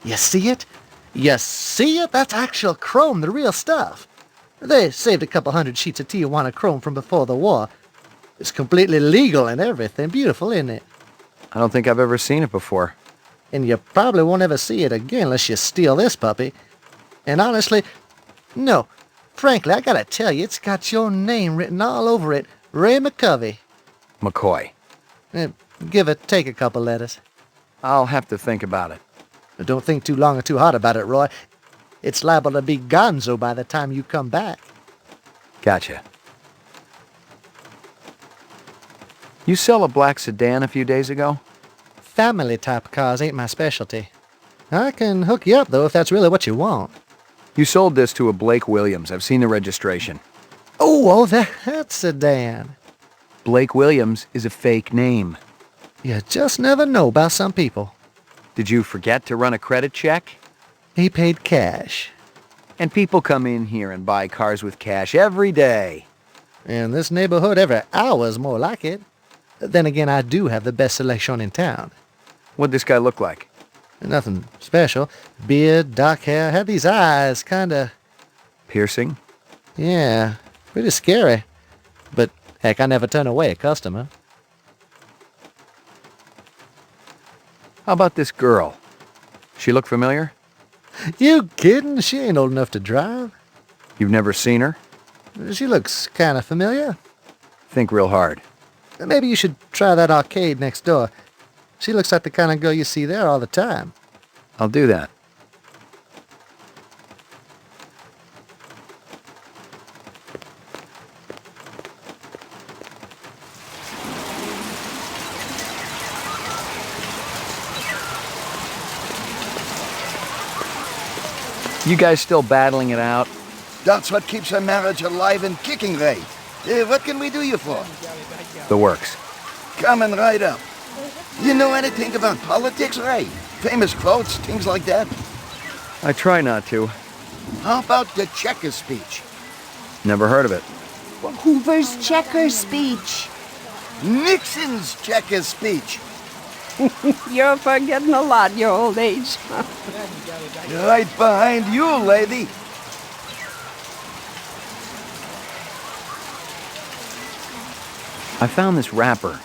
You see it? You see it? That's actual chrome, the real stuff. They saved a couple hundred sheets of Tijuana chrome from before the war. It's completely legal and everything. Beautiful, isn't it? I don't think I've ever seen it before. And you probably won't ever see it again unless you steal this puppy. And honestly, no. Frankly, I gotta tell you, it's got your name written all over it. Ray McCoy. McCoy. Give or take a couple letters. I'll have to think about it. Don't think too long or too hard about it, Roy. It's liable to be gonzo by the time you come back. Gotcha. You sell a black sedan a few days ago? Family-type cars ain't my specialty. I can hook you up, though, if that's really what you want. You sold this to a Blake Williams. I've seen the registration. Oh, that sedan. Blake Williams is a fake name. You just never know about some people. Did you forget to run a credit check? He paid cash. And people come in here and buy cars with cash every day. In this neighborhood, every hour's more like it. Then again, I do have the best selection in town. What'd this guy look like? Nothing special. Beard, dark hair, had these eyes, kinda... Piercing? Yeah, pretty scary. But, heck, I never turn away a customer. How about this girl? She look familiar? You kidding? She ain't old enough to drive. You've never seen her? She looks kinda familiar. Think real hard. Maybe you should try that arcade next door. She looks like the kind of girl you see there all the time. I'll do that. You guys still battling it out? That's what keeps our marriage alive and kicking, Ray. What can we do you for? The works. Come and ride up. You know anything about politics, Ray? Famous quotes, things like that? I try not to. How about the Checker speech? Never heard of it. Hoover's Checker speech. Nixon's Checker speech. You're forgetting a lot, your old age. Right behind you, lady. I found this wrapper.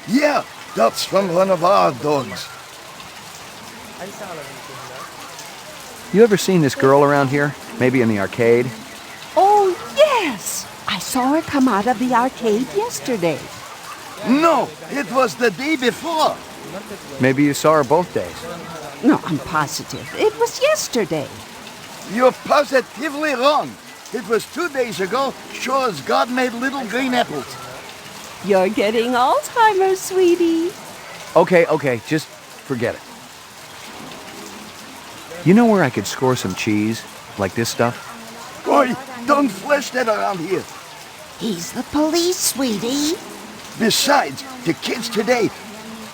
Yeah, that's from one of our dogs. You ever seen this girl around here? Maybe in the arcade? Oh, yes! I saw her come out of the arcade yesterday. No, it was the day before. Maybe you saw her both days. No, I'm positive. It was yesterday. You're positively wrong. It was 2 days ago, sure as God made little green apples. You're getting Alzheimer's, sweetie. Okay, just forget it. You know where I could score some cheese? Like this stuff? Boy, don't flesh that around here. He's the police, sweetie. Besides, the kids today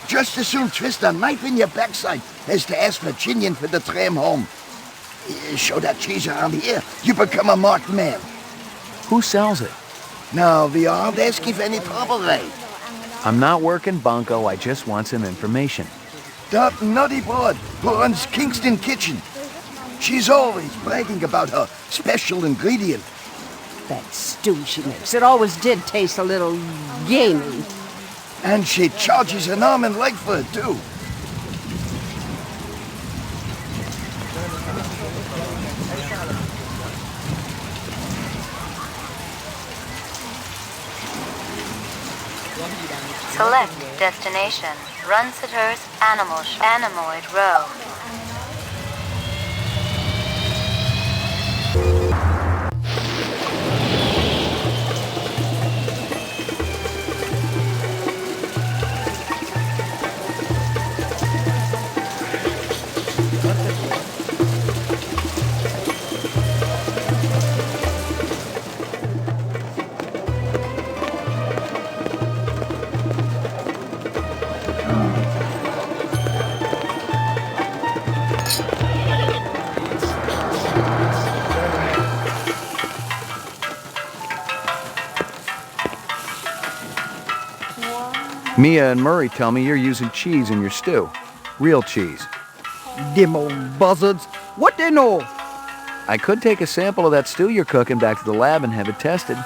just as soon twist a knife in your backside as to ask for chinion for the tram home. Show that cheese around here, you become a marked man. Who sells it? Now, we aren't asking for any trouble, Ray. I'm not working bunco, I just want some information. That nutty broad who runs Kingston Kitchen. She's always bragging about her special ingredient. That stew she makes, it always did taste a little gamey. And she charges an arm and leg for it, too. Select destination. Runsiter's Animoid Row. Mia and Murray tell me you're using cheese in your stew. Real cheese. Them old buzzards. What they know? I could take a sample of that stew you're cooking back to the lab and have it tested.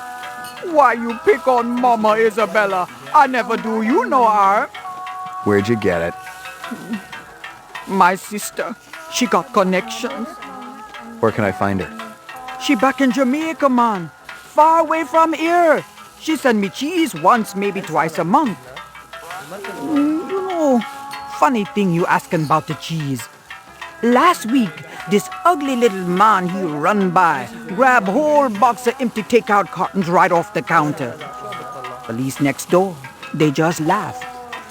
Why you pick on Mama Isabella? I never do, you know her. Where'd you get it? My sister. She got connections. Where can I find her? She back in Jamaica, man. Far away from here. She send me cheese once, maybe twice a month. You know, funny thing you asking about the cheese. Last week, this ugly little man he run by, grab whole box of empty takeout cartons right off the counter. Police next door, they just laugh.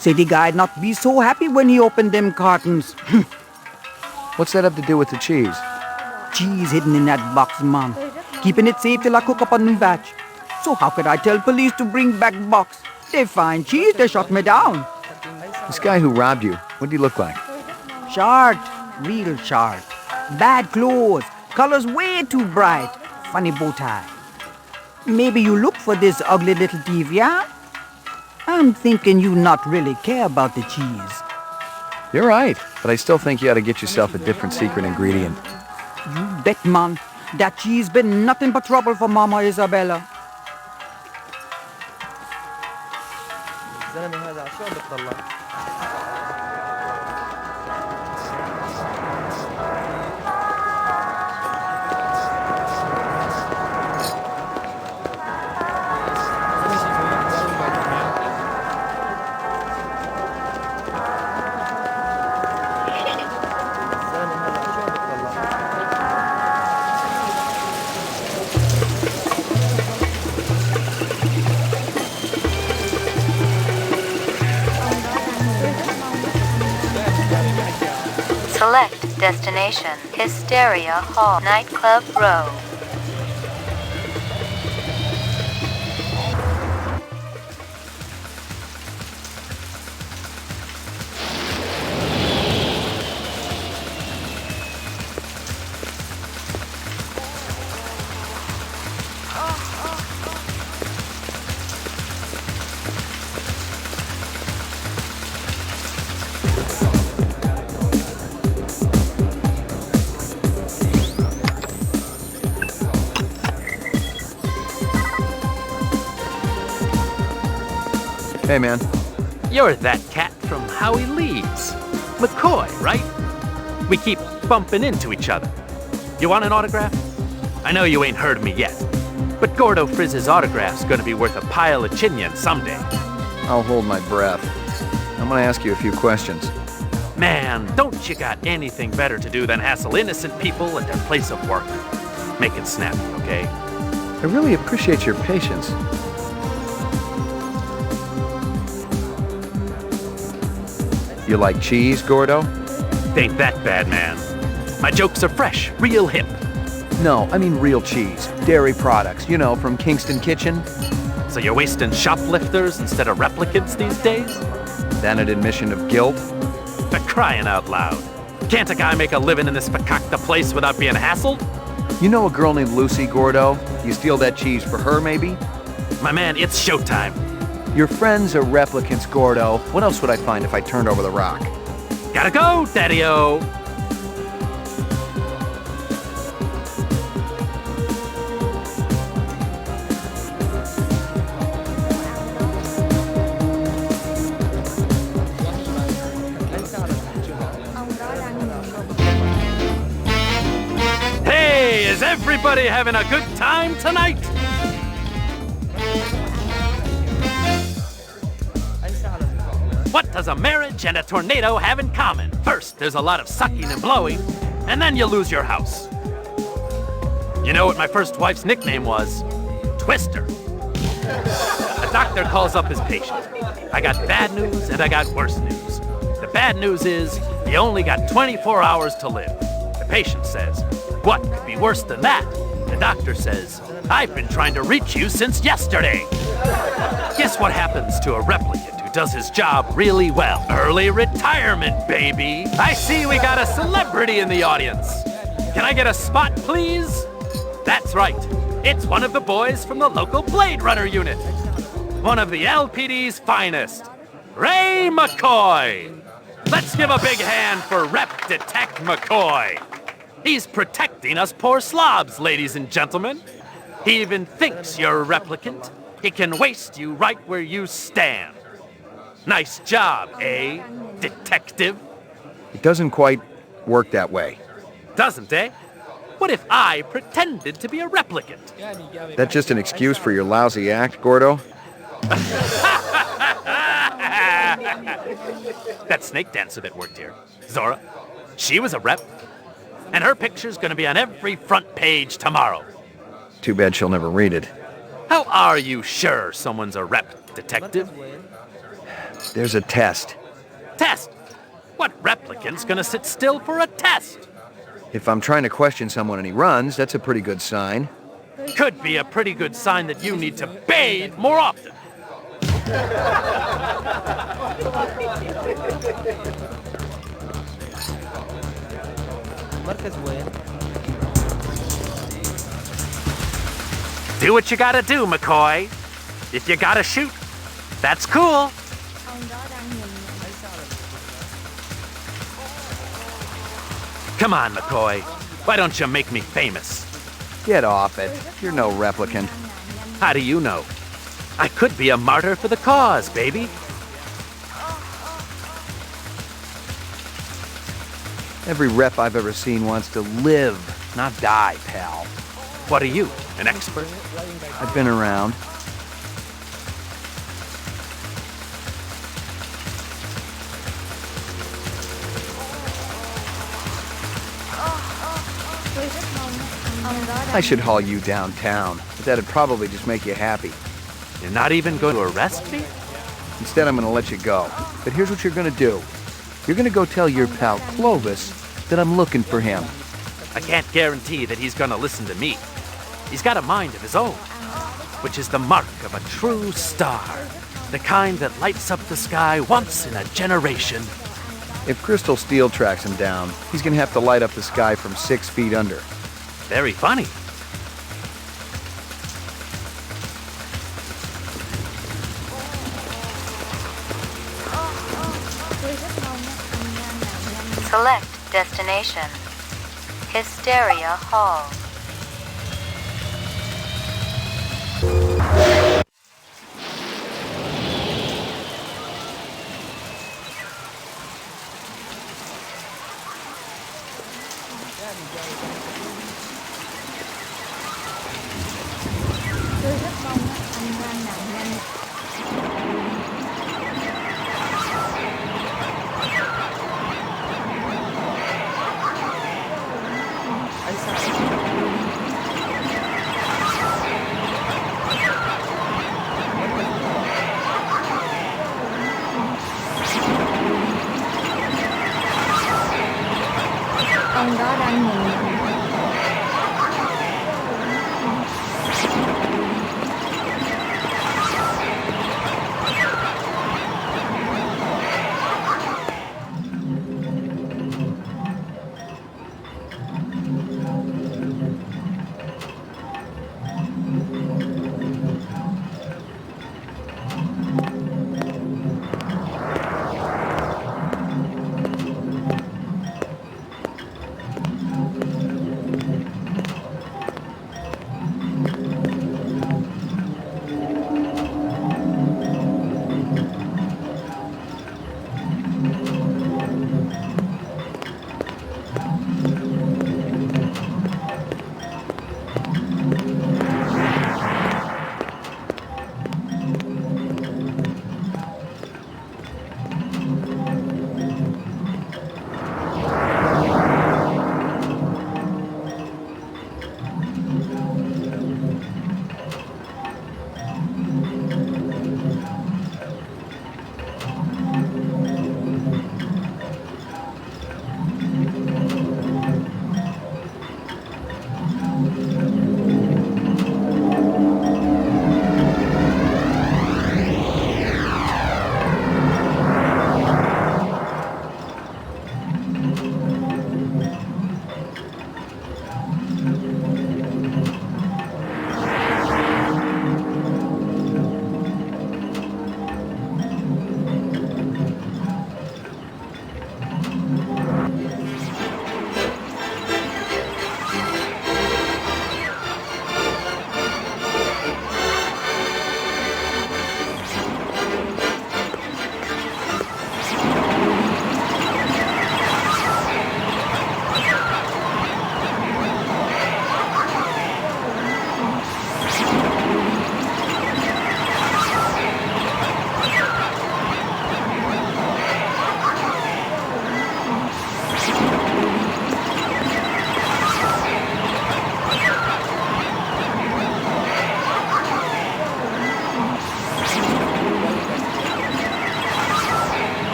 Say the guy'd not be so happy when he opened them cartons. What's that have to do with the cheese? Cheese hidden in that box, man. Keeping it safe till I cook up a new batch. So how could I tell police to bring back box? They find cheese, they shut me down. This guy who robbed you, what did he look like? Short, real short. Bad clothes, colors way too bright. Funny bow tie. Maybe you look for this ugly little thief, yeah? I'm thinking you not really care about the cheese. You're right, but I still think you ought to get yourself a different secret ingredient. You bet, man. That cheese been nothing but trouble for Mama Isabella. Destination, Hysteria Hall, Nightclub Row. Hey, man. You're that cat from Howie Leaves. McCoy, right? We keep bumping into each other. You want an autograph? I know you ain't heard me yet, but Gordo Frizz's autograph's gonna be worth a pile of chinion someday. I'll hold my breath. I'm gonna ask you a few questions. Man, don't you got anything better to do than hassle innocent people at their place of work? Make it snappy, okay? I really appreciate your patience. You like cheese, Gordo? Ain't that bad, man. My jokes are fresh, real hip. No, I mean real cheese. Dairy products, you know, from Kingston Kitchen. So you're wasting shoplifters instead of replicants these days? Then an admission of guilt? For crying out loud. Can't a guy make a living in this fakakta place without being hassled? You know a girl named Lucy, Gordo? You steal that cheese for her, maybe? My man, it's showtime. Your friends are replicants, Gordo. What else would I find if I turned over the rock? Gotta go, Daddy-O! Hey, is everybody having a good time tonight? What does a marriage and a tornado have in common? First, there's a lot of sucking and blowing, and then you lose your house. You know what my first wife's nickname was? Twister. A doctor calls up his patient. I got bad news and I got worse news. The bad news is you only got 24 hours to live. The patient says, what could be worse than that? The doctor says, I've been trying to reach you since yesterday. Guess what happens to a replicant who does his job really well? Early retirement, baby. I see we got a celebrity in the audience. Can I get a spot, please? That's right. It's one of the boys from the local Blade Runner unit. One of the LPD's finest, Ray McCoy. Let's give a big hand for Rep Detect McCoy. He's protecting us poor slobs, ladies and gentlemen. He even thinks you're a replicant. He can waste you right where you stand. Nice job, eh, detective? It doesn't quite work that way. Doesn't, eh? What if I pretended to be a replicant? That's just an excuse for your lousy act, Gordo? That snake dancer that worked here, Zora, she was a rep. And her picture's gonna be on every front page tomorrow. Too bad she'll never read it. How are you sure someone's a rep, detective? There's a test. Test? What replicant's gonna sit still for a test? If I'm trying to question someone and he runs, that's a pretty good sign. Could be a pretty good sign that you need to bathe more often. Do what you gotta do, McCoy. If you gotta shoot, that's cool. Come on, McCoy. Why don't you make me famous? Get off it. You're no replicant. How do you know? I could be a martyr for the cause, baby. Every rep I've ever seen wants to live, not die, pal. What are you, an expert? I've been around. I should haul you downtown, but that'd probably just make you happy. You're not even going to arrest me? Instead, I'm going to let you go. But here's what you're going to do. You're going to go tell your pal Clovis that I'm looking for him. I can't guarantee that he's gonna listen to me. He's got a mind of his own, which is the mark of a true star. The kind that lights up the sky once in a generation. If Crystal Steel tracks him down, he's gonna have to light up the sky from 6 feet under. Very funny. Select destination. Hysteria Hall. Tôi rất mong anh Lan nào nhanh. Ông đó đang nhìn mình.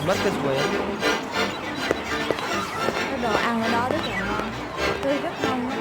mất cái quên. Cái đồ ăn ở đó rất là ngon. Tôi rất mong á.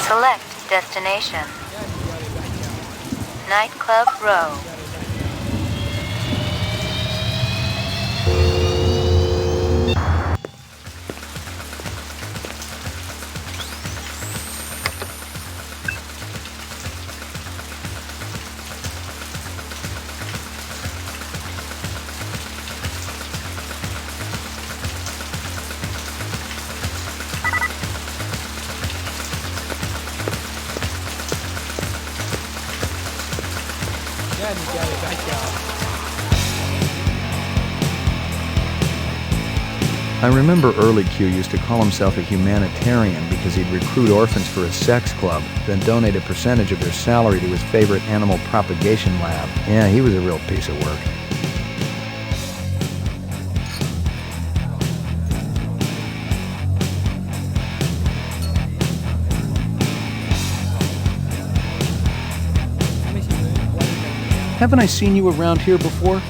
Select destination. Nightclub Row. I remember early Q used to call himself a humanitarian because he'd recruit orphans for his sex club, then donate a percentage of their salary to his favorite animal propagation lab. Yeah, he was a real piece of work. Haven't I seen you around here before?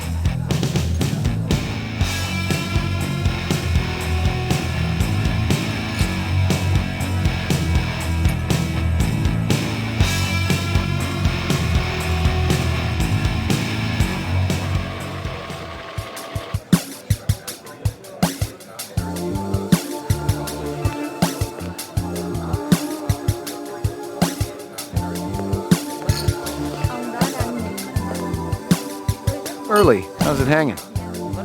Early, how's it hanging?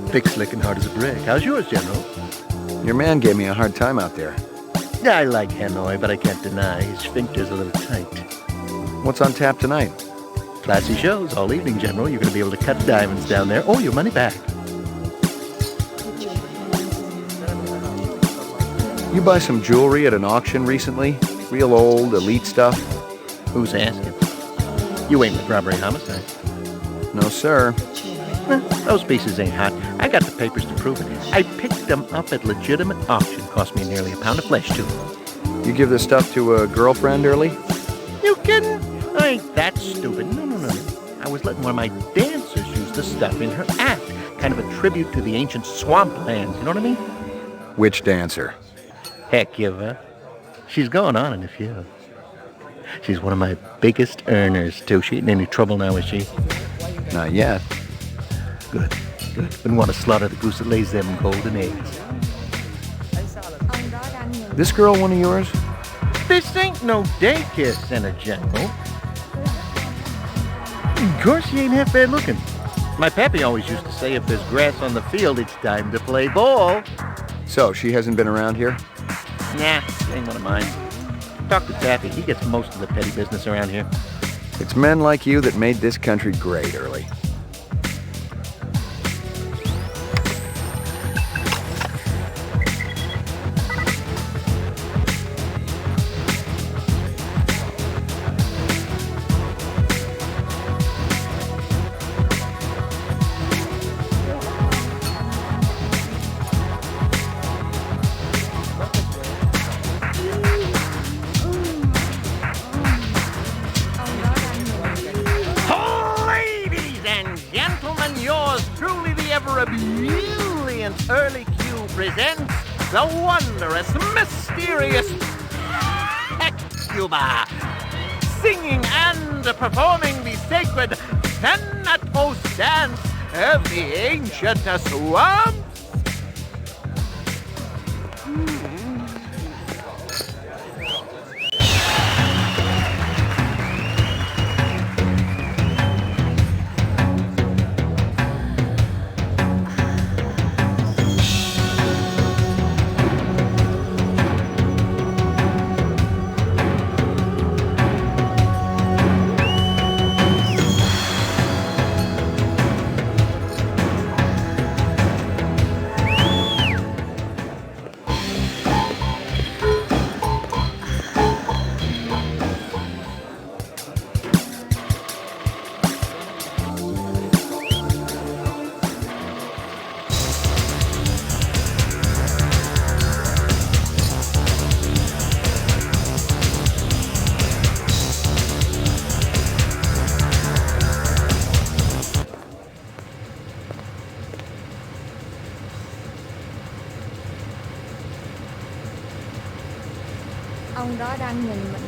Thick, slick, and hard as a brick. How's yours, General? Your man gave me a hard time out there. I like Hanoi, but I can't deny his sphincter's a little tight. What's on tap tonight? Classy shows all evening, General. You're going to be able to cut diamonds down there or your money back. You buy some jewelry at an auction recently? Real old, elite stuff? Who's asking? You ain't with robbery homicide. No, sir. Those pieces ain't hot. I got the papers to prove it. I picked them up at legitimate auction. Cost me nearly a pound of flesh, too. You give this stuff to a girlfriend early? You kidding? I ain't that stupid. No. I was letting one of my dancers use the stuff in her act. Kind of a tribute to the ancient swamplands, you know what I mean? Which dancer? Heck, Eva. She's going on in a few. She's one of my biggest earners, too. She ain't in any trouble now, is she? Not yet. Good. Wouldn't want to slaughter the goose that lays them golden eggs. This girl one of yours? This ain't no daycare center, General. Of course she ain't half bad looking. My pappy always used to say if there's grass on the field, it's time to play ball. So, she hasn't been around here? Nah, she ain't one of mine. Talk to Pappy. He gets most of the petty business around here. It's men like you that made this country great, Early. Early Q presents the wondrous, mysterious Hecuba, singing and performing the sacred Thanatos dance of the ancient swamp. Ông đó đang nhìn mình.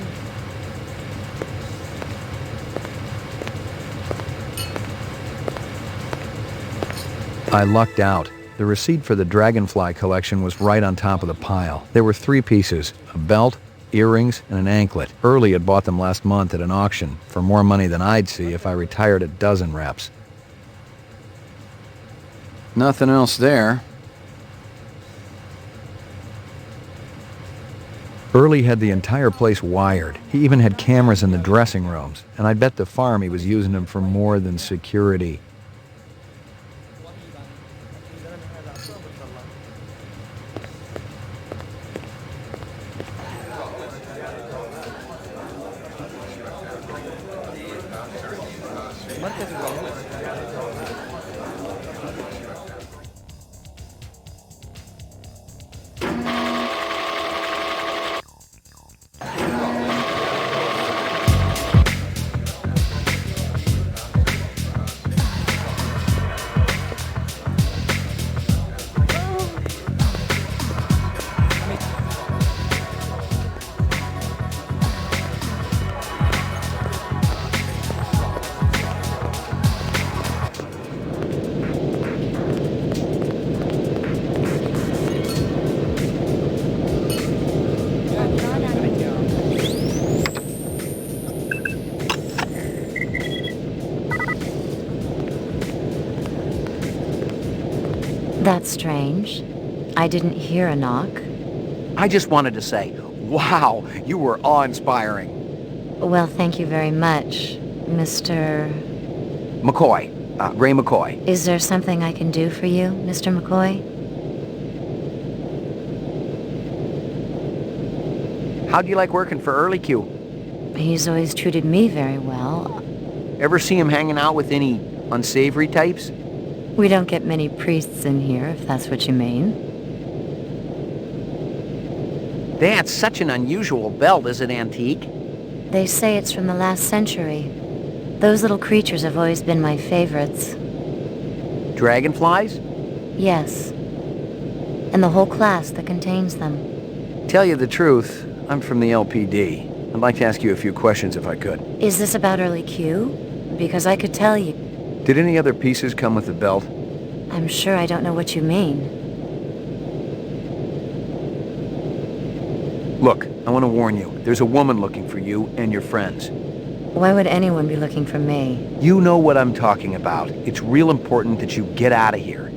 I lucked out. The receipt for the Dragonfly collection was right on top of the pile. There were 3 pieces, a belt, earrings, and an anklet. Early had bought them last month at an auction for more money than I'd see if I retired a dozen reps. Nothing else there. Early had the entire place wired. He even had cameras in the dressing rooms, and I'd bet the farm he was using them for more than security. That's strange. I didn't hear a knock. I just wanted to say, wow, you were awe-inspiring. Well, thank you very much, Mr. McCoy. Ray McCoy. Is there something I can do for you, Mr. McCoy? How'd you like working for Early Q? He's always treated me very well. Ever see him hanging out with any unsavory types? We don't get many priests in here, if that's what you mean. That's such an unusual belt. Is it antique? They say it's from the last century. Those little creatures have always been my favorites. Dragonflies? Yes. And the whole class that contains them. Tell you the truth, I'm from the LPD. I'd like to ask you a few questions if I could. Is this about Early Q? Because I could tell you. Did any other pieces come with the belt? I'm sure I don't know what you mean. Look, I want to warn you. There's a woman looking for you and your friends. Why would anyone be looking for me? You know what I'm talking about. It's real important that you get out of here.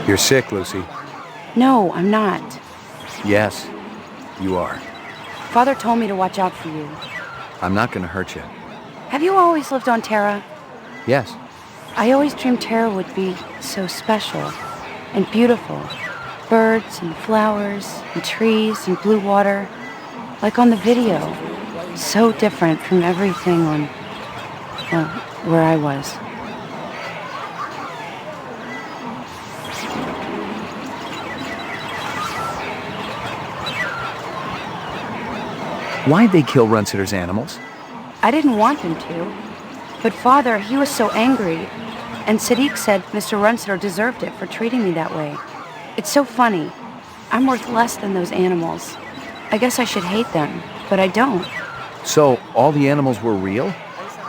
You're sick, Lucy. No, I'm not. Yes, you are. Father told me to watch out for you. I'm not gonna hurt you. Have you always lived on Terra? Yes. I always dreamed Terra would be so special and beautiful. Birds and flowers and trees and blue water. Like on the video. So different from everything on, well, where I was. Why'd they kill Runsitter's animals? I didn't want them to. But Father, he was so angry. And Sadiq said Mr. Runsitter deserved it for treating me that way. It's so funny. I'm worth less than those animals. I guess I should hate them, but I don't. So, all the animals were real?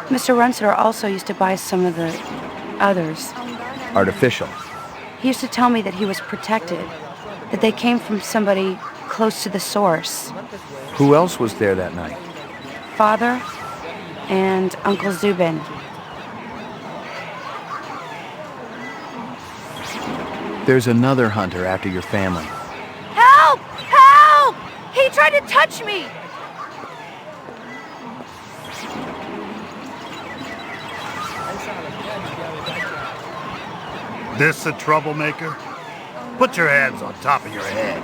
Mr. Runsitter also used to buy some of the others. Artificial. He used to tell me that he was protected, that they came from somebody close to the source. Who else was there that night? Father and Uncle Zubin. There's another hunter after your family. Help! Help! He tried to touch me! This a troublemaker? Put your hands on top of your head.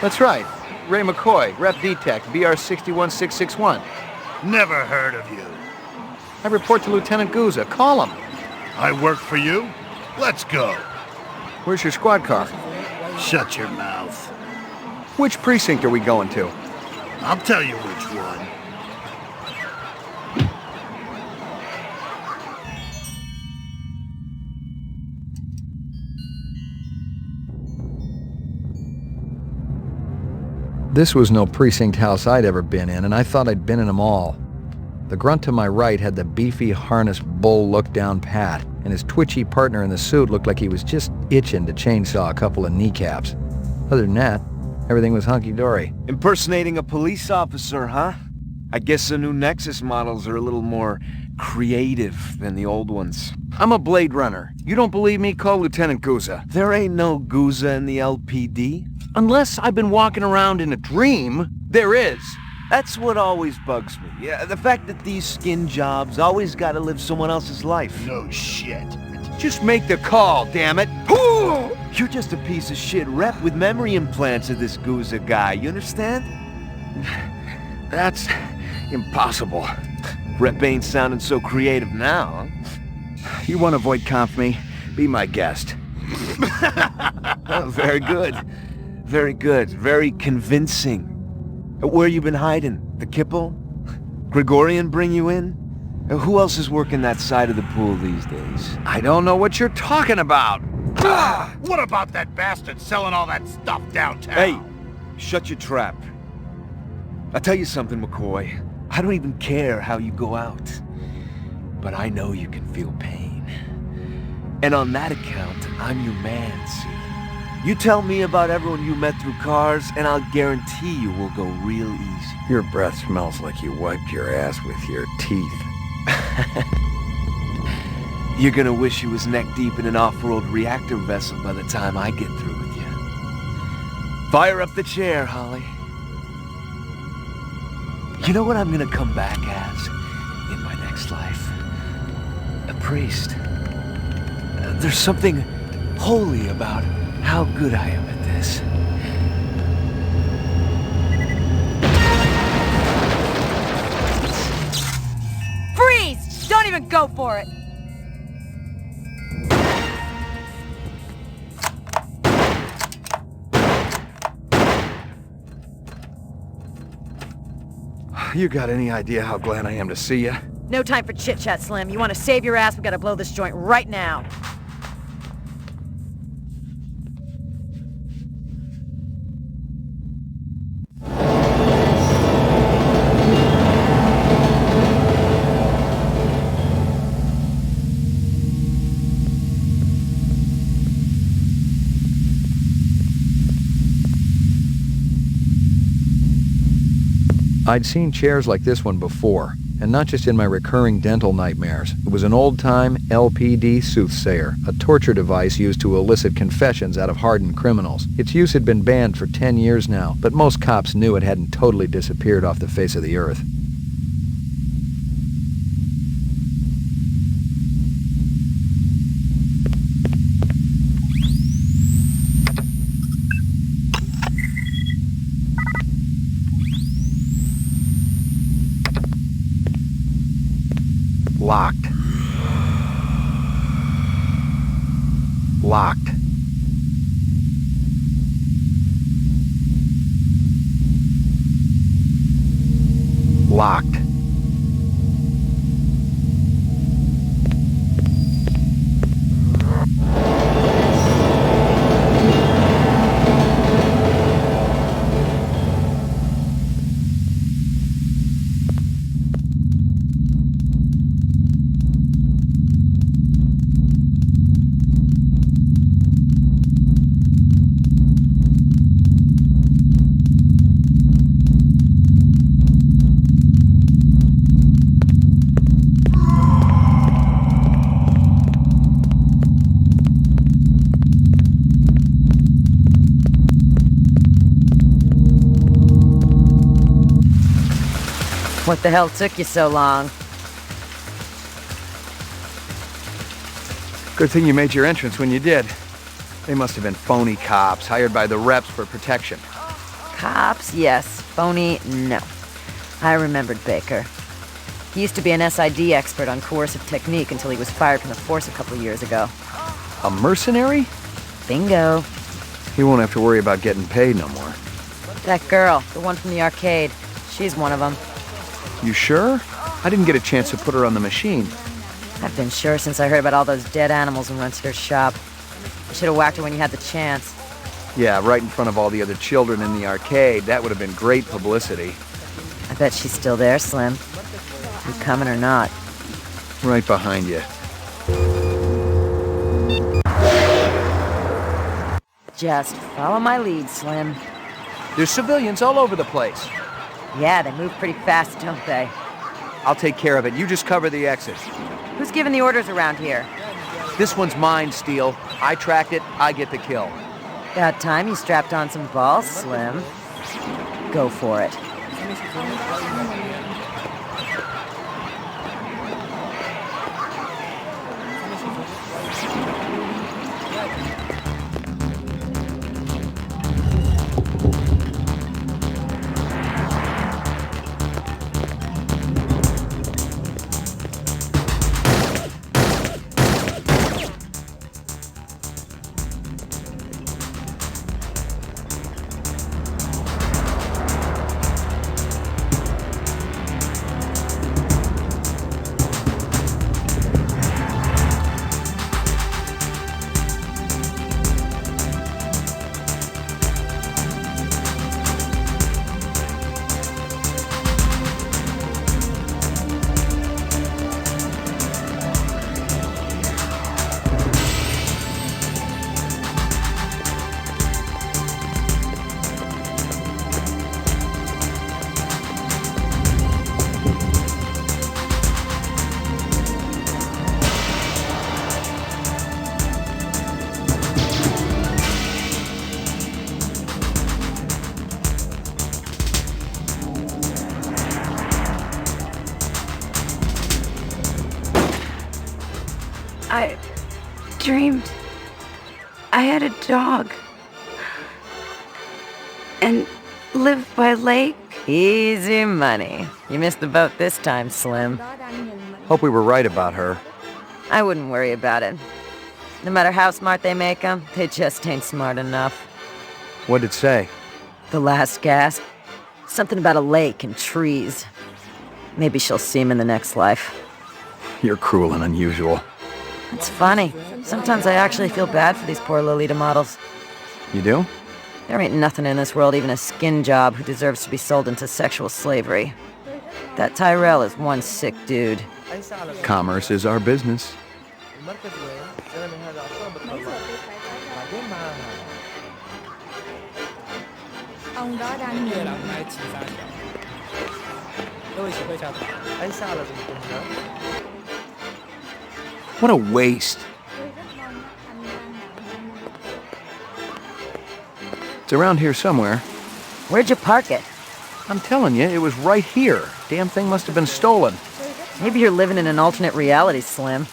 That's right. Ray McCoy, Rep Detect, BR 61661. Never heard of you. I report to Lieutenant Gouza. Call him. I work for you? Let's go. Where's your squad car? Shut your mouth. Which precinct are we going to? I'll tell you which one. This was no precinct house I'd ever been in, and I thought I'd been in them all. The grunt to my right had the beefy harness bull look down pat, and his twitchy partner in the suit looked like he was just itching to chainsaw a couple of kneecaps. Other than that, everything was hunky-dory. Impersonating a police officer, huh? I guess the new Nexus models are a little more creative than the old ones. I'm a Blade Runner. You don't believe me? Call Lieutenant Gouza. There ain't no Gouza in the LPD. Unless I've been walking around in a dream, there is. That's what always bugs me. Yeah, the fact that these skin jobs always gotta live someone else's life. No shit. Just make the call, damn it. You're just a piece of shit rep with memory implants of this Gouza guy, you understand? That's impossible. Rep ain't sounding so creative now, huh? You want to void comp me? Be my guest. Oh, very good. Very good. Very convincing. Where you been hiding? The Kipple? Gregorian bring you in? Who else is working that side of the pool these days? I don't know what you're talking about. What about that bastard selling all that stuff downtown? Hey, shut your trap. I'll tell you something, McCoy. I don't even care how you go out. But I know you can feel pain. And on that account, I'm your man, see? You tell me about everyone you met through cars, and I'll guarantee you we'll go real easy. Your breath smells like you wiped your ass with your teeth. You're gonna wish you was neck-deep in an off-world reactor vessel by the time I get through with you. Fire up the chair, Holly. You know what I'm gonna come back as in my next life? A priest. There's something holy about how good I am at this. Freeze! Don't even go for it! You got any idea how glad I am to see you? No time for chit-chat, Slim. You want to save your ass, we gotta blow this joint right now. I'd seen chairs like this one before, And not just in my recurring dental nightmares. It was an old-time LPD soothsayer, a torture device used to elicit confessions out of hardened criminals. Its use had been banned for 10 years now, but most cops knew it hadn't totally disappeared off the face of the earth. Locked. Locked. Locked. What the hell took you so long? Good thing you made your entrance when you did. They must have been phony cops, hired by the reps for protection. Cops, yes. Phony, no. I remembered Baker. He used to be an SID expert on coercive technique until he was fired from the force a couple years ago. A mercenary? Bingo. He won't have to worry about getting paid no more. That girl, the one from the arcade, she's one of them. You sure? I didn't get a chance to put her on the machine. I've been sure since I heard about all those dead animals in Rensselaer's shop. You should have whacked her when you had the chance. Yeah, right in front of all the other children in the arcade. That would have been great publicity. I bet she's still there, Slim. You coming or not? Right behind you. Just follow my lead, Slim. There's civilians all over the place. Yeah, they move pretty fast, don't they? I'll take care of it. You just cover the exit. Who's giving the orders around here? This one's mine, Steele. I tracked it, I get the kill. About time you strapped on some balls, Slim. Go for it. I dreamed I had a dog and lived by a lake. Easy money. You missed the boat this time, Slim. Hope we were right about her. I wouldn't worry about it. No matter how smart they make them, they just ain't smart enough. What'd it say? The last gasp. Something about a lake and trees. Maybe she'll see him in the next life. You're cruel and unusual. It's funny. Sometimes I actually feel bad for these poor Lolita models. You do? There ain't nothing in this world, even a skin job, who deserves to be sold into sexual slavery. That Tyrell is one sick dude. Commerce is our business. What a waste. It's around here somewhere. Where'd you park it? I'm telling you, it was right here. Damn thing must have been stolen. Maybe you're living in an alternate reality, Slim.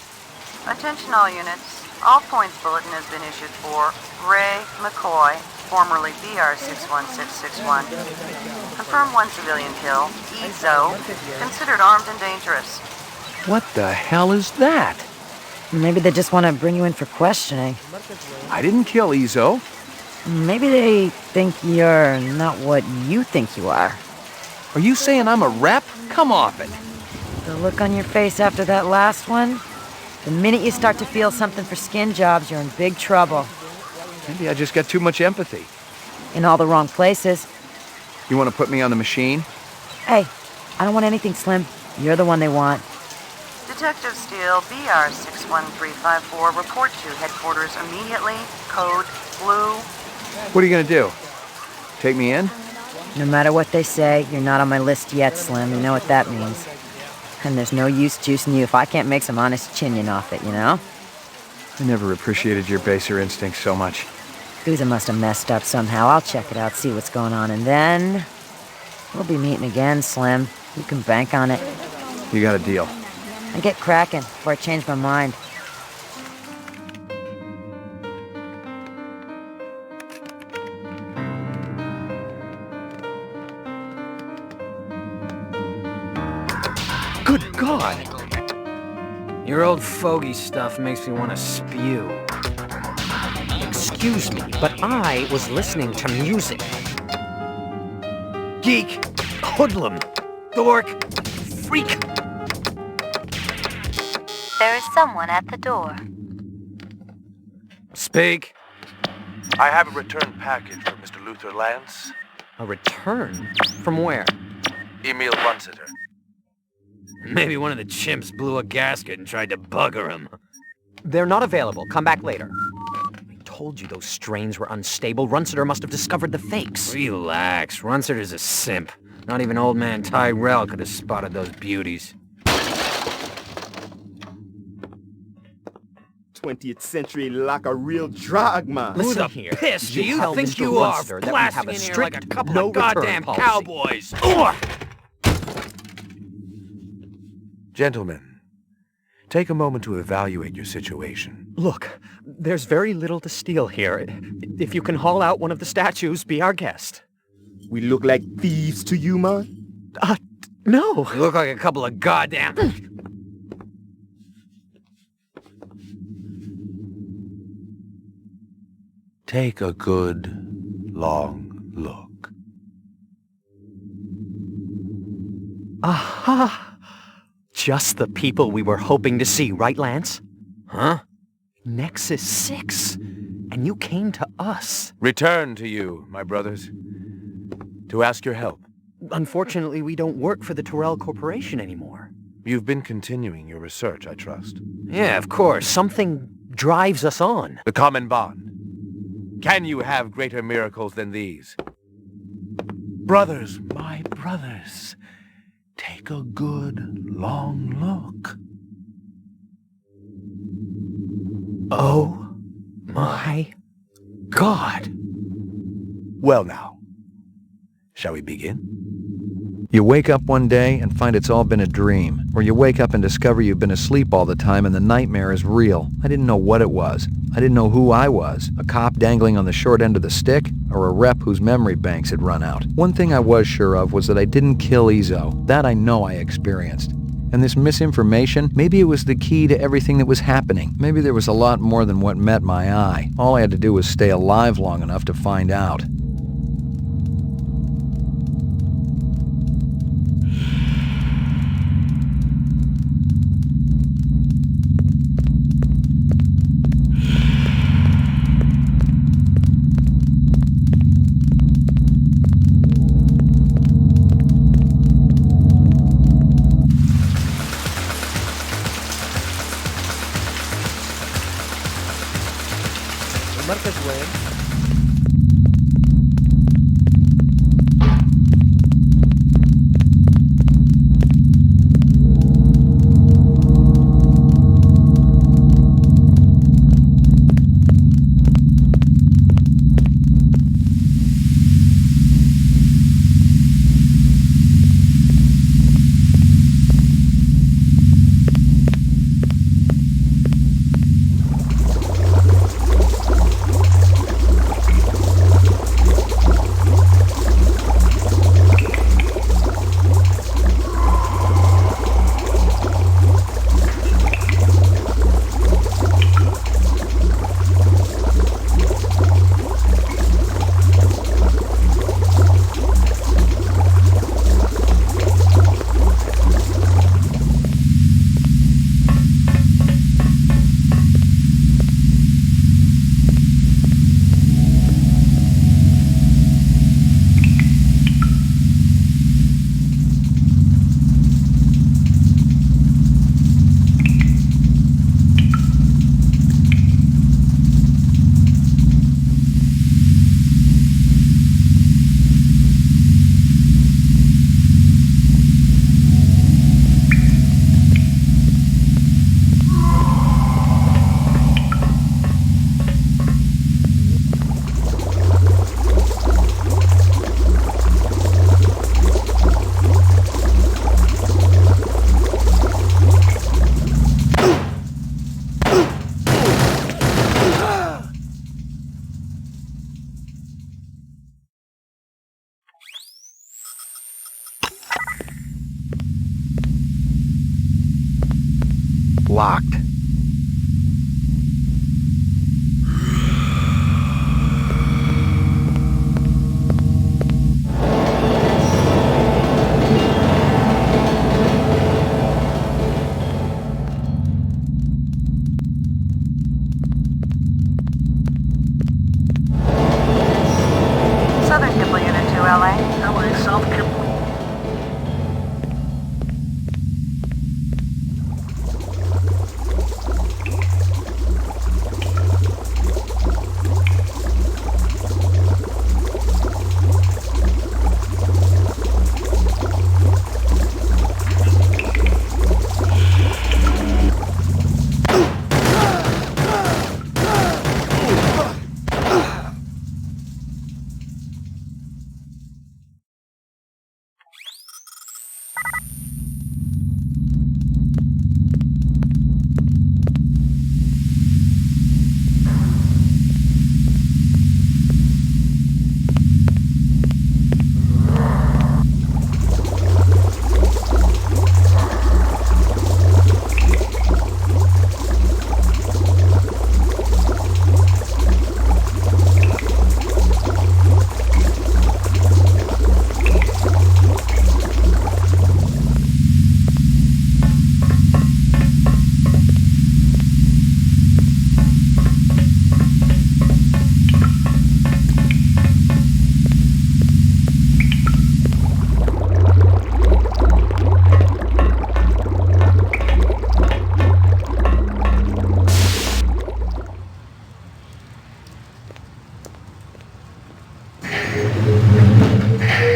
Attention all units. All points bulletin has been issued for Ray McCoy, formerly BR61661. Confirmed one civilian kill. EZO. Considered armed and dangerous. What the hell is that? Maybe they just want to bring you in for questioning. I didn't kill Ezo. Maybe they think you're not what you think you are. Are you saying I'm a rep? Come off it. The look on your face after that last one? The minute you start to feel something for skin jobs, you're in big trouble. Maybe I just got too much empathy. In all the wrong places. You want to put me on the machine? Hey, I don't want anything, Slim. You're the one they want. Detective Steele, BR61354, report to headquarters immediately. Code Blue. What are you going to do? Take me in? No matter what they say, you're not on my list yet, Slim. You know what that means. And there's no use juicing you if I can't make some honest chinion off it, you know? I never appreciated your baser instincts so much. Booza must have messed up somehow. I'll check it out, see what's going on, and then... we'll be meeting again, Slim. You can bank on it. You got a deal. I get cracking before I change my mind. Good God! Your old fogey stuff makes me want to spew. Excuse me, but I was listening to music. Geek! Hoodlum! Dork! Freak! There is someone at the door. Speak. I have a return package for Mr. Luther Lance. A return? From where? Emil Runsiter. Maybe one of the chimps blew a gasket and tried to bugger him. They're not available. Come back later. I told you those strains were unstable. Runsiter must have discovered the fakes. Relax. Runsiter's a simp. Not even old man Tyrell could have spotted those beauties. 20th century like a real drogma. Who the piss do you think you are, blasting in here like a couple of goddamn cowboys? Gentlemen, take a moment to evaluate your situation. Look, there's very little to steal here. If you can haul out one of the statues, be our guest. We look like thieves to you, man? No. You look like a couple of goddamn... Take a good, long look. Aha! Just the people we were hoping to see, right, Lance? Huh? Nexus 6. And you came to us. Return to you, my brothers, to ask your help. Unfortunately, we don't work for the Tyrell Corporation anymore. You've been continuing your research, I trust. Yeah, of course. Something drives us on. The common bond. Can you have greater miracles than these? Brothers, my brothers, take a good, long look. Oh my God. Well now, shall we begin? You wake up one day and find it's all been a dream, or you wake up and discover you've been asleep all the time and the nightmare is real. I didn't know what it was. I didn't know who I was, a cop dangling on the short end of the stick, or a rep whose memory banks had run out. One thing I was sure of was that I didn't kill Ezo. That I know I experienced. And this misinformation, maybe it was the key to everything that was happening. Maybe there was a lot more than what met my eye. All I had to do was stay alive long enough to find out. المركز وين؟ locked. Southern Kipple Unit 2, LA. LA, South Kipple.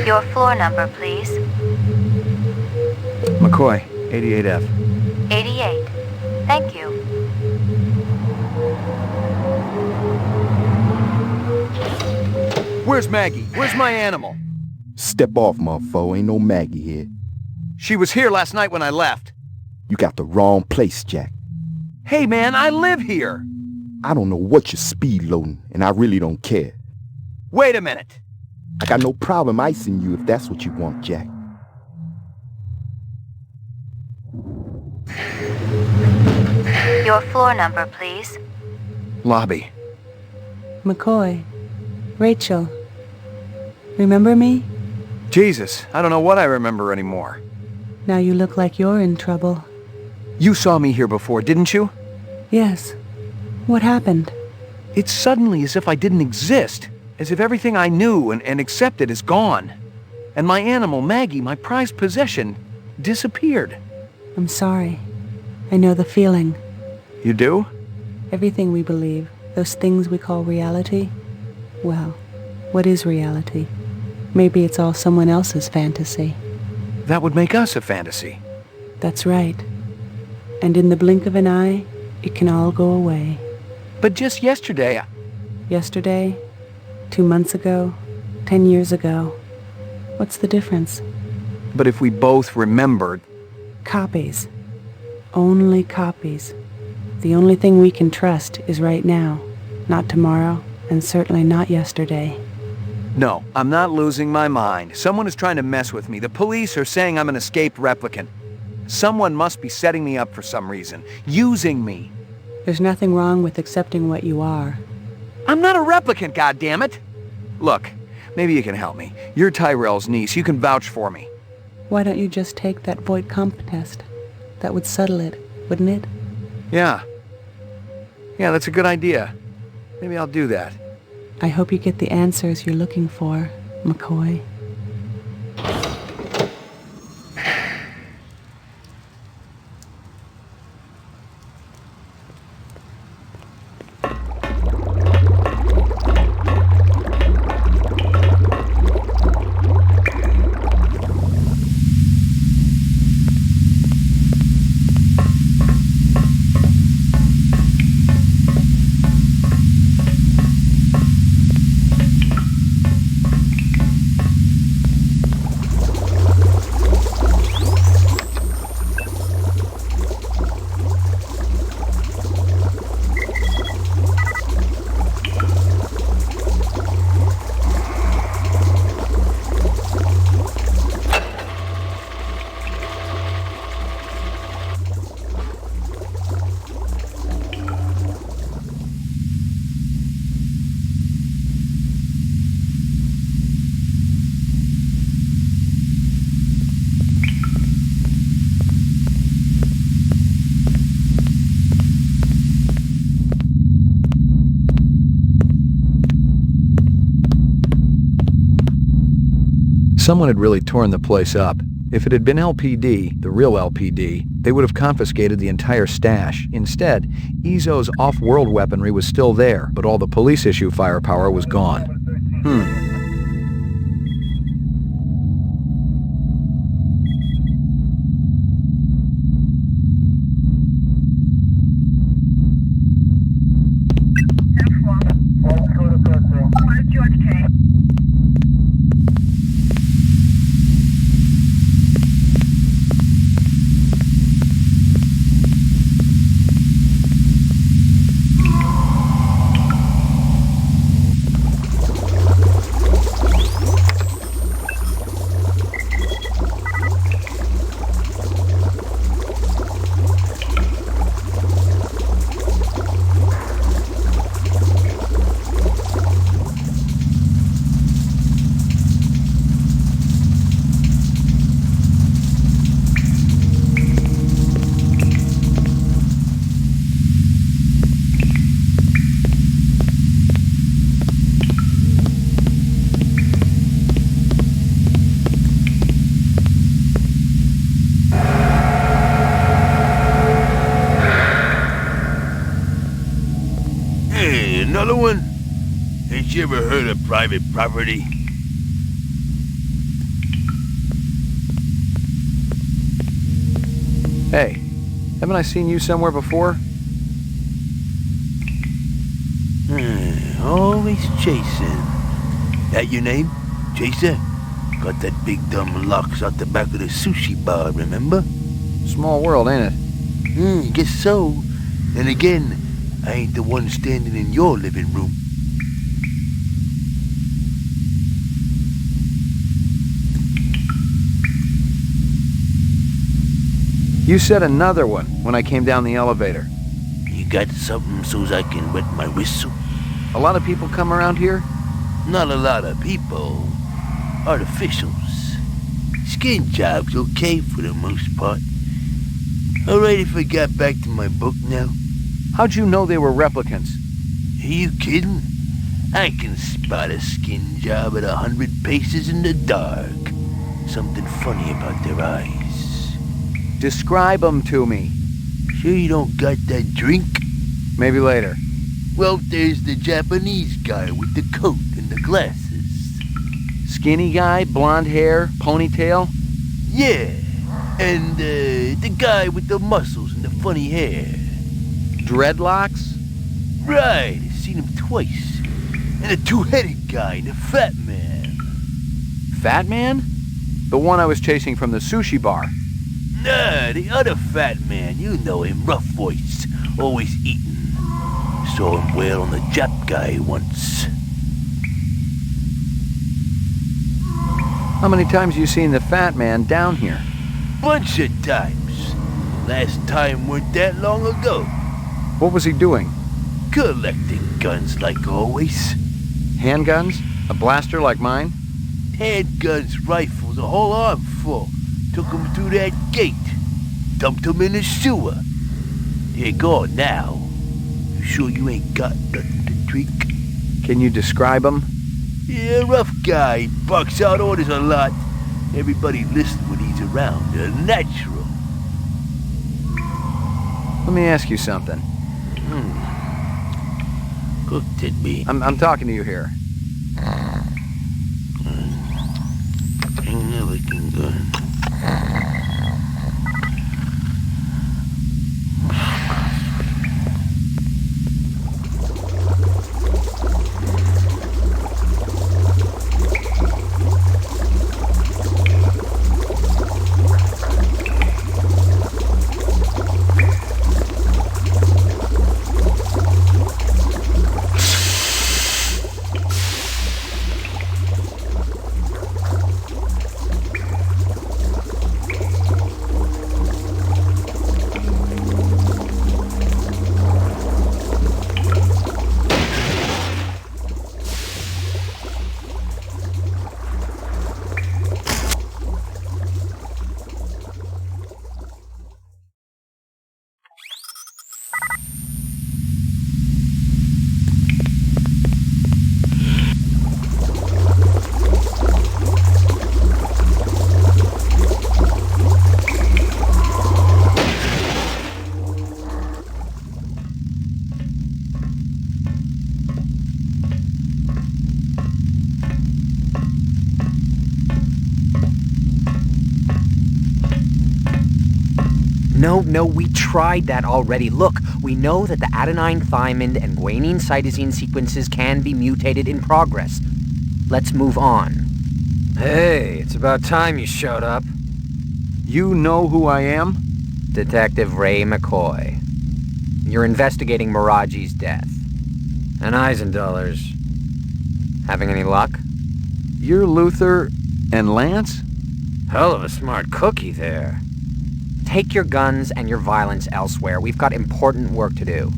Your floor number, please. McCoy, 88F. 88. Thank you. Where's Maggie? Where's my animal? Step off, motherfucker. Ain't no Maggie here. She was here last night when I left. You got the wrong place, Jack. Hey, man, I live here. I don't know what you're speed loading, and I really don't care. Wait a minute. I got no problem icing you if that's what you want, Jack. Your floor number, please. Lobby. McCoy. Rachel. Remember me? Jesus, I don't know what I remember anymore. Now you look like you're in trouble. You saw me here before, didn't you? Yes. What happened? It's suddenly as if I didn't exist. As if everything I knew and accepted is gone. And my animal, Maggie, my prized possession, disappeared. I'm sorry. I know the feeling. You do? Everything we believe, those things we call reality, well, what is reality? Maybe it's all someone else's fantasy. That would make us a fantasy. That's right. And in the blink of an eye, it can all go away. But just yesterday... Yesterday? 2 months ago? 10 years ago? What's the difference? But if we both remembered... Copies. Only copies. The only thing we can trust is right now, not tomorrow, and certainly not yesterday. No, I'm not losing my mind. Someone is trying to mess with me. The police are saying I'm an escaped replicant. Someone must be setting me up for some reason, using me. There's nothing wrong with accepting what you are. I'm not a replicant, goddammit! Look, maybe you can help me. You're Tyrell's niece. You can vouch for me. Why don't you just take that Voight comp test? That would settle it, wouldn't it? Yeah. Yeah, that's a good idea. Maybe I'll do that. I hope you get the answers you're looking for, McCoy. Someone had really torn the place up. If it had been LPD, the real LPD, they would have confiscated the entire stash. Instead, Izo's off-world weaponry was still there, but all the police issue firepower was gone. Another one? Ain't you ever heard of private property? Hey, haven't I seen you somewhere before? Always chasing. That your name? Chaser? Got that big dumb locks out the back of the sushi bar, remember? Small world, ain't it? Guess so. And again, I ain't the one standing in your living room. You said another one when I came down the elevator. You got something so's I can wet my whistle? A lot of people come around here? Not a lot of people. Artificials. Skin jobs okay for the most part. Alright if I got back to my book now. How'd you know they were replicants? Are you kidding? I can spot a skin job at 100 paces in the dark. Something funny about their eyes. Describe them to me. Sure you don't got that drink? Maybe later. Well, there's the Japanese guy with the coat and the glasses. Skinny guy, blonde hair, ponytail? Yeah, and the guy with the muscles and the funny hair. Dreadlocks? Right, I've seen him twice. And the two-headed guy and the fat man. Fat man? The one I was chasing from the sushi bar. Nah, the other fat man. You know him, rough voice, always eating. Saw him wail on the Jap guy once. How many times you seen the fat man down here? Bunch of times. Last time weren't that long ago. What was he doing? Collecting guns like always. Handguns? A blaster like mine? Handguns, rifles, a whole armful. Took him through that gate. Dumped him in the sewer. They're gone now. You sure you ain't got nothing to drink? Can you describe him? Yeah, rough guy. Barks out orders a lot. Everybody listens when he's around. Natural. Let me ask you something. Cooked at me. I'm talking to you here. Ain't no looking good. No, we tried that already. Look, we know that the adenine, thymine, and guanine cytosine sequences can be mutated in progress. Let's move on. Hey, it's about time you showed up. You know who I am? Detective Ray McCoy. You're investigating Miraji's death. And Eisendoller's. Having any luck? You're Luther and Lance? Hell of a smart cookie there. Take your guns and your violence elsewhere. We've got important work to do.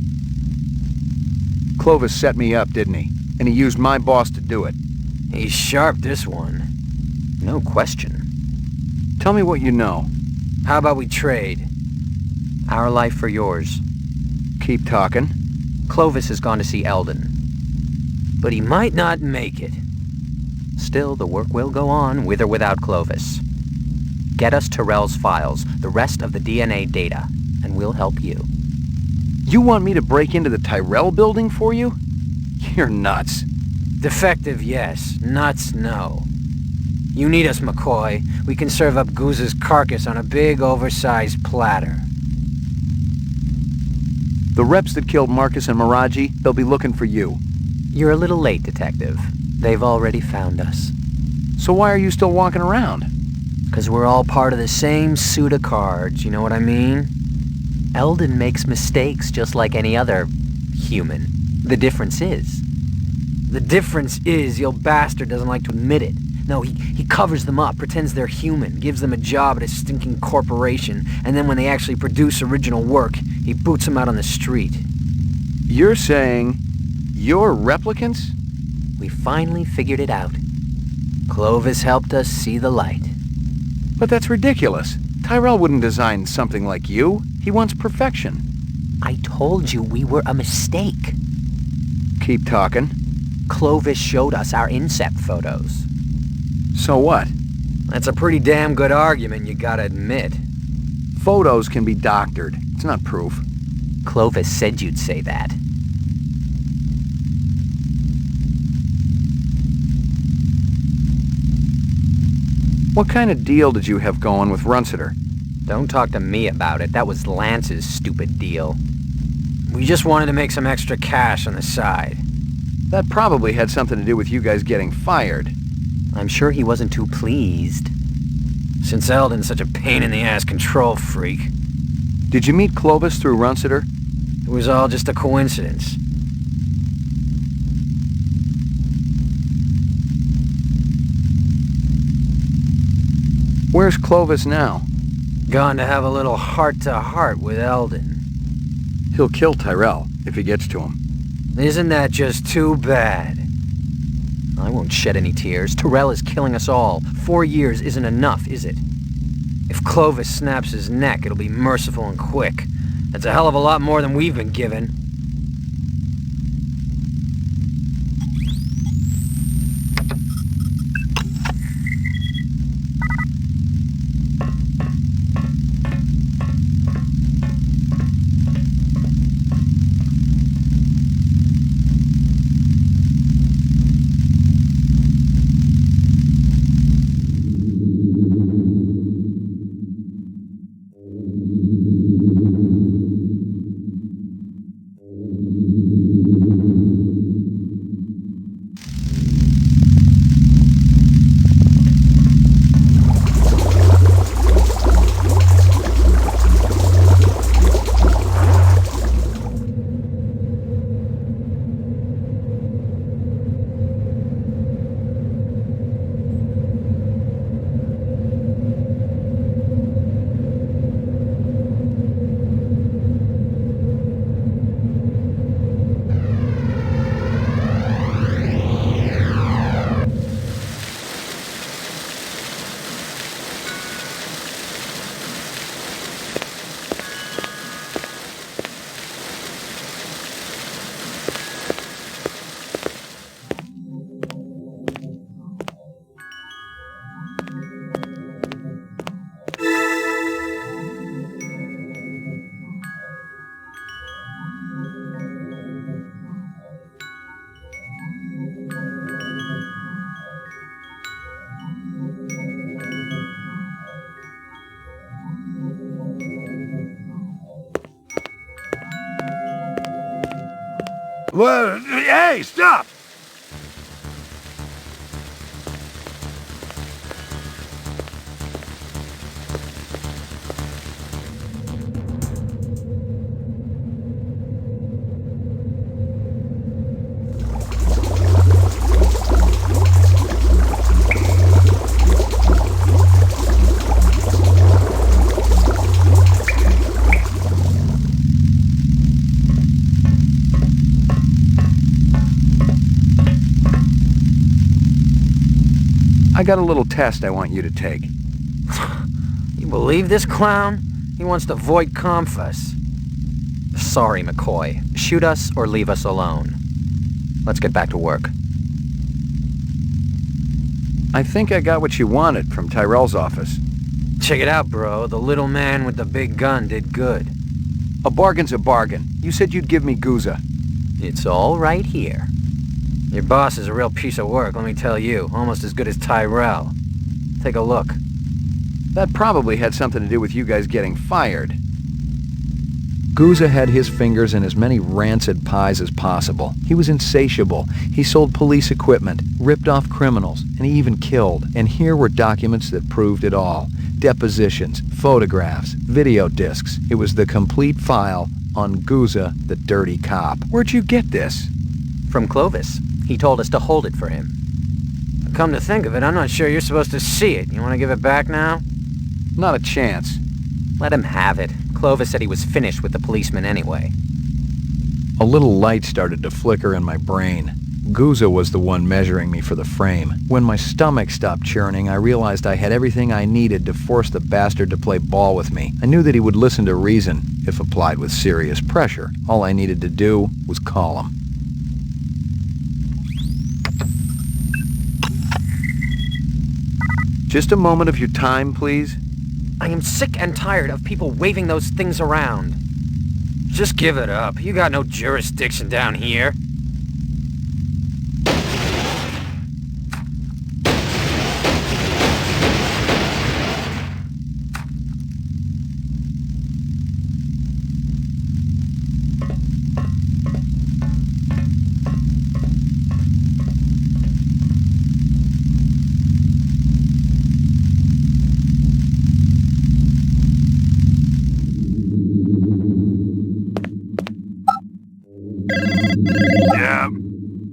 Clovis set me up, didn't he? And he used my boss to do it. He's sharp, this one. No question. Tell me what you know. How about we trade? Our life for yours. Keep talking. Clovis has gone to see Eldon. But he might not make it. Still, the work will go on, with or without Clovis. Get us Tyrell's files, the rest of the DNA data, and we'll help you. You want me to break into the Tyrell building for you? You're nuts. Defective, yes. Nuts, no. You need us, McCoy. We can serve up Goose's carcass on a big, oversized platter. The reps that killed Marcus and Miraji, they'll be looking for you. You're a little late, Detective. They've already found us. So why are you still walking around? 'Cause we're all part of the same suit of cards, you know what I mean? Eldon makes mistakes just like any other human. The difference is your bastard doesn't like to admit it. No, he covers them up, pretends they're human, gives them a job at a stinking corporation, and then when they actually produce original work, he boots them out on the street. You're saying you're replicants? We finally figured it out. Clovis helped us see the light. But that's ridiculous. Tyrell wouldn't design something like you. He wants perfection. I told you we were a mistake. Keep talking. Clovis showed us our incept photos. So what? That's a pretty damn good argument, you gotta admit. Photos can be doctored. It's not proof. Clovis said you'd say that. What kind of deal did you have going with Runciter? Don't talk to me about it. That was Lance's stupid deal. We just wanted to make some extra cash on the side. That probably had something to do with you guys getting fired. I'm sure he wasn't too pleased. Since Eldon's such a pain-in-the-ass control freak. Did you meet Clovis through Runciter? It was all just a coincidence. Where's Clovis now? Gone to have a little heart-to-heart with Eldon. He'll kill Tyrell if he gets to him. Isn't that just too bad? I won't shed any tears. Tyrell is killing us all. 4 years isn't enough, is it? If Clovis snaps his neck, it'll be merciful and quick. That's a hell of a lot more than we've been given. Well, hey, stop! I got a little test I want you to take. You believe this clown? He wants to void Confus. Sorry, McCoy. Shoot us or leave us alone. Let's get back to work. I think I got what you wanted from Tyrell's office. Check it out, bro. The little man with the big gun did good. A bargain's a bargain. You said you'd give me Guza. It's all right here. Your boss is a real piece of work, let me tell you. Almost as good as Tyrell. Take a look. That probably had something to do with you guys getting fired. Guza had his fingers in as many rancid pies as possible. He was insatiable. He sold police equipment, ripped off criminals, and he even killed. And here were documents that proved it all. Depositions, photographs, video discs. It was the complete file on Guza, the dirty cop. Where'd you get this? From Clovis. He told us to hold it for him. Come to think of it, I'm not sure you're supposed to see it. You want to give it back now? Not a chance. Let him have it. Clovis said he was finished with the policeman anyway. A little light started to flicker in my brain. Guza was the one measuring me for the frame. When my stomach stopped churning, I realized I had everything I needed to force the bastard to play ball with me. I knew that he would listen to reason, if applied with serious pressure. All I needed to do was call him. Just a moment of your time, please. I am sick and tired of people waving those things around. Just give it up. You got no jurisdiction down here.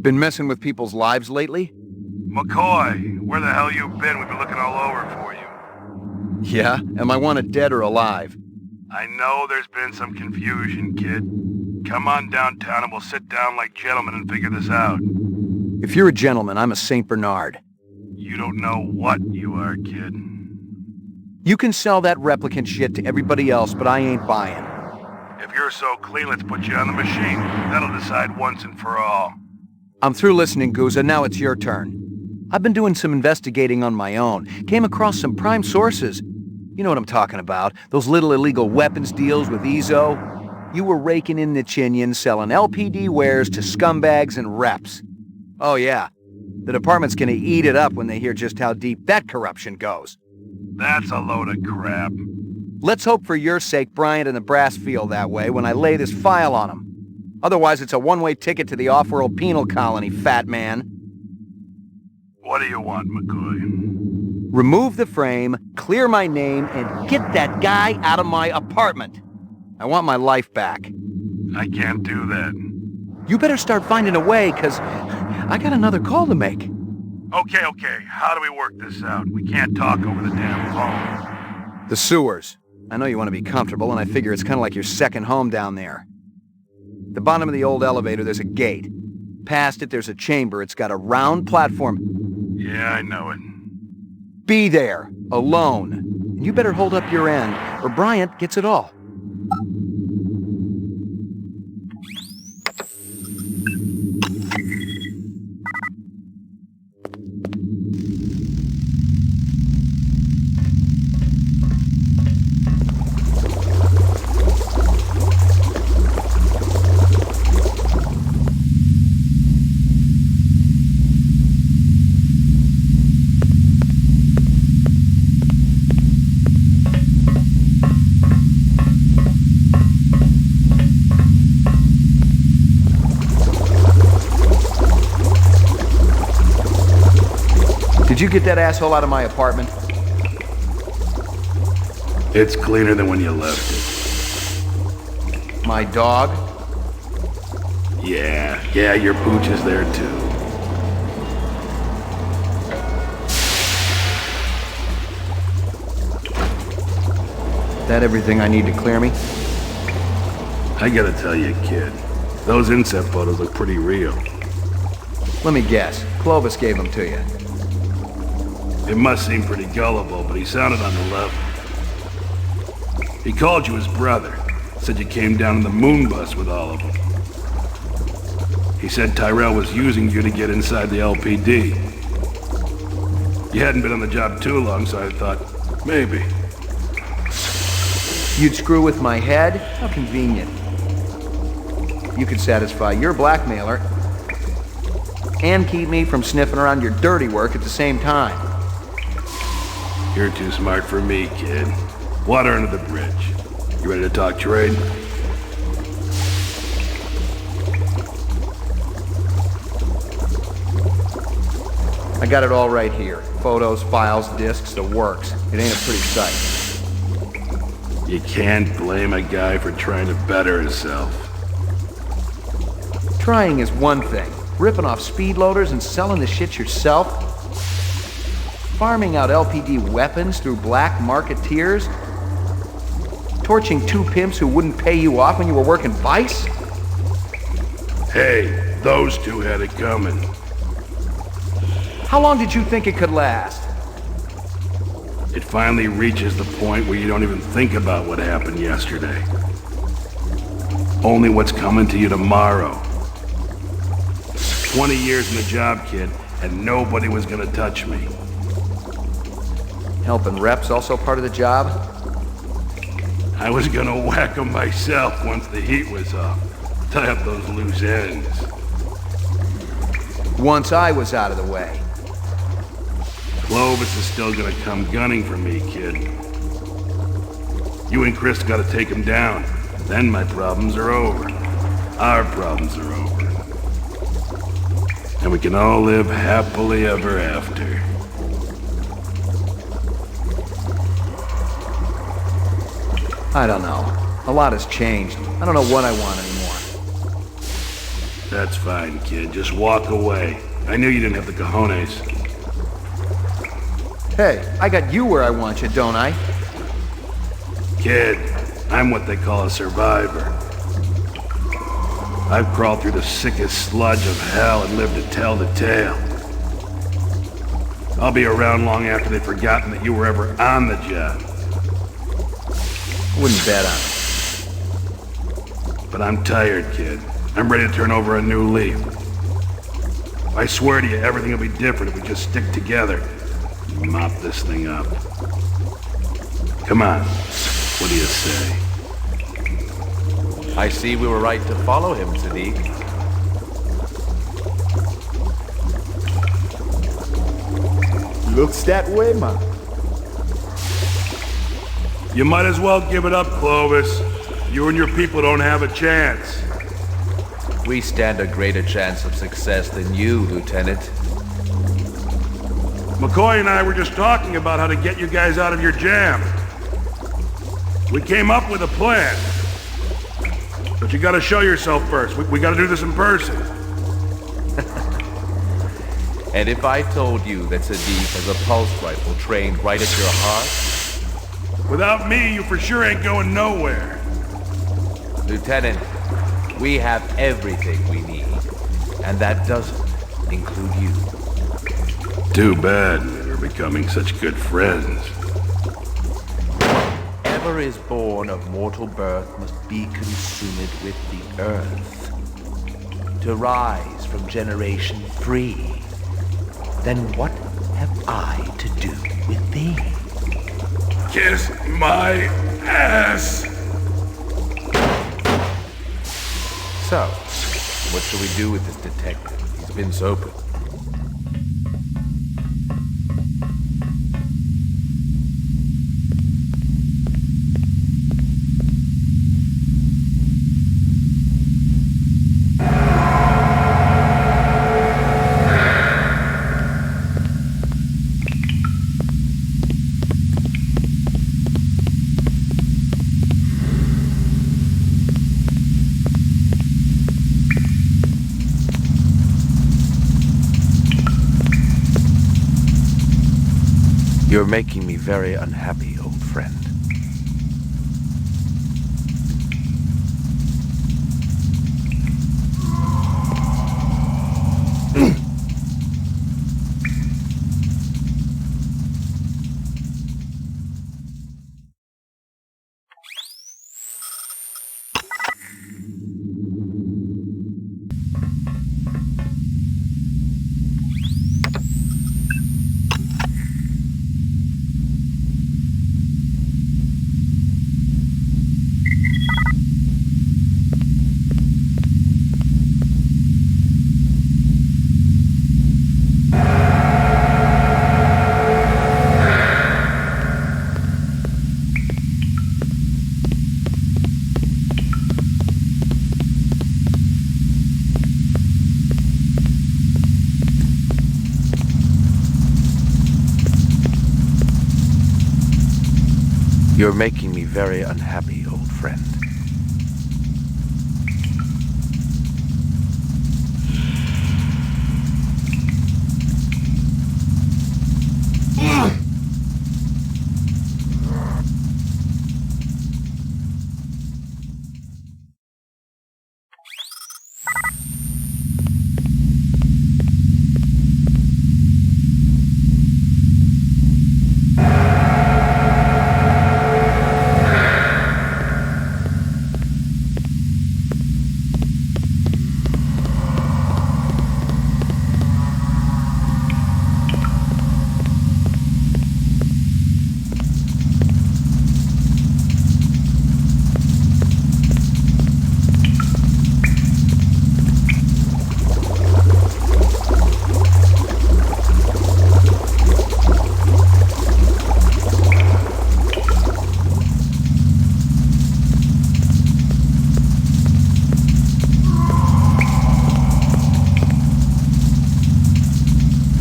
Been messing with people's lives lately? McCoy, where the hell you been? We've been looking all over for you. Yeah? Am I wanted dead or alive? I know there's been some confusion, kid. Come on downtown and we'll sit down like gentlemen and figure this out. If you're a gentleman, I'm a St. Bernard. You don't know what you are, kid. You can sell that replicant shit to everybody else, but I ain't buying. If you're so clean, let's put you on the machine. That'll decide once and for all. I'm through listening, Guza. Now it's your turn. I've been doing some investigating on my own. Came across some prime sources. You know what I'm talking about. Those little illegal weapons deals with Ezo. You were raking in the chinion, selling LPD wares to scumbags and reps. Oh yeah. The department's gonna eat it up when they hear just how deep that corruption goes. That's a load of crap. Let's hope for your sake Bryant and the brass feel that way when I lay this file on them. Otherwise, it's a one-way ticket to the off-world penal colony, fat man. What do you want, McCoy? Remove the frame, clear my name, and get that guy out of my apartment. I want my life back. I can't do that. You better start finding a way, 'cause I got another call to make. Okay. How do we work this out? We can't talk over the damn phone. The sewers. I know you want to be comfortable, and I figure it's kind of like your second home down there. The bottom of the old elevator, there's a gate. Past it, there's a chamber. It's got a round platform. Yeah, I know it. Be there, alone. And you better hold up your end, or Bryant gets it all. Did you get that asshole out of my apartment? It's cleaner than when you left it. My dog? Yeah, your pooch is there too. That everything I need to clear me? I gotta tell you, kid, those inset photos look pretty real. Let me guess. Clovis gave them to you. It must seem pretty gullible, but he sounded on the level. He called you his brother. Said you came down in the moon bus with all of them. He said Tyrell was using you to get inside the LPD. You hadn't been on the job too long, so I thought, maybe. You'd screw with my head? How convenient. You could satisfy your blackmailer and keep me from sniffing around your dirty work at the same time. You're too smart for me, kid. Water under the bridge. You ready to talk trade? I got it all right here. Photos, files, discs, the works. It ain't a pretty sight. You can't blame a guy for trying to better himself. Trying is one thing. Ripping off speed loaders and selling the shit yourself? Farming out LPD weapons through black marketeers? Torching two pimps who wouldn't pay you off when you were working Vice? Hey, those two had it coming. How long did you think it could last? It finally reaches the point where you don't even think about what happened yesterday. Only what's coming to you tomorrow. 20 years in the job, kid, and nobody was gonna touch me. Helping reps also part of the job? I was gonna whack them myself once the heat was off. Tie up those loose ends. Once I was out of the way. Clovis is still gonna come gunning for me, kid. You and Chris gotta take him down. Then my problems are over. Our problems are over. And we can all live happily ever after. I don't know. A lot has changed. I don't know what I want anymore. That's fine, kid. Just walk away. I knew you didn't have the cojones. Hey, I got you where I want you, don't I? Kid, I'm what they call a survivor. I've crawled through the sickest sludge of hell and lived to tell the tale. I'll be around long after they've forgotten that you were ever on the job. Wouldn't bet on it. But I'm tired, kid. I'm ready to turn over a new leaf. I swear to you, everything will be different if we just stick together. Mop this thing up. Come on. What do you say? I see we were right to follow him, Sadiq. Looks that way, man. You might as well give it up, Clovis. You and your people don't have a chance. We stand a greater chance of success than you, Lieutenant. McCoy and I were just talking about how to get you guys out of your jam. We came up with a plan. But you gotta show yourself first. We gotta do this in person. And if I told you that Sadiq has a pulse rifle trained right at your heart? Without me, you for sure ain't going nowhere. Lieutenant, we have everything we need. And that doesn't include you. Too bad we're becoming such good friends. Whatever is born of mortal birth must be consumed with the earth. To rise from generation free. Then what have I to do with thee? Kiss my ass! So, what shall we do with this detective? He's been sober. You're making me very unhappy, old friend. You're making me very unhappy, old friend.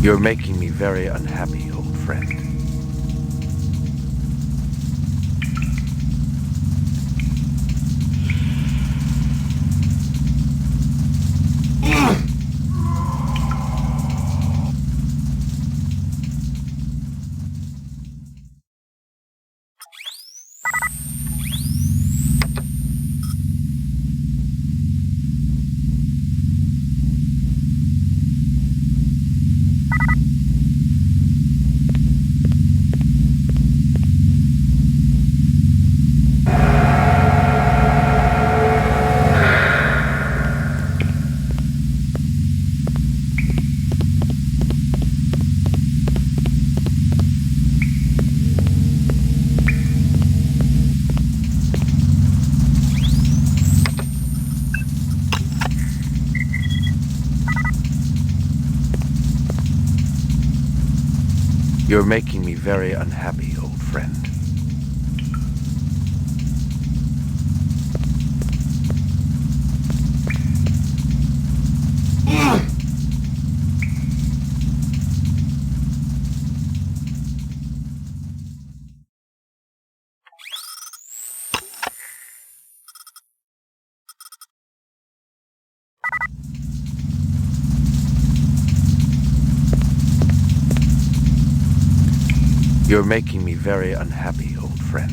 You're making me very unhappy, old friend. You're making me very unhappy, old friend. You're making me very unhappy, old friend.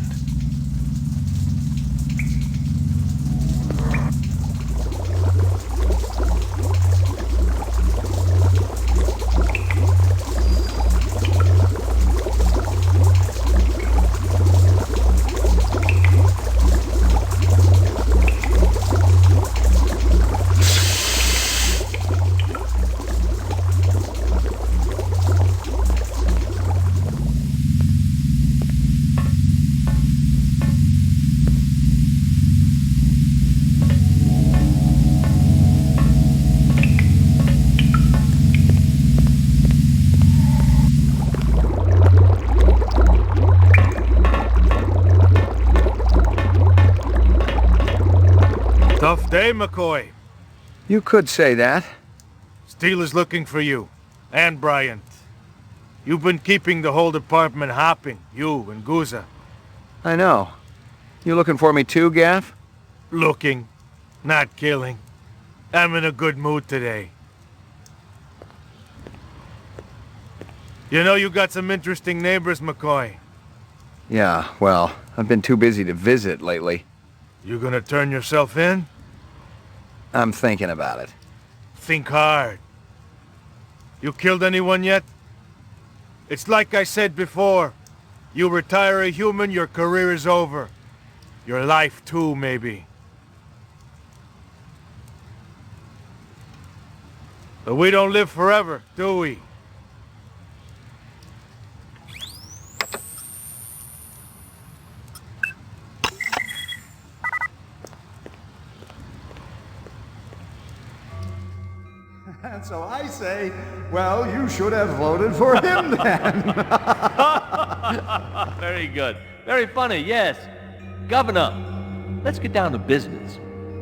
Tough day, McCoy. You could say that. Steele is looking for you. And Bryant. You've been keeping the whole department hopping, you and Guza. I know. You looking for me too, Gaff? Looking, not killing. I'm in a good mood today. You know you got some interesting neighbors, McCoy. Yeah, well, I've been too busy to visit lately. You gonna turn yourself in? I'm thinking about it. Think hard. You killed anyone yet? It's like I said before. You retire a human, your career is over. Your life too, maybe. But we don't live forever, do we? And so I say, well, you should have voted for him then. Very good. Very funny, yes. Governor, let's get down to business.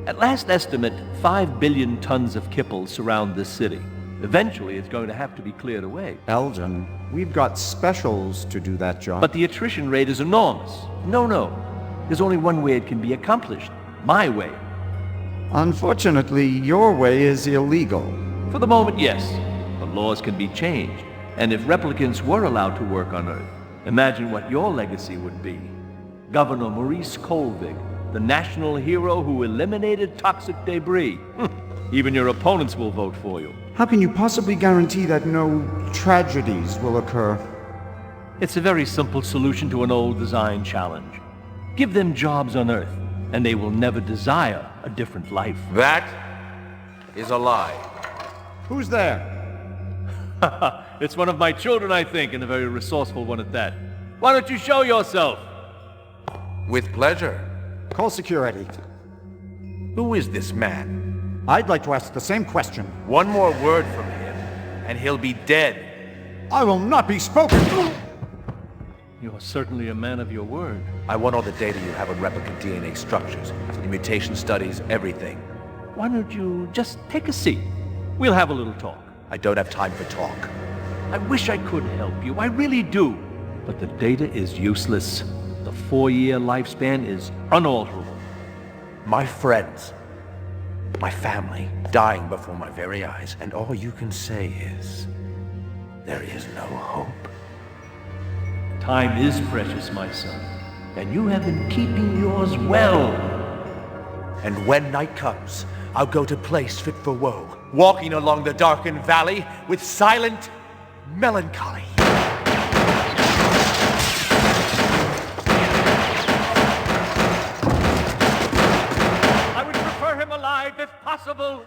At last estimate, 5 billion tons of kipple surround this city. Eventually, it's going to have to be cleared away. Elgin, we've got specials to do that job. But the attrition rate is enormous. No. There's only one way it can be accomplished. My way. Unfortunately, your way is illegal. For the moment, yes. But laws can be changed. And if replicants were allowed to work on Earth, imagine what your legacy would be. Governor Maurice Colvig, the national hero who eliminated toxic debris. Even your opponents will vote for you. How can you possibly guarantee that no tragedies will occur? It's a very simple solution to an old design challenge. Give them jobs on Earth, and they will never desire a different life. That is a lie. Who's there? It's one of my children, I think, and a very resourceful one at that. Why don't you show yourself? With pleasure. Call security. Who is this man? I'd like to ask the same question. One more word from him, and he'll be dead. I will not be spoken. You're certainly a man of your word. I want all the data you have on replicant DNA structures, the mutation studies, everything. Why don't you just take a seat? We'll have a little talk. I don't have time for talk. I wish I could help you, I really do. But the data is useless. The 4-year lifespan is unalterable. My friends, my family, dying before my very eyes, and all you can say is, there is no hope. Time is precious, my son, and you have been keeping yours well. And when night comes, I'll go to place fit for woe, walking along the darkened valley with silent melancholy. I would prefer him alive if possible.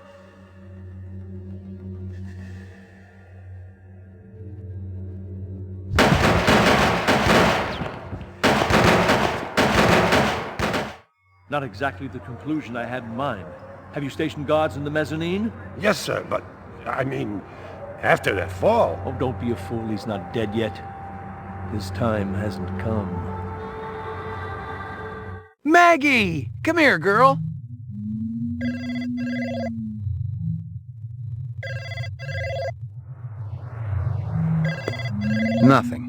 Not exactly the conclusion I had in mind. Have you stationed guards in the mezzanine? Yes, sir, but, I mean, after that fall... Oh, don't be a fool, he's not dead yet. His time hasn't come. Maggie! Come here, girl. Nothing.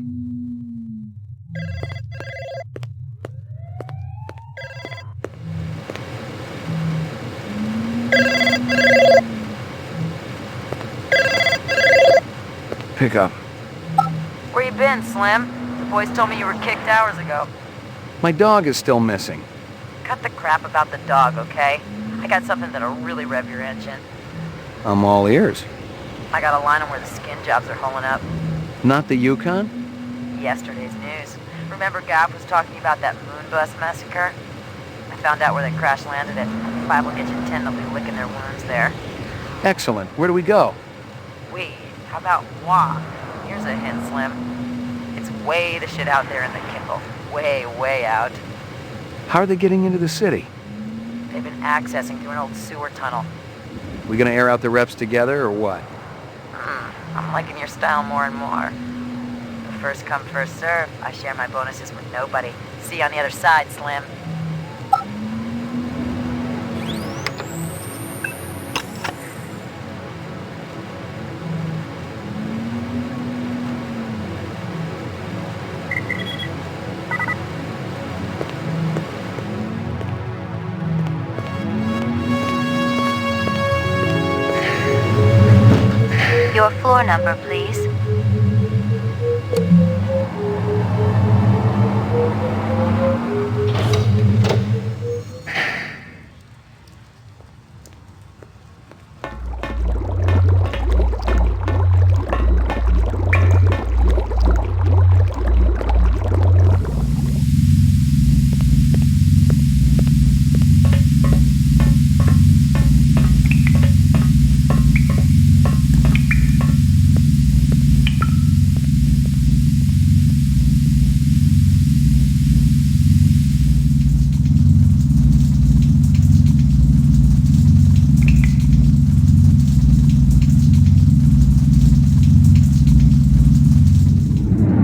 Pick up. Where you been, Slim? The boys told me you were kicked hours ago. My dog is still missing. Cut the crap about the dog, okay? I got something that'll really rev your engine. I'm all ears. I got a line on where the skin jobs are holing up. Not the Yukon? Yesterday's news. Remember Gav was talking about that moon bus massacre? I found out where they crash landed it. 5 will get you 10, they'll be licking their wounds there. Excellent. Where do we go? We. How about walk? Here's a hint, Slim. It's way the shit out there in the Kimball. Way, way out. How are they getting into the city? They've been accessing through an old sewer tunnel. We gonna air out the reps together, or what? I'm liking your style more and more. The first come, first serve. I share my bonuses with nobody. See you on the other side, Slim. Your floor number, please.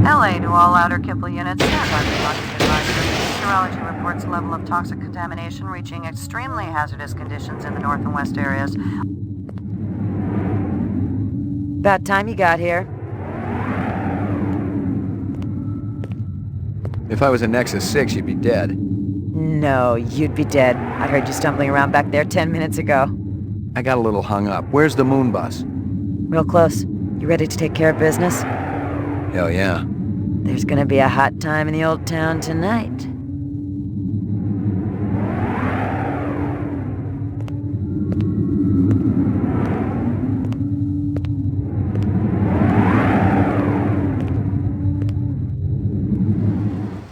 LA to all outer Kipple units, stand by for toxic advisory. Meteorology reports level of toxic contamination reaching extremely hazardous conditions in the north and west areas. About time you got here. If I was a Nexus 6, you'd be dead. No, you'd be dead. I heard you stumbling around back there 10 minutes ago. I got a little hung up. Where's the moon bus? Real close. You ready to take care of business? Hell yeah. There's gonna be a hot time in the old town tonight.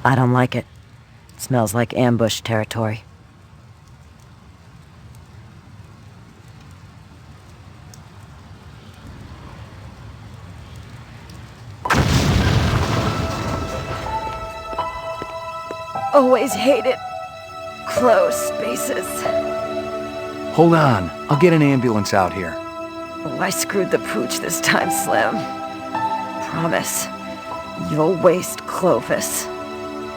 I don't like it. It smells like ambush territory. Always hated close spaces. Hold on. I'll get an ambulance out here. Oh, I screwed the pooch this time, Slim. Promise. You'll waste Clovis.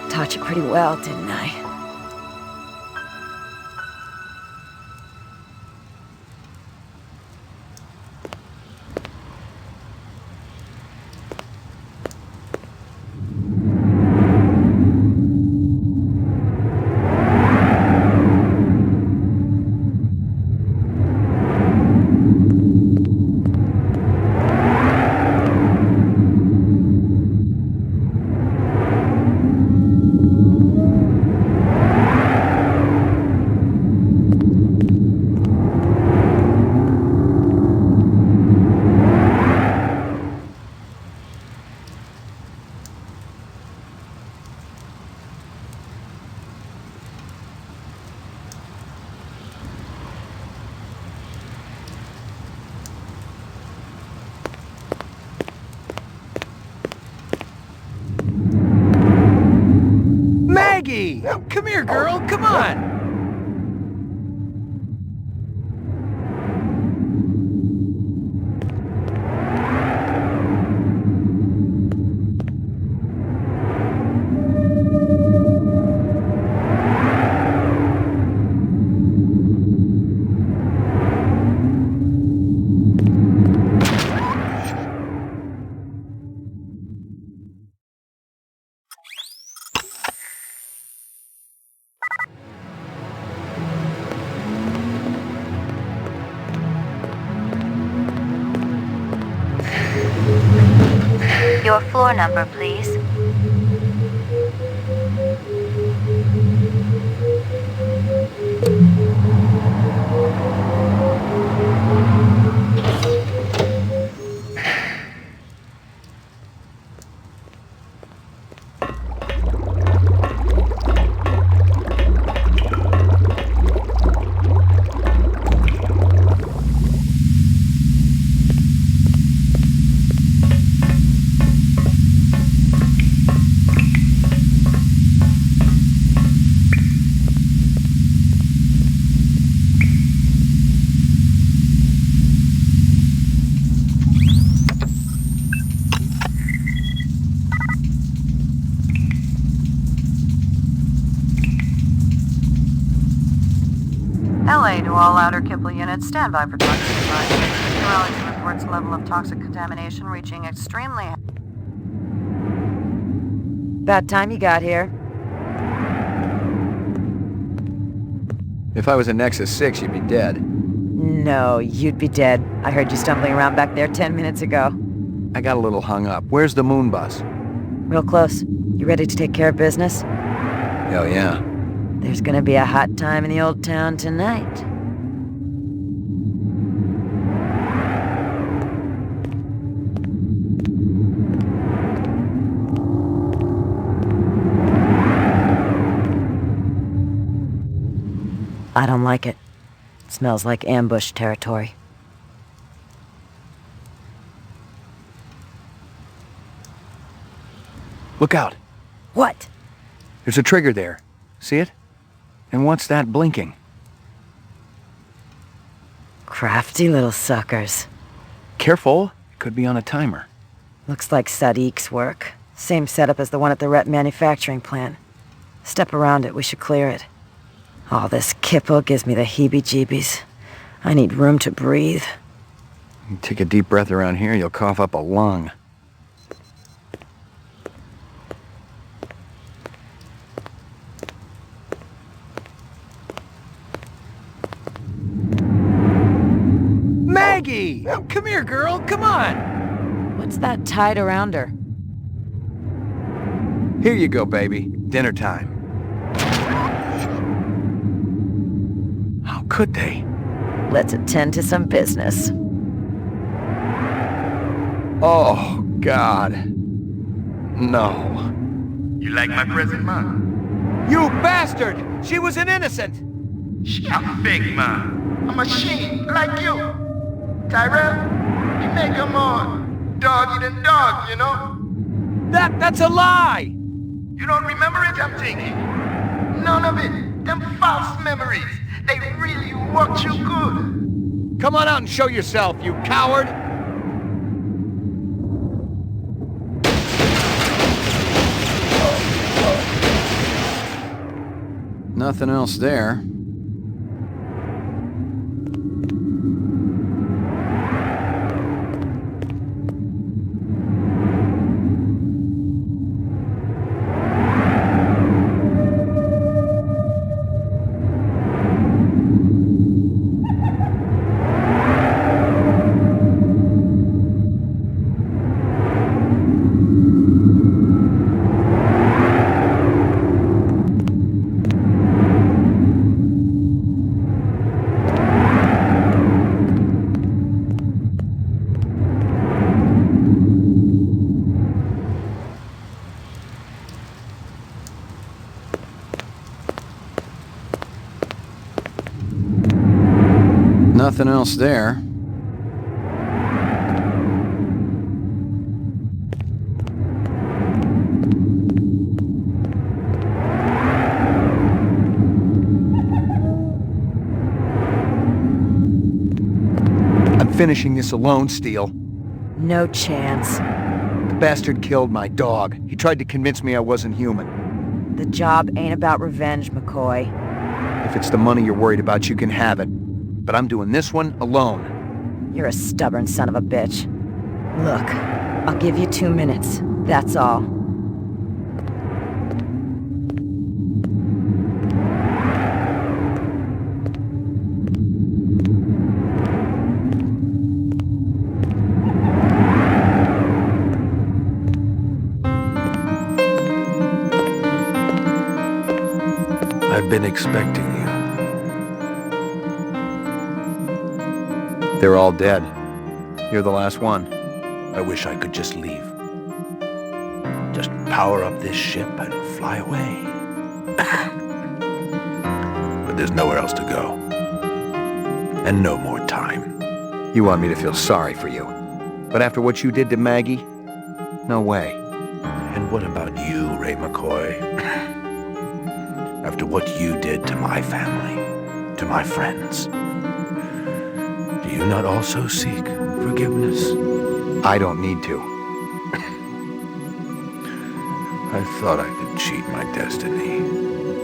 Taught you pretty well, didn't I? Maggie! Come here, girl, come on! Your floor number, please. LA to all outer Kipple units, stand by for toxic advisory. Meteorology reports level of toxic contamination reaching extremely... About time you got here. If I was a Nexus 6, you'd be dead. No, you'd be dead. I heard you stumbling around back there 10 minutes ago. I got a little hung up. Where's the moon bus? Real close. You ready to take care of business? Hell yeah. There's gonna be a hot time in the old town tonight. I don't like it. It smells like ambush territory. Look out. What? There's a trigger there. See it? And what's that blinking? Crafty little suckers. Careful. It could be on a timer. Looks like Sadiq's work. Same setup as the one at the rep manufacturing plant. Step around it, we should clear it. All this kippo gives me the heebie-jeebies. I need room to breathe. You take a deep breath around here, you'll cough up a lung. Maggie! Come here, girl, come on! What's that tied around her? Here you go, baby. Dinner time. How could they? Let's attend to some business. Oh, God. No. You like my present, man? You bastard! She was an innocent! She a fake, man. A machine, like you. Tyrell, you make her more doggy than dog, you know? That's a lie! You don't remember it, I'm thinking. None of it. Them false memories. They really worked you good. Come on out and show yourself, you coward! Nothing else there. Nothing else there. I'm finishing this alone, Steele. No chance. The bastard killed my dog. He tried to convince me I wasn't human. The job ain't about revenge, McCoy. If it's the money you're worried about, you can have it. But I'm doing this one alone. You're a stubborn son of a bitch. Look, I'll give you 2 minutes. That's all. I've been expecting you. They're all dead. You're the last one. I wish I could just leave. Just power up this ship and fly away. But there's nowhere else to go. And no more time. You want me to feel sorry for you. But after what you did to Maggie, no way. And what about you, Ray McCoy? After what you did to my family, to my friends, do you not also seek forgiveness? I don't need to. I thought I could cheat my destiny.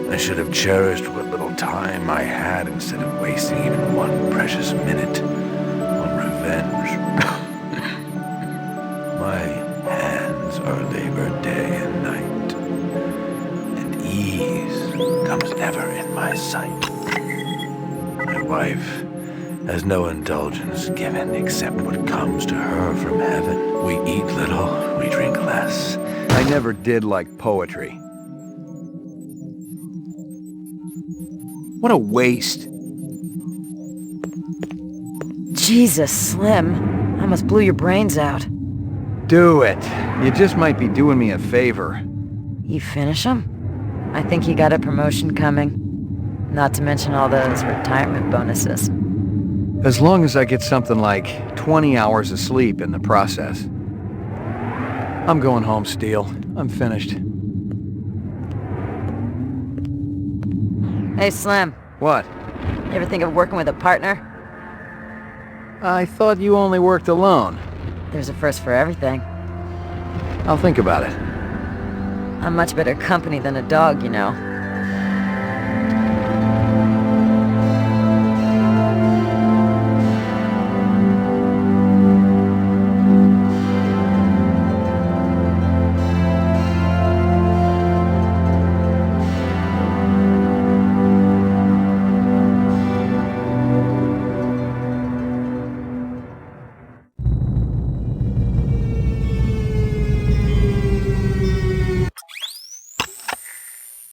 I should have cherished what little time I had instead of wasting even one precious minute on revenge. My hands are labored day and night, and ease comes never in my sight. My wife has no indulgence given except what comes to her from heaven. We eat little, we drink less. I never did like poetry. What a waste. Jesus, Slim. I almost blew your brains out. Do it. You just might be doing me a favor. You finish him? I think you got a promotion coming. Not to mention all those retirement bonuses. As long as I get something like 20 hours of sleep in the process. I'm going home, Steele. I'm finished. Hey, Slim. What? You ever think of working with a partner? I thought you only worked alone. There's a first for everything. I'll think about it. I'm much better company than a dog, you know.